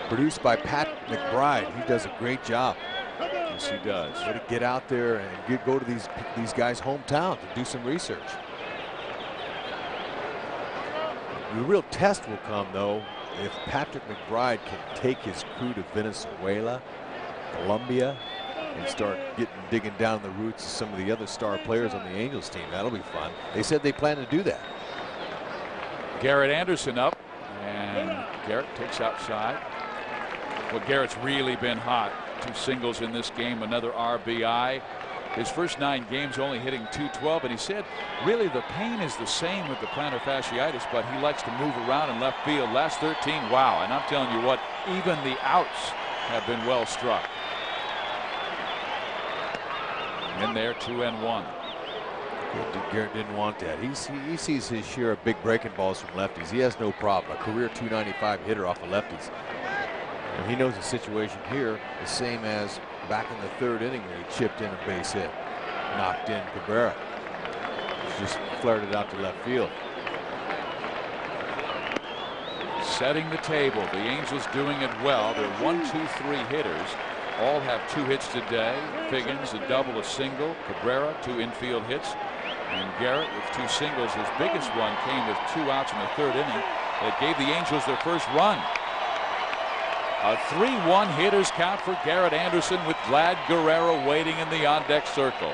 Produced by Pat McBride. He does a great job. Yes, he does. So to get out there and go to these guys' hometowns and do some research. The real test will come, though, if Patrick McBride can take his crew to Venezuela, Colombia, and start digging down the roots of some of the other star players on the Angels team. That'll be fun. They said they plan to do that. Garrett Anderson up, and Garrett takes outside. Well, Garrett's really been hot. 2 singles in this game, another RBI. His first 9 games only hitting .212, and he said really the pain is the same with the plantar fasciitis, but he likes to move around in left field. Last 13, wow. And I'm telling you what, even the outs have been well struck. In there, 2-1. Garrett didn't want that. He sees his share of big breaking balls from lefties. He has no problem. A career .295 hitter off of lefties. And he knows the situation here the same as back in the 3rd inning when he chipped in a base hit. Knocked in Cabrera. Just flared it out to left field. Setting the table. The Angels doing it well. They're 1-2-3 hitters. All have 2 hits today. Figgins a double, a single. Cabrera 2 infield hits. And Garrett with 2 singles. His biggest one came with 2 outs in the 3rd inning. It gave the Angels their first run. A 3-1 hitters count for Garrett Anderson with Vlad Guerrero waiting in the on-deck circle.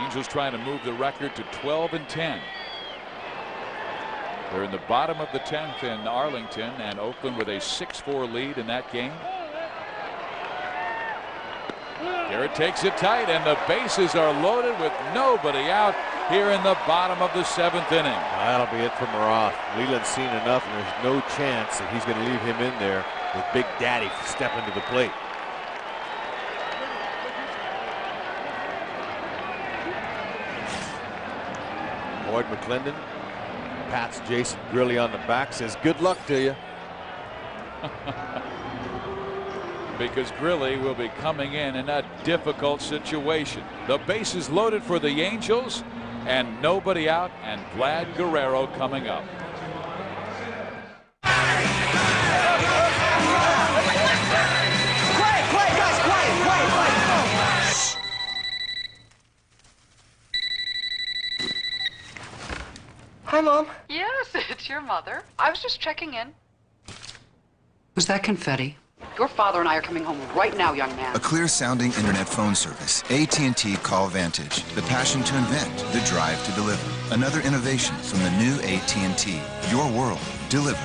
Angels trying to move the record to 12-10. They're in the bottom of the 10th in Arlington, and Oakland with a 6-4 lead in that game. Garrett takes it tight, and the bases are loaded with nobody out here in the bottom of the 7th inning. That'll be it for Maroth. Leland's seen enough, and there's no chance that he's going to leave him in there with Big Daddy stepping to the plate. Boyd McClendon pats Jason Grilli on the back, says good luck to you. Because Grilli will be coming in a difficult situation. The bases loaded for the Angels, and nobody out, and Vlad Guerrero coming up. Hi, Mom. Yes, it's your mother. I was just checking in. Was that confetti? Your father and I are coming home right now, young man. A clear-sounding internet phone service. AT&T Call Vantage. The passion to invent, the drive to deliver. Another innovation from the new AT&T. Your world, delivered.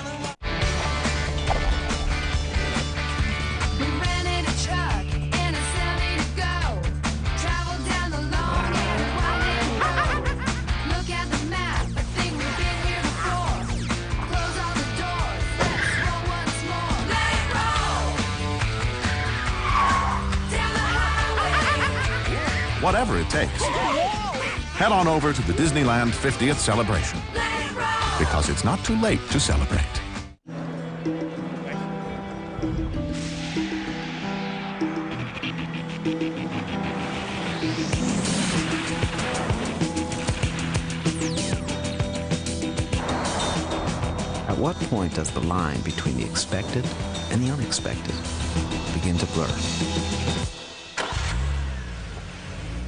whatever it takes. Head on over to the Disneyland 50th celebration, because it's not too late to celebrate. At what point does the line between the expected and the unexpected begin to blur?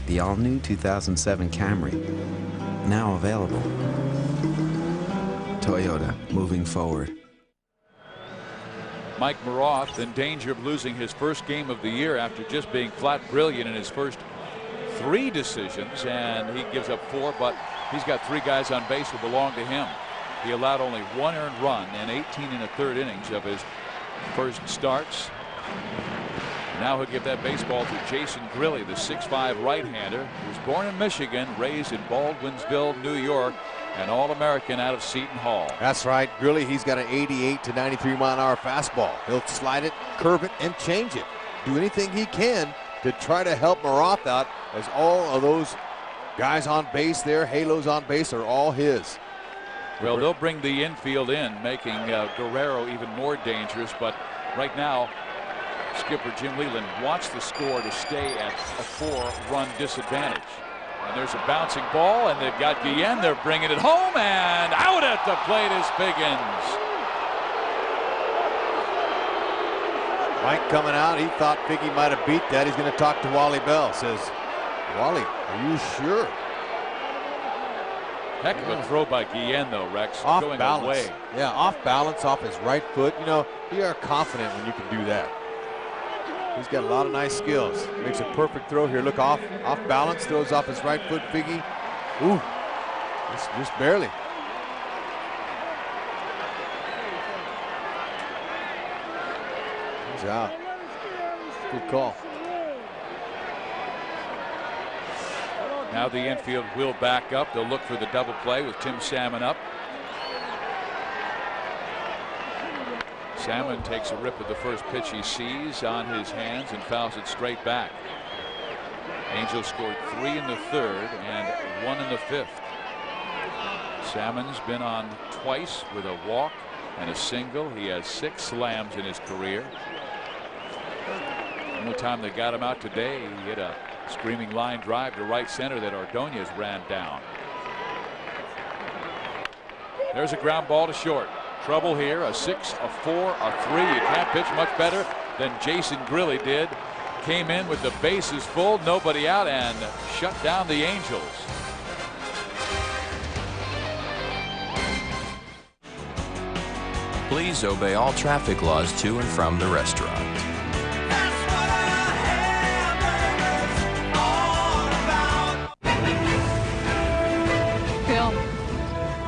The all-new 2007 Camry, now available. Toyota, moving forward. Mike Maroth in danger of losing his first game of the year after just being flat brilliant in his first 3 decisions, and he gives up 4, but he's got 3 guys on base who belong to him. He allowed only 1 earned run in 18 1/3 innings of his first starts. Now he'll give that baseball to Jason Grilli, the 6'5" right-hander, who's born in Michigan, raised in Baldwinsville, New York, an All-American out of Seton Hall. That's right, Grilli. He's got an 88 to 93 mile-an-hour fastball. He'll slide it, curve it, and change it. Do anything he can to try to help Maroth out, as all of those guys on base there, halos on base, are all his. Well, they'll bring the infield in, making Guerrero even more dangerous, but right now skipper Jim Leland wants the score to stay at a 4-run disadvantage. And there's a bouncing ball, and they've got Guillen. They're bringing it home, and out at the plate is Biggins. Mike coming out. He thought Figgy might have beat that. He's going to talk to Wally Bell. Says, Wally, are you sure? Heck of a throw by Guillen, though, Rex. Off going balance. Away. Yeah, off balance, off his right foot. You know, you are confident when you can do that. He's got a lot of nice skills. Makes a perfect throw here. Look, off balance, throws off his right foot. Figgy, ooh, just barely. He's out. Good call. Now the infield will back up. They'll look for the double play with Tim Salmon up. Salmon takes a rip at the first pitch he sees on his hands and fouls it straight back. Angels scored 3 in the 3rd and 1 in the 5th. Salmon's been on twice with a walk and a single. He has 6 slams in his career. The only time they got him out today, he hit a screaming line drive to right center that Ordonez ran down. There's a ground ball to short. Trouble here, a 6, a 4, a 3. You can't pitch much better than Jason Grilli did. Came in with the bases full, nobody out, and shut down the Angels. Please obey all traffic laws to and from the restaurant. Bill,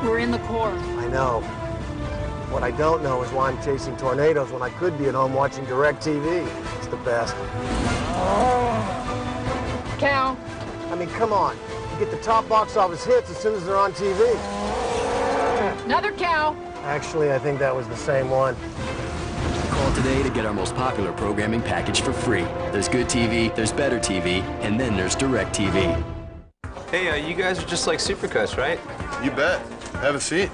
we're in the core. I know. What I don't know is why I'm chasing tornadoes when I could be at home watching DirecTV. It's the best. Cal. I mean, come on. You get the top box office hits as soon as they're on TV. Another cow. Actually, I think that was the same one. Call today to get our most popular programming package for free. There's good TV, there's better TV, and then there's DirecTV. Hey, you guys are just like Supercuts, right? You bet. Have a seat.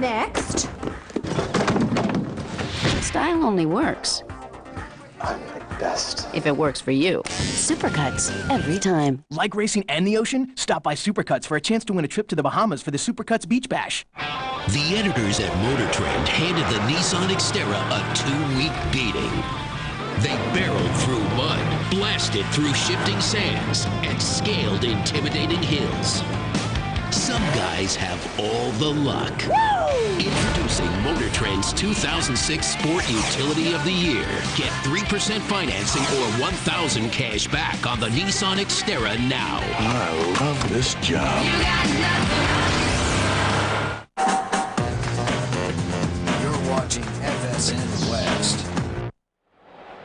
Next. Style only works. I'm my best. If it works for you. Supercuts, every time. Like racing and the ocean? Stop by Supercuts for a chance to win a trip to the Bahamas for the Supercuts Beach Bash. The editors at Motor Trend handed the Nissan Xterra a 2-week beating. They barreled through mud, blasted through shifting sands, and scaled intimidating hills. Some guys have all the luck. Woo! Introducing Motor Trend's 2006 Sport Utility of the Year. Get 3% financing or $1,000 cash back on the Nissan Xterra now. I love this job. You're watching FSN West.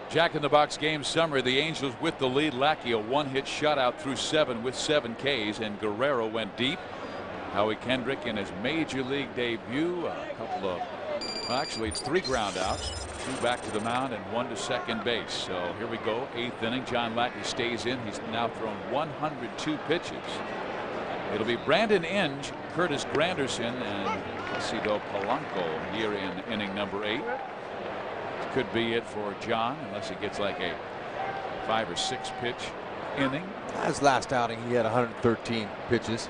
Jack in the Box game summary. The Angels with the lead. Lackey a 1-hit shutout through 7 with 7 Ks, and Guerrero went deep. Howie Kendrick in his major league debut. A couple of, well, actually it's 3 ground outs, 2 back to the mound and 1 to second base. So here we go, 8th inning. John Lackey stays in. He's now thrown 102 pitches. It'll be Brandon Inge, Curtis Granderson, and Placido Polanco here in inning number 8. This could be it for John, unless he gets like a 5 or 6 pitch inning. His last outing, he had 113 pitches.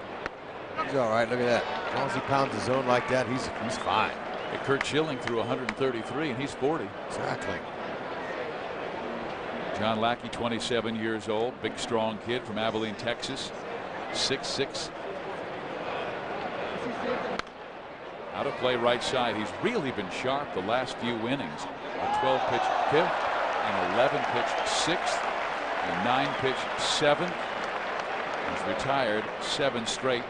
He's all right. Look at that. As long as he pounds the zone like that, he's fine. And Kurt Schilling threw 133, and he's 40. Exactly. John Lackey, 27 years old, big, strong kid from Abilene, Texas, 6'6". Out of play right side. He's really been sharp the last few innings. A 12-pitch 5th, an 11-pitch 6th, a 9-pitch 7th. He's retired 7 straight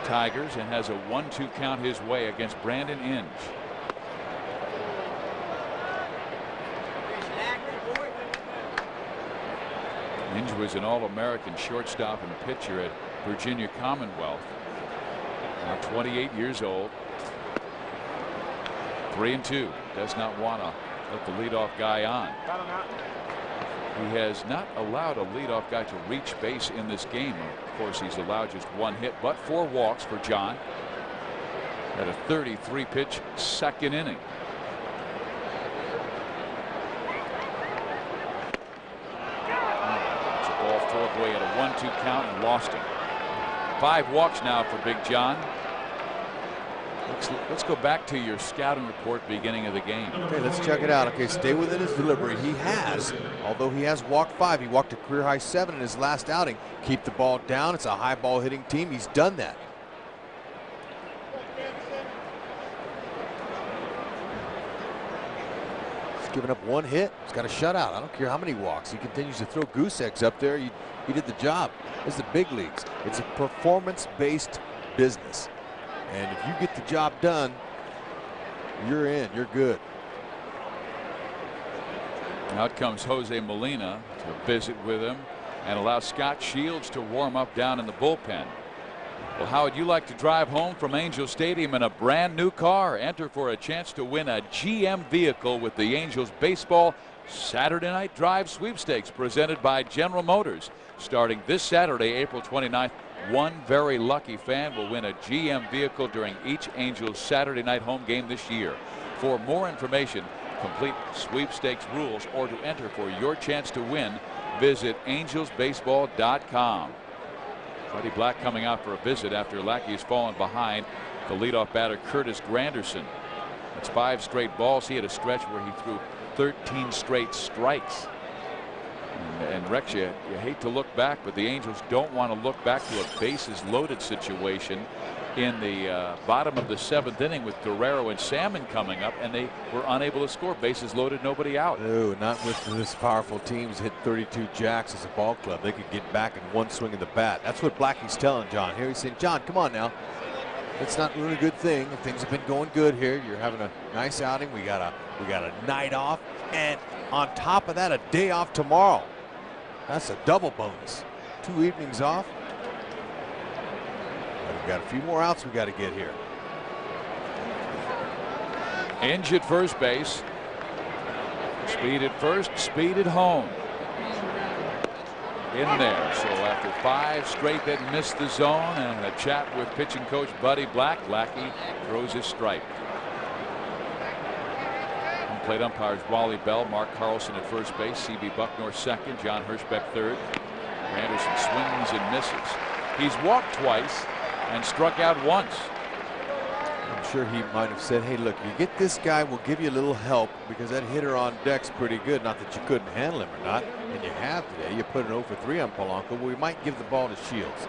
Tigers and has a 1-2 count his way against Brandon Inge. Inge was an All-American shortstop and pitcher at Virginia Commonwealth. Now 28 years old. 3-2. Does not want to let the leadoff guy on. He has not allowed a leadoff guy to reach base in this game. Of course, he's allowed just 1 hit, but 4 walks for John. At a 33-pitch 2nd inning. It's a ball fourth way at a 1-2 count and lost him. 5 walks now for Big John. Let's go back to your scouting report beginning of the game. Okay, let's check it out. Okay, stay within his delivery. He has, although he has walked 5, he walked a career high 7 in his last outing. Keep the ball down. It's a high ball hitting team. He's done that. He's given up 1 hit. He's got a shutout. I don't care how many walks. He continues to throw goose eggs up there. He did the job. This is the big leagues. It's a performance-based business. And if you get the job done, you're in. You're good. Out comes Jose Molina to visit with him and allow Scott Shields to warm up down in the bullpen. Well, how would you like to drive home from Angel Stadium in a brand new car? Enter for a chance to win a GM vehicle with the Angels Baseball Saturday Night Drive Sweepstakes presented by General Motors. Starting this Saturday, April 29th, one very lucky fan will win a GM vehicle during each Angels Saturday night home game this year. For more information, complete sweepstakes rules, or to enter for your chance to win, visit angelsbaseball.com. Freddie Black coming out for a visit after Lackey has fallen behind the leadoff batter Curtis Granderson. That's 5 straight balls. He had a stretch where he threw 13 straight strikes. And Rex, you hate to look back, but the Angels don't want to look back to a bases loaded situation in the bottom of the 7th inning with Guerrero and Salmon coming up, and they were unable to score. Bases loaded, nobody out. No, not with this powerful teams. Hit 32 jacks as a ball club. They could get back in one swing of the bat. That's what Blackie's telling John. Here he's saying, John, come on now. It's not really a good thing. Things have been going good here. You're having a nice outing. We got a night off, and on top of that, a day off tomorrow. That's a double bonus. 2 evenings off. But we've got a few more outs we got to get here. Inge at first base. Speed at first, speed at home. In there. So after 5 straight that missed the zone and a chat with pitching coach Buddy Black, Lackey throws his strike. Home plate umpires Wally Bell, Mark Carlson at first base, C.B. Bucknor second, John Hirschbeck third. Anderson swings and misses. He's walked twice and struck out once. I'm sure he might have said, hey, look, you get this guy, we'll give you a little help because that hitter on deck's pretty good. Not that you couldn't handle him or not, and you have today. You put an 0 for 3 on Polanco. Well, we might give the ball to Shields.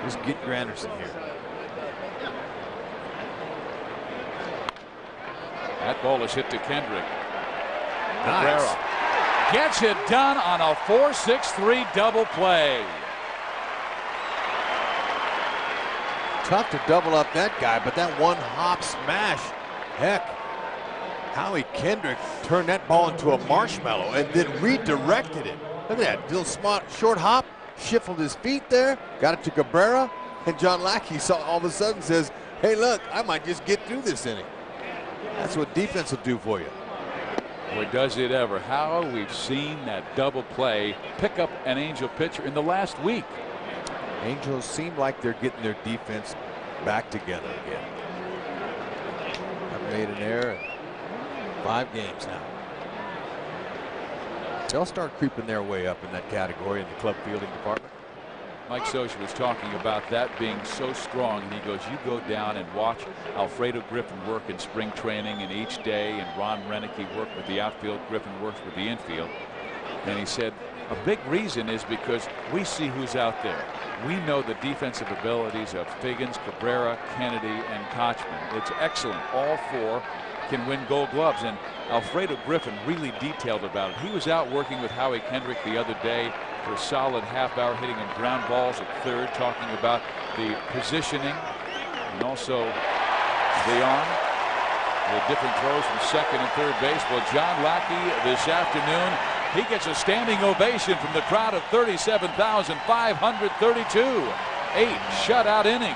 Just get Granderson here. That ball is hit to Kendrick. Nice. Cabrera gets it done on a 4-6-3 double play. Tough to double up that guy, but that one hop smash, heck, Howie Kendrick turned that ball into a marshmallow and then redirected it. Look at that little smart short hop, shuffled his feet there, got it to Cabrera, And John Lackey saw all of a sudden says, hey, look, I might just get through this inning. That's what defense will do for you. Boy, does it ever. How we've seen that double play pick up an Angel pitcher in the last week. Angels seem like they're getting their defense back together again. I've made an error in 5 games now. They'll start creeping their way up in that category in the club fielding department. Mike Scioscia was talking about that being so strong, and he goes, you go down and watch Alfredo Griffin work in spring training and each day, and Ron Renicky work with the outfield, Griffin works with the infield. And he said a big reason is because we see who's out there. We know the defensive abilities of Figgins, Cabrera, Kennedy, and Kochman. It's excellent. All 4 can win Gold Gloves, and Alfredo Griffin really detailed about it. He was out working with Howie Kendrick the other day for a solid half-hour, hitting him ground balls at third, talking about the positioning and also the arm, the different throws from second and third base. Well, John Lackey this afternoon, he gets a standing ovation from the crowd of 37,532. 8 shutout innings.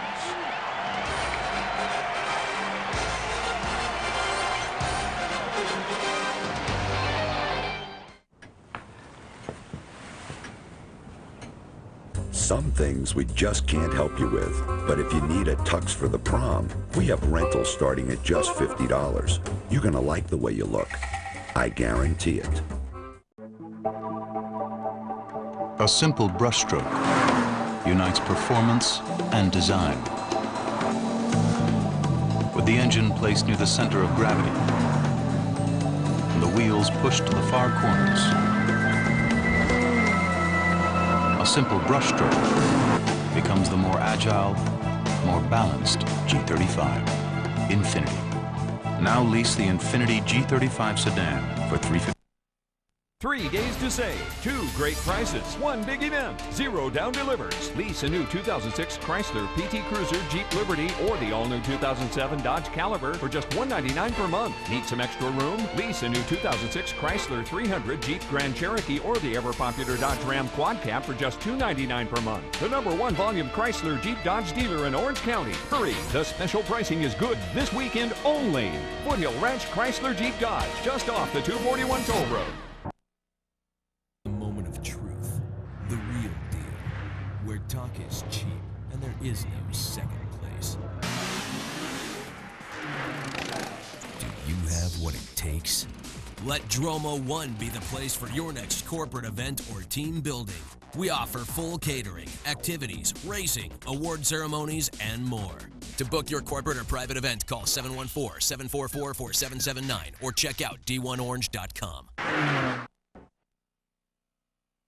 Some things we just can't help you with, but if you need a tux for the prom, we have rentals starting at just $50. You're gonna like the way you look. I guarantee it. A simple brushstroke unites performance and design. With the engine placed near the center of gravity and the wheels pushed to the far corners, a simple brushstroke becomes the more agile, more balanced G35 Infiniti. Now lease the Infiniti G35 sedan for $350. 3 days to save, 2 great prices, 1 big event, 0 down delivers. Lease a new 2006 Chrysler PT Cruiser, Jeep Liberty, or the all-new 2007 Dodge Caliber for just $199 per month. Need some extra room? Lease a new 2006 Chrysler 300, Jeep Grand Cherokee, or the ever-popular Dodge Ram Quad Cab for just $299 per month. The #1 volume Chrysler Jeep Dodge dealer in Orange County. Hurry, the special pricing is good this weekend only. Foothill Ranch Chrysler Jeep Dodge, just off the 241 toll road. Where talk is cheap and there is no second place. Do you have what it takes? Let Dromo One be the place for your next corporate event or team building. We offer full catering, activities, racing, award ceremonies, and more. To book your corporate or private event, call 714-744-4779 or check out d1orange.com.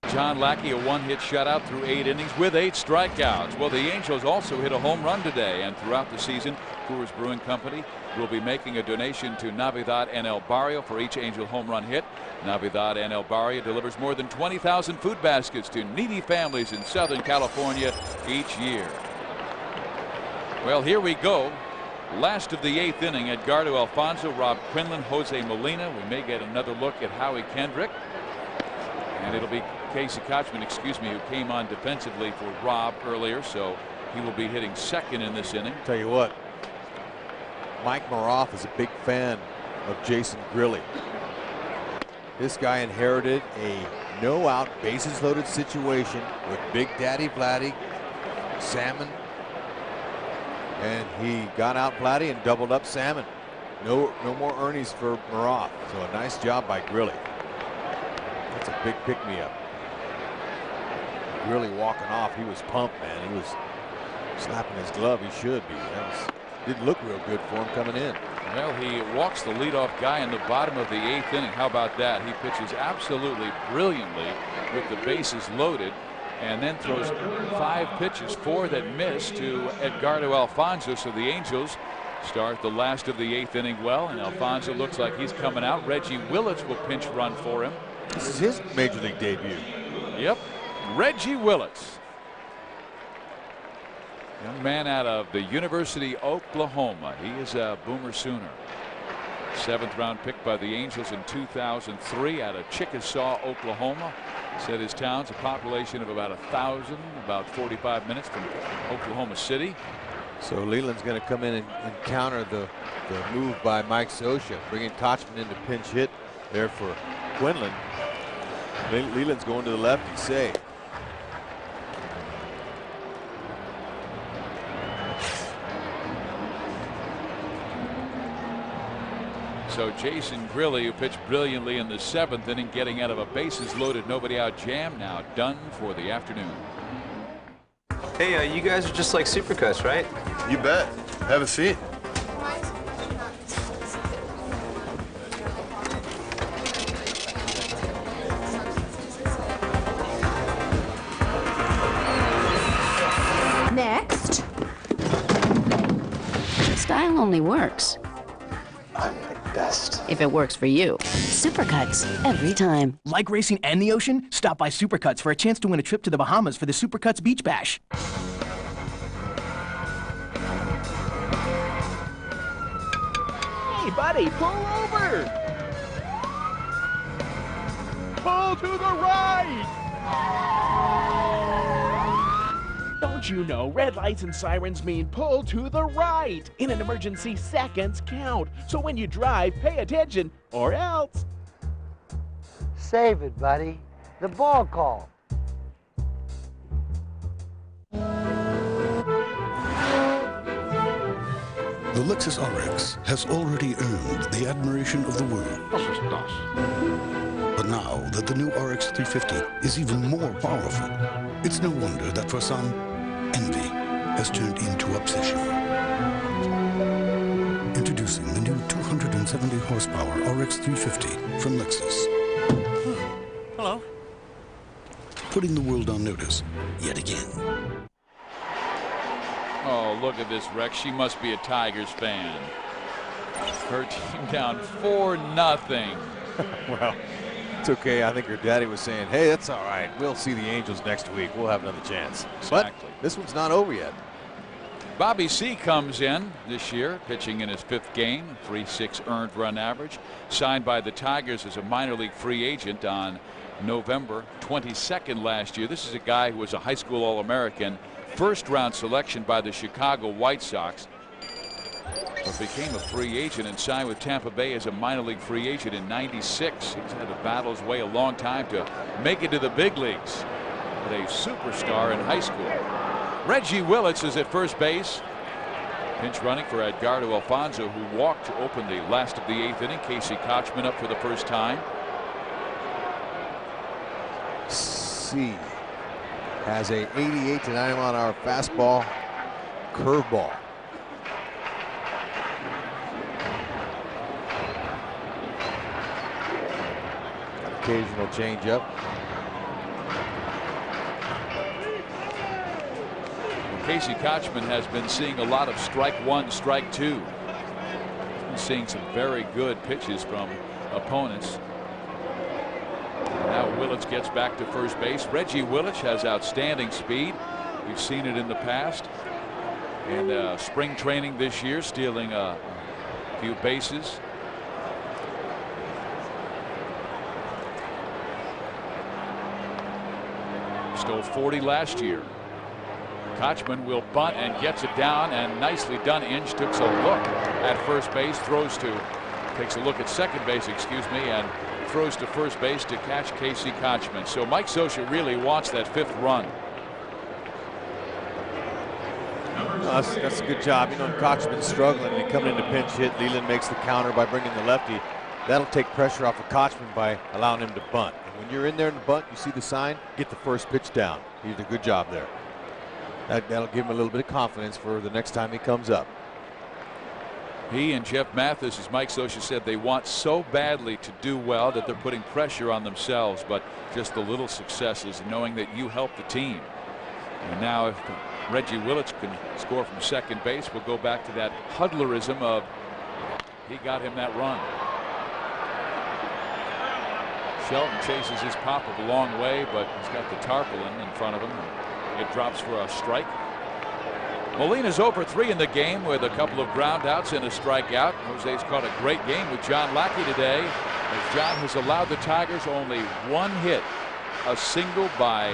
John Lackey, a 1-hit shutout through 8 innings with 8 strikeouts. Well, the Angels also hit a home run today, and throughout the season, Coors Brewing Company will be making a donation to Navidad and El Barrio for each Angel home run hit. Navidad and El Barrio delivers more than 20,000 food baskets to needy families in Southern California each year. Well, here we go. Last of the 8th inning, Edgardo Alfonzo, Rob Quinlan, Jose Molina. We may get another look at Howie Kendrick. And it'll be Casey Kochman, who came on defensively for Rob earlier, so he will be hitting second in this inning. Tell you what, Mike Maroth is a big fan of Jason Grilli. This guy inherited a no-out, bases-loaded situation with Big Daddy Vladdy, Salmon, and he got out Vladdy and doubled up Salmon. No more Ernies for Maroth, so a nice job by Grilli. That's a big pick-me-up. Really walking off. He was pumped, man. He was slapping his glove. He should be. Didn't look real good for him coming in. Well, he walks the leadoff guy in the bottom of the 8th inning. How about that? He pitches absolutely brilliantly with the bases loaded, and then throws 5 pitches, 4 that miss, to Edgardo Alfonzo. So the Angels start the last of the 8th inning well, and Alfonzo looks like he's coming out. Reggie Willits will pinch run for him. This is his major league debut. Yep, Reggie Willits. Young man out of the University of Oklahoma. He is a Boomer Sooner. 7th-round pick by the Angels in 2003 out of Chickasaw, Oklahoma. Said his town's a population of about 1,000, about 45 minutes from Oklahoma City. So Leland's going to come in and counter the move by Mike Scioscia, bringing Kochman in to pinch hit there for Quinlan. Leland's going to the left and save. So Jason Grilli, who pitched brilliantly in the 7th inning, getting out of a bases loaded, nobody out jam, now done for the afternoon. Hey, you guys are just like Supercuts, right? You bet. Have a seat. Next. Style only works best if it works for you. Supercuts, every time. Like racing and the ocean? Stop by Supercuts for a chance to win a trip to the Bahamas for the Supercuts Beach Bash. Hey, buddy, pull over! Pull to the right! Don't you know, red lights and sirens mean pull to the right. In an emergency, seconds count. So when you drive, pay attention, or else. Save it, buddy. The ball call. The Lexus RX has already earned the admiration of the world. But now that the new RX 350 is even more powerful, it's no wonder that for some, envy has turned into obsession. Introducing the new 270 horsepower RX 350 from Lexus. Hello. Putting the world on notice yet again. Oh, look at this wreck. She must be a Tigers fan. Her team down 4-0. Well, it's okay. I think her daddy was saying, hey, that's all right. We'll see the Angels next week. We'll have another chance. Exactly. But this one's not over yet. Bobby C. comes in this year, pitching in his 5th game, 3.6 earned run average. Signed by the Tigers as a minor league free agent on November 22nd last year. This is a guy who was a high school All-American, 1st-round selection by the Chicago White Sox, but became a free agent and signed with Tampa Bay as a minor league free agent in '96. He's had to battle his way a long time to make it to the big leagues, but a superstar in high school. Reggie Willits is at first base. Pinch running for Edgardo Alfonso, who walked to open the last of the 8th inning. Casey Kochman up for the first time. C has a 88 to 90 mile-an-hour fastball, curveball. Occasional changeup. Casey Kochman has been seeing a lot of strike one, strike two. He's been seeing some very good pitches from opponents. Now Willits gets back to first base. Reggie Willits has outstanding speed. We've seen it in the past. And spring training this year, stealing a few bases. Stole 40 last year. Kochman will bunt and gets it down, and nicely done. Inge takes a look at first base, takes a look at second base, and throws to first base to catch Casey Kochman. So Mike Scioscia really wants that 5th run. That's a good job. You know, Kochman's struggling and coming in to pinch hit. Leland makes the counter by bringing the lefty. That'll take pressure off of Kochman by allowing him to bunt. And when you're in there in the bunt, you see the sign, get the first pitch down. He did a good job there. That'll give him a little bit of confidence for the next time he comes up. He and Jeff Mathis, as Mike Scioscia said, they want so badly to do well that they're putting pressure on themselves, but just the little successes, knowing that you help the team. And now if Reggie Willits can score from second base, we'll go back to that Hudlerism of he got him that run. Shelton chases his pop-up a long way, but he's got the tarpaulin in front of him. It drops for a strike. Molina's over 3 in the game with a couple of ground outs and a strikeout. Jose's caught a great game with John Lackey today, as John has allowed the Tigers only 1 hit, a single by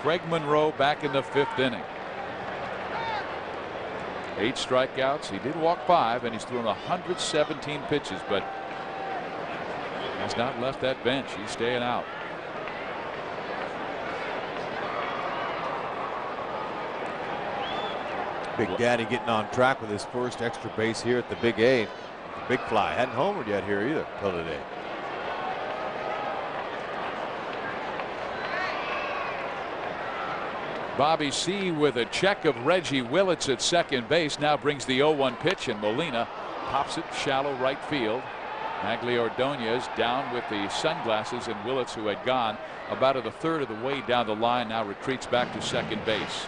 Craig Monroe back in the 5th inning. 8 strikeouts. He did walk 5, and he's thrown 117 pitches, but has not left that bench. He's staying out. Big Daddy getting on track with his first extra base here at the Big A. The big fly. Hadn't homered yet here either till today. Bobby C with a check of Reggie Willits at second base now brings the 0-1 pitch, and Molina pops it shallow right field. Magliordonez down with the sunglasses, and Willits, who had gone about a third of the way down the line, now retreats back to second base.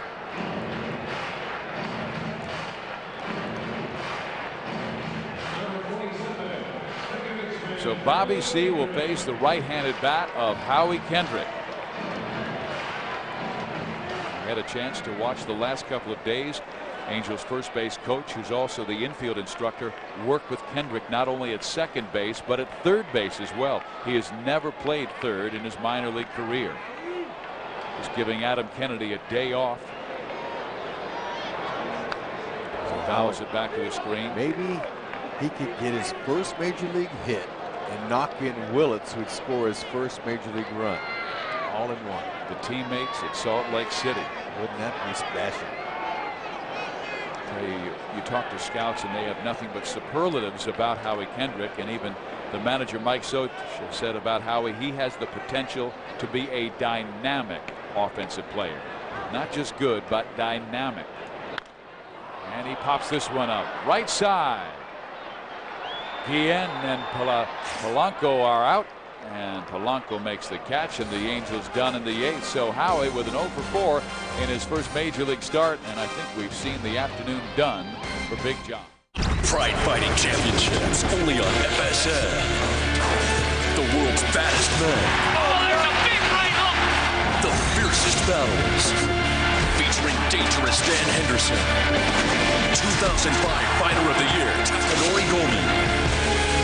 So Bobby C will face the right-handed bat of Howie Kendrick. I had a chance to watch the last couple of days. Angels first base coach, who's also the infield instructor, worked with Kendrick not only at second base but at third base as well. He has never played third in his minor league career. Just giving Adam Kennedy a day off. So fouls it back to the screen. Maybe he could get his first major league hit and knock in Willits, who'd score his first major league run. All in one. The teammates at Salt Lake City. Wouldn't that be special? You talk to scouts and they have nothing but superlatives about Howie Kendrick, and even the manager Mike Soch said about Howie, he has the potential to be a dynamic offensive player. Not just good, but dynamic. And he pops this one up. Right side. Guillen and Polanco are out, and Polanco makes the catch, and the Angels done in the 8th. So Howie with an 0 for 4 in his first major league start, and I think we've seen the afternoon done for Big John. Pride Fighting Championships, only on FSN. The world's baddest men. Oh, there's a big right hook! The fiercest battles, featuring Dangerous Dan Henderson, 2005 Fighter of the Year, Takanori Gomi,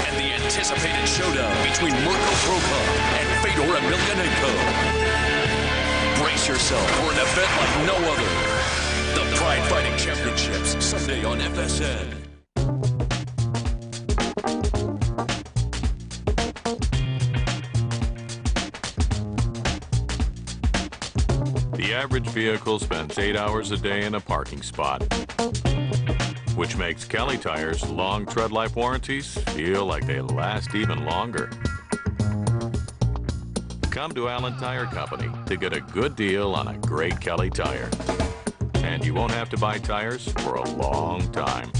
and the anticipated showdown between Mirko Prokop and Fedor Emelianenko. Brace yourself for an event like no other. The Pride Fighting Championships, Sunday on FSN. The average vehicle spends 8 hours a day in a parking spot, which makes Kelly Tires' long tread life warranties feel like they last even longer. Come to Allen Tire Company to get a good deal on a great Kelly tire. And you won't have to buy tires for a long time.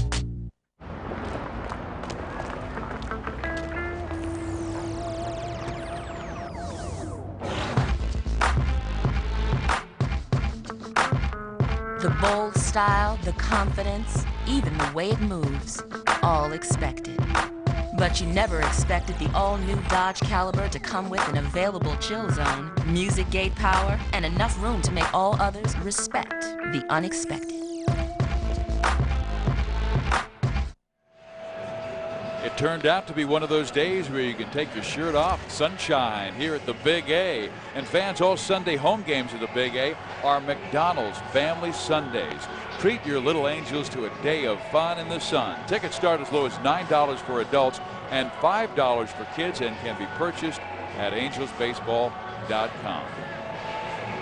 The bold style, the confidence, even the way it moves, all expected. But you never expected the all-new Dodge Caliber to come with an available chill zone, music gate power, and enough room to make all others respect the unexpected. It turned out to be one of those days where you can take your shirt off. Sunshine here at the Big A. And fans, all Sunday home games at the Big A are McDonald's Family Sundays. Treat your little angels to a day of fun in the sun. Tickets start as low as $9 for adults and $5 for kids, and can be purchased at angelsbaseball.com.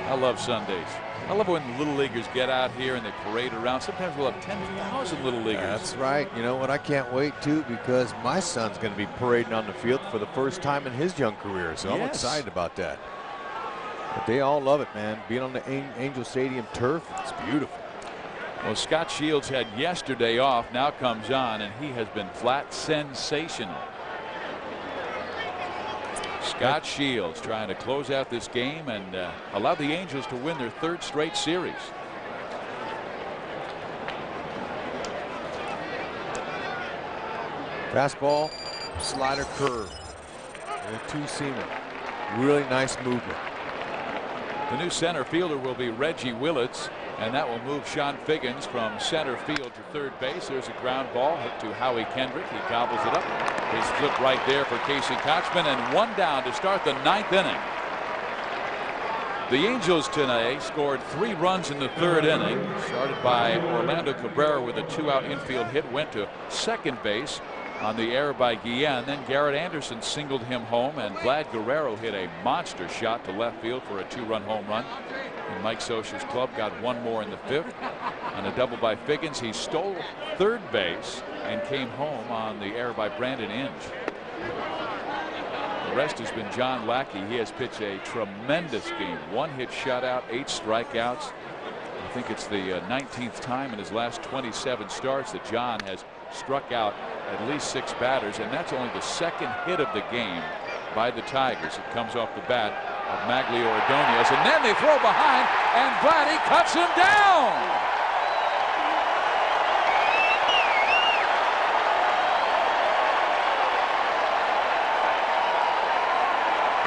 I love Sundays. I love when the Little Leaguers get out here and they parade around. Sometimes we'll have 10,000 Little Leaguers. That's right. You know what? I can't wait, too, because my son's going to be parading on the field for the first time in his young career. So I'm excited about that. But they all love it, man. Being on the Angel Stadium turf, it's beautiful. Well, Scott Shields had yesterday off, now comes on, and he has been flat sensational. Scott Shields trying to close out this game and allow the Angels to win their 3rd straight series. Fastball, slider, curve, and a two-seamer. Really nice movement. The new center fielder will be Reggie Willits, and that will move Sean Figgins from center field to third base. There's a ground ball hit to Howie Kendrick. He gobbles it up. His flip right there for Casey Kochman, and one down to start the 9th inning. The Angels today scored 3 runs in the 3rd inning. Started by Orlando Cabrera with a 2-out infield hit, went to second base on the error by Guillen. Then Garrett Anderson singled him home, and Vlad Guerrero hit a monster shot to left field for a 2-run home run. And Mike Scioscia's club got one more in the 5th. On a double by Figgins, he stole third base and came home on the error by Brandon Inge. The rest has been John Lackey. He has pitched a tremendous game. 1-hit shutout, 8 strikeouts. I think it's the 19th time in his last 27 starts that John has struck out at least 6 batters, and that's only the 2nd hit of the game by the Tigers. It comes off the bat of Maglio Ordonez, and then they throw behind, and Vladdy cuts him down.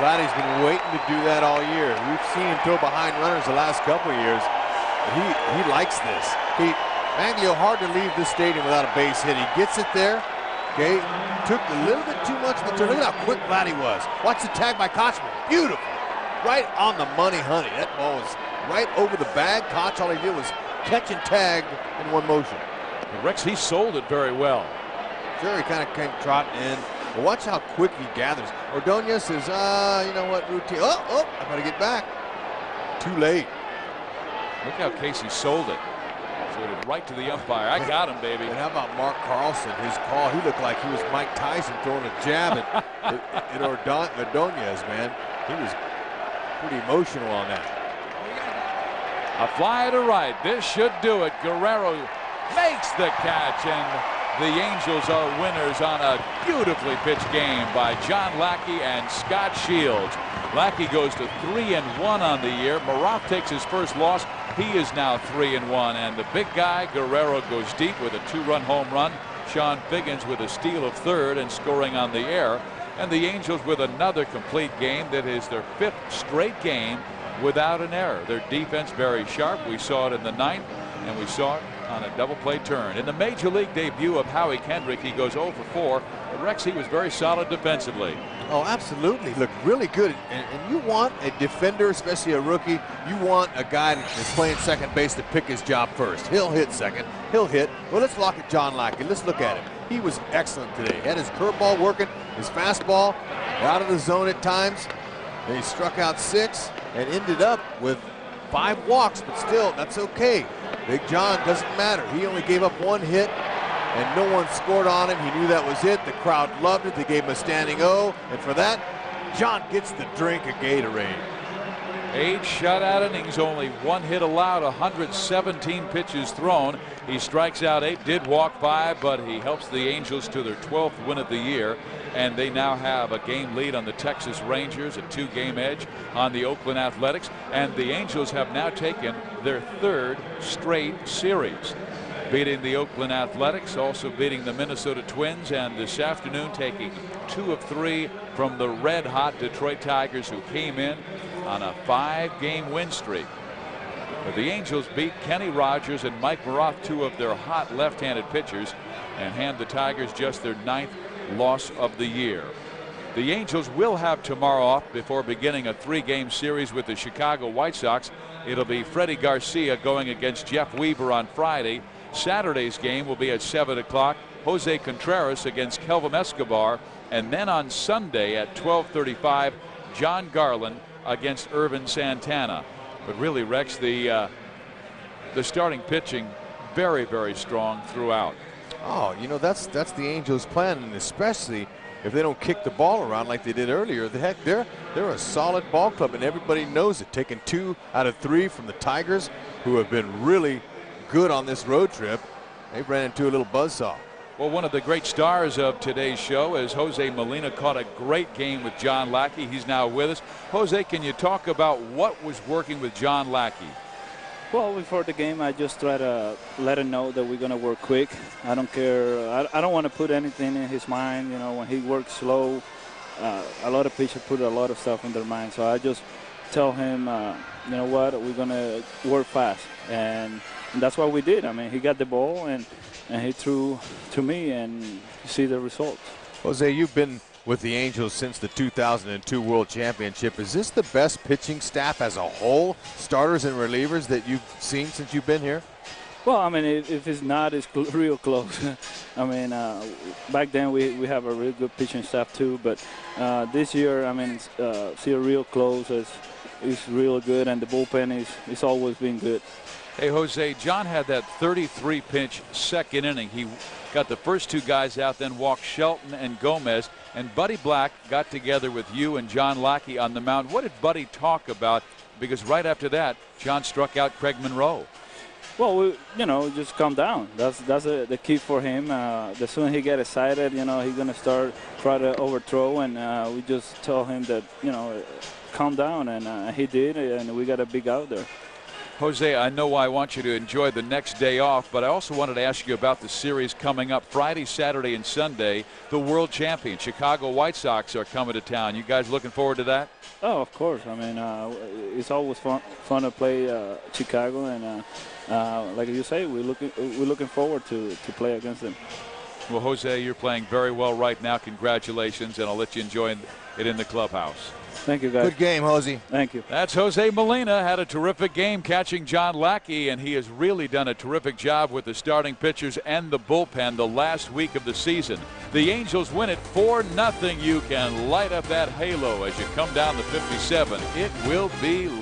Vladdy's been waiting to do that all year. We've seen him throw behind runners the last couple of years. He likes this. Maglio, hard to leave this stadium without a base hit. He gets it there. Okay, took a little bit too much of the turn. Look at how quick Vladdy was. Watch the tag by Kochman. Beautiful. Right on the money, honey. That ball was right over the bag. Koch, all he did was catch and tag in one motion. Rex, he sold it very well. Jerry kind of came trotting in. But watch how quick he gathers. Ordonez says, you know what, routine. Oh, I gotta get back. Too late. Look how Casey sold it. Sold it right to the umpire. I got him, baby. And how about Mark Carlson? His call, he looked like he was Mike Tyson throwing a jab at Ordonez, man. He was pretty emotional on that. A fly to right. This should do it. Guerrero makes the catch, and the Angels are winners on a beautifully pitched game by John Lackey and Scott Shields. Lackey goes to 3-1 on the year. Maroth takes his first loss. He is now 3-1, and the big guy Guerrero goes deep with a 2-run home run. Sean Figgins with a steal of third and scoring on the air. And the Angels with another complete game. That is their 5th straight game without an error. Their defense very sharp. We saw it in the 9th, and we saw it on a double play turn. In the major league debut of Howie Kendrick, he goes 0 for 4. But Rex, he was very solid defensively. Oh, absolutely. Looked really good. And you want a defender, especially a rookie, you want a guy that's playing second base to pick his job first. He'll hit second. He'll hit. Well, let's look at John Lackey. Let's look at him. He was excellent today. Had his curveball working, his fastball out of the zone at times. And he struck out 6 and ended up with 5 walks, but still, that's okay. Big John doesn't matter. He only gave up 1 hit, and no one scored on him. He knew that was it. The crowd loved it. They gave him a standing O, and for that, John gets the drink of Gatorade. 8 shutout innings, only 1 hit allowed, 117 pitches thrown. He strikes out 8, did walk 5, but he helps the Angels to their 12th win of the year. And they now have a game lead on the Texas Rangers, a 2-game edge on the Oakland Athletics. And the Angels have now taken their 3rd straight series, beating the Oakland Athletics, also beating the Minnesota Twins, and this afternoon taking 2 of 3 from the red-hot Detroit Tigers, who came in on a 5-game win streak. But the Angels beat Kenny Rogers and Mike Maroth, 2 of their hot left-handed pitchers, and hand the Tigers just their 9th loss of the year. The Angels will have tomorrow off before beginning a 3-game series with the Chicago White Sox. It'll be Freddie Garcia going against Jeff Weaver on Friday. Saturday's game will be at 7 o'clock. Jose Contreras against Kelvin Escobar. And then on Sunday at 12:35, John Garland against Irvin Santana. But really, Rex, the starting pitching very, very strong throughout. Oh, you know, that's the Angels' plan, and especially if they don't kick the ball around like they did earlier. Heck, they're a solid ball club, and everybody knows it. Taking 2 out of 3 from the Tigers, who have been really good on this road trip. They ran into a little buzzsaw. Well, one of the great stars of today's show is Jose Molina. Caught a great game with John Lackey. He's now with us. Jose, can you talk about what was working with John Lackey? Well, before the game, I just try to let him know that we're going to work quick. I don't care. I don't want to put anything in his mind. You know, when he works slow, a lot of pitchers put a lot of stuff in their mind. So I just tell him you know what, we're going to work fast. And that's what we did. I mean, he got the ball and he threw to me, and you see the results. Jose, you've been with the Angels since the 2002 World Championship. Is this the best pitching staff as a whole, starters and relievers, that you've seen since you've been here? Well, I mean, if it's not, it's real close. I mean, back then we have a really good pitching staff too, but this year, I mean, it's still real close. It's real good, and the bullpen is always been good. Hey, Jose, John had that 33-pitch second inning. He got the first two guys out, then walked Shelton and Gomez, and Buddy Black got together with you and John Lackey on the mound. What did Buddy talk about? Because right after that, John struck out Craig Monroe. Well, just calm down. That's the key for him. The sooner he gets excited, he's going to try to overthrow, and we just tell him that, calm down, and he did, and we got a big out there. Jose, I know I want you to enjoy the next day off, but I also wanted to ask you about the series coming up Friday, Saturday, and Sunday. The World Champion, Chicago White Sox, are coming to town. You guys looking forward to that? Oh, of course. I mean, it's always fun to play Chicago, and like you say, we're looking forward to play against them. Well, Jose, you're playing very well right now. Congratulations, and I'll let you enjoy it in the clubhouse. Thank you, guys. Good game, Jose. Thank you. That's Jose Molina. Had a terrific game catching John Lackey, and he has really done a terrific job with the starting pitchers and the bullpen the last week of the season. The Angels win it 4-0. You can light up that halo as you come down the 57. It will be lit.